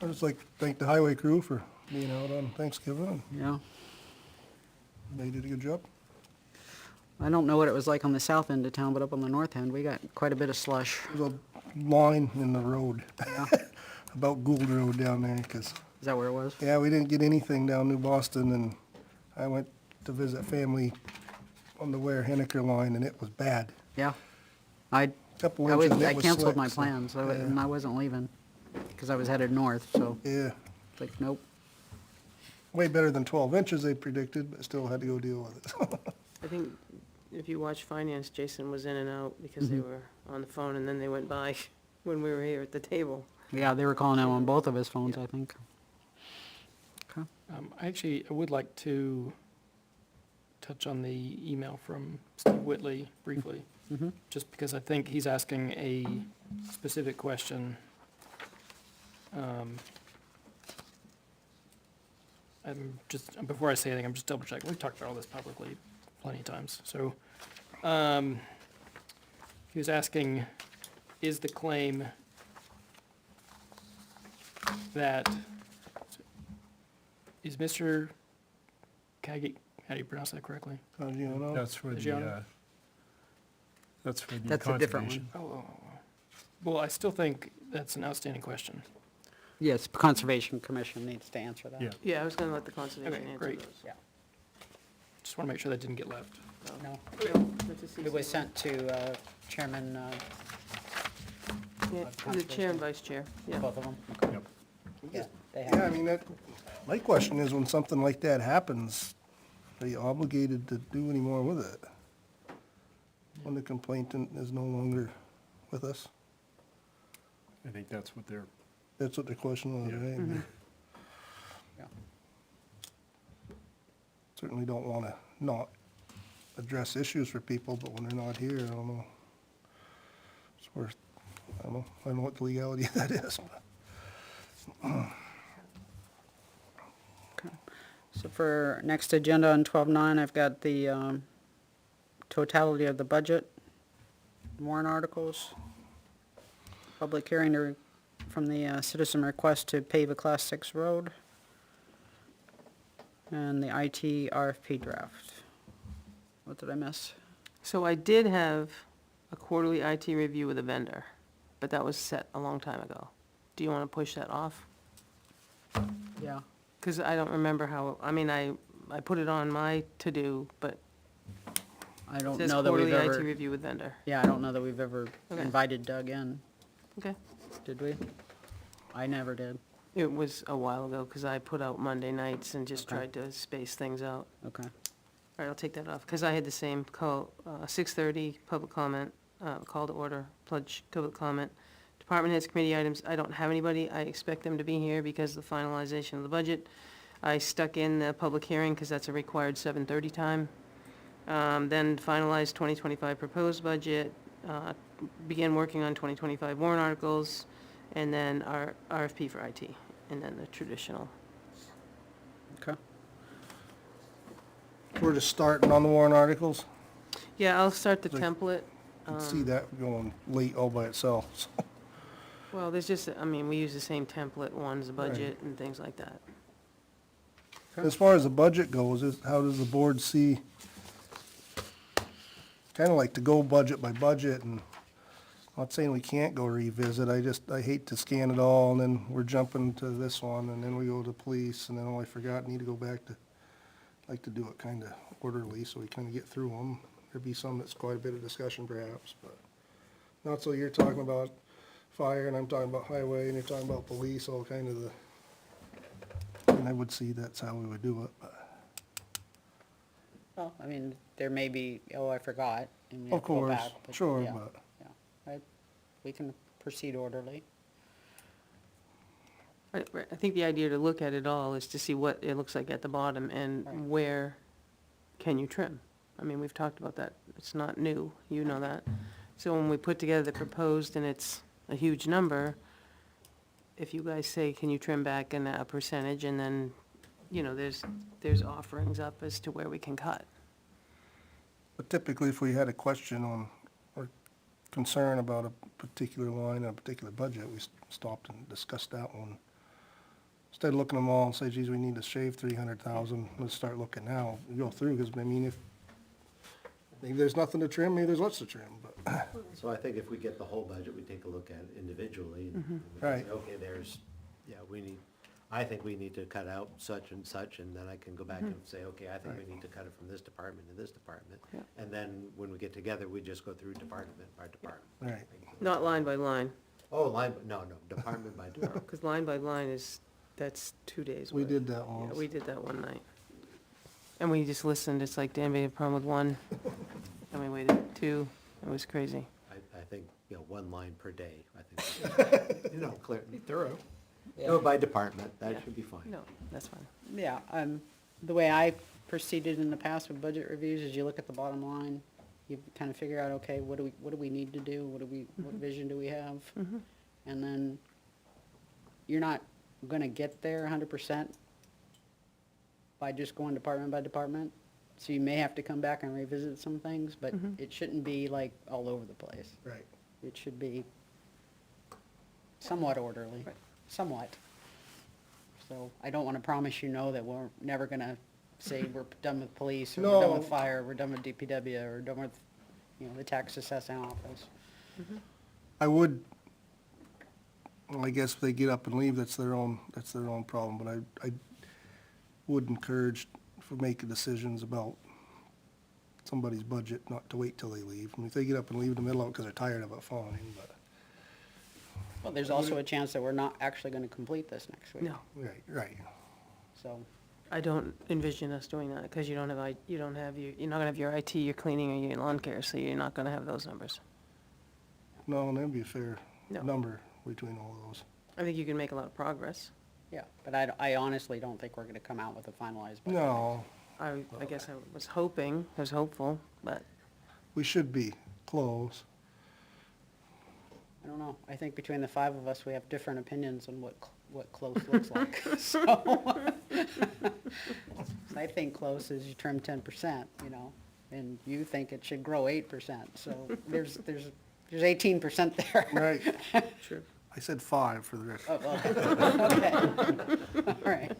I'd just like to thank the highway crew for being out on Thanksgiving, Yeah. and they did a good job. I don't know what it was like on the south end of town, but up on the north end, we got quite a bit of slush. There's a line in the road, Yeah. about Gould Road down there, 'cause, Is that where it was? yeah, we didn't get anything down New Boston, and I went to visit family on the Ware Henniker line, and it was bad. Yeah. I Couple I was, inches, and I it was canceled slick, my so, plans, so- yeah. and I wasn't leaving, because I was headed north, so, Yeah, it's like, nope. way better than 12 inches they predicted, but still had to go deal with it. I think if you watch Finance, Jason was in and out because they were on the phone, and then they went by when we were here at the table. Yeah, they were calling him on both of his phones, Yeah. I think. Okay. I would like to touch on the email from Steve Whitley briefly, Mhm. just because I think he's asking a specific question. Before I say anything, I'm just double checking. We've talked about all this publicly plenty of times. So, he was asking, is the claim that, is Mr. Kagi, how do you pronounce that correctly? You know, That's for Adriano? that's for the That's a different conservation. Oh. Well, I still think that's an outstanding question. Yes, Conservation Commission needs to answer that. Yeah. Yeah, I was gonna let the conservation Okay, answer great. those. Yeah. Just want to make sure that didn't get left. No, No, that's a CC it was one. sent to Chairman, Yeah, the chair and vice chair, yeah. both of them. Yep. Yeah, they Yeah, I have. mean, my question is, when something like that happens, are you obligated to do any more with it? When the complainant is no longer with us? I think that's what they're, That's what the question was, Yeah. right? Yeah. Certainly don't wanna not address issues for people, but when they're not here, I don't know. It's worth, I don't know what the legality of that is, but. So for next agenda on 12/9, I've got the totality of the budget, warrant articles, public hearing from the citizen request to pave a Class 6 road, and the IT RFP draft. What did I miss? So I did have a quarterly IT review with a vendor, but that was set a long time ago. Do you want to push that off? Yeah. Because I don't remember how, I mean, I put it on my to-do, but I it don't says know that we've quarterly IT ever, review with vendor. yeah, I don't know that we've ever Okay. invited Doug in, Okay. did we? I never did. It was a while ago, because I put out Monday nights and just Okay. tried to space things out. Okay. All right, I'll take that off, because I had the same call, 6:30, public comment, call to order, pledge public comment. Department heads, committee items, I don't have anybody, I expect them to be here because of the finalization of the budget. I stuck in the public hearing, because that's a required 7:30 time. Then finalize 2025 proposed budget, begin working on 2025 warrant articles, and then our RFP for IT, and then the traditional. Okay. We're just starting on the warrant articles. Yeah, I'll start the Like, template. You can see that going late all by itself, so. Well, there's just, I mean, we use the same template ones, the budget and things like that. As far as the budget goes, how does the board see, kinda like to go budget by budget, and not saying we can't go revisit, I hate to scan it all, and then we're jumping to this one, and then we go to police, and then, oh, I forgot, need to go back to, like to do it kinda orderly, so we kinda get through them. There'd be some that's quite a bit of discussion perhaps, but not so you're talking about fire, and I'm talking about highway, and you're talking about police, all kind of the, and I would see that's how we would do it, but. Well, I mean, there may be, oh, I forgot, and we Of have to go course, back. but sure, yeah, but, yeah. We can proceed orderly. Right, I think the idea to look at it all is to see what it looks like at the bottom Right. and where can you trim? I mean, we've talked about that. It's not new, you know that. So when we put together the proposed and it's a huge number, if you guys say, can you trim back in a percentage, and then, you know, there's offerings up as to where we can cut. but typically if we had a question on, or concern about a particular line, a particular budget, we stopped and discussed that one. Instead of looking at them all and say, geez, we need to shave 300,000, let's start looking now, we go through, because I mean, if, maybe there's nothing to trim, maybe there's lots to trim, but, So I think if we get the whole budget, we take a look at it individually, and we can Right. say, okay, I think we need to cut out such and such, and then I can go back and say, okay, I think we need to cut it from this department to this department. Yeah. And then when we get together, we just go through department by department. right. Not line by line, Oh, no, department by department. because line by line that's 2 days We worth. did that Yeah, once. we did that one night. And we just listened, it's like, Dan, we had a problem with one, and we waited 2, it was crazy. I think, one line per day, I think. Clear, thorough. Go by department, Yeah. that should be fine. No, that's fine. Yeah, the way I proceeded in the past with budget reviews is you look at the bottom line, you kind of figure out, okay, what do we need to do? What vision do we have? And then you're not gonna get there 100% by just going department by department. So you may have to come back and revisit some things, but it shouldn't be like all over the place. Right. It should be somewhat orderly, Right. somewhat. So I don't wanna promise you no that we're never gonna say we're done with police, or we're done with No. fire, we're done with DPW, or done with, the tax assessing office. I would, well, I guess if they get up and leave, that's their own problem, but I would encourage for making decisions about somebody's budget not to wait till they leave. I mean, if they get up and leave in the middle of it because they're tired of it falling, but, Well, there's also a chance that we're not actually gonna complete this next week. No, right. So, I don't envision us doing that, because you don't have, you're not gonna have your IT, your cleaning, or your lawn care, so you're not gonna have those numbers. No, and that'd be a fair No. number between all those. I think you can make a lot of progress. yeah, but I honestly don't think we're gonna come out with a finalized budget. No, I guess I was hoping, I was hopeful, but we should be close. I don't know. I think between the five of us, we have different opinions on what close looks like, so. I think close is you trim 10%, you know, and you think it should grow 8%, so there's 18% there. Right. sure. I said 5 for the record. Oh, okay. All right.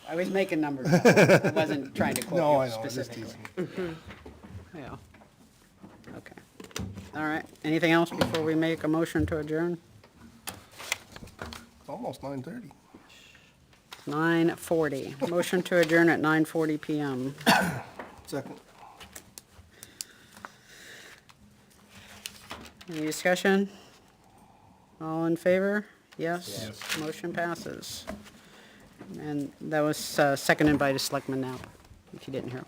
I was making numbers up. I wasn't trying to No, quote I you know, I'm just specifically. teasing. Yeah. Okay. All right. Anything else before we make a motion to adjourn? It's almost 9:30. 9:40. Motion to adjourn at 9:40 PM. Second. Any discussion? All in favor? Yes. Motion passes. And that was seconded by the Selectman Knapp, if you didn't hear.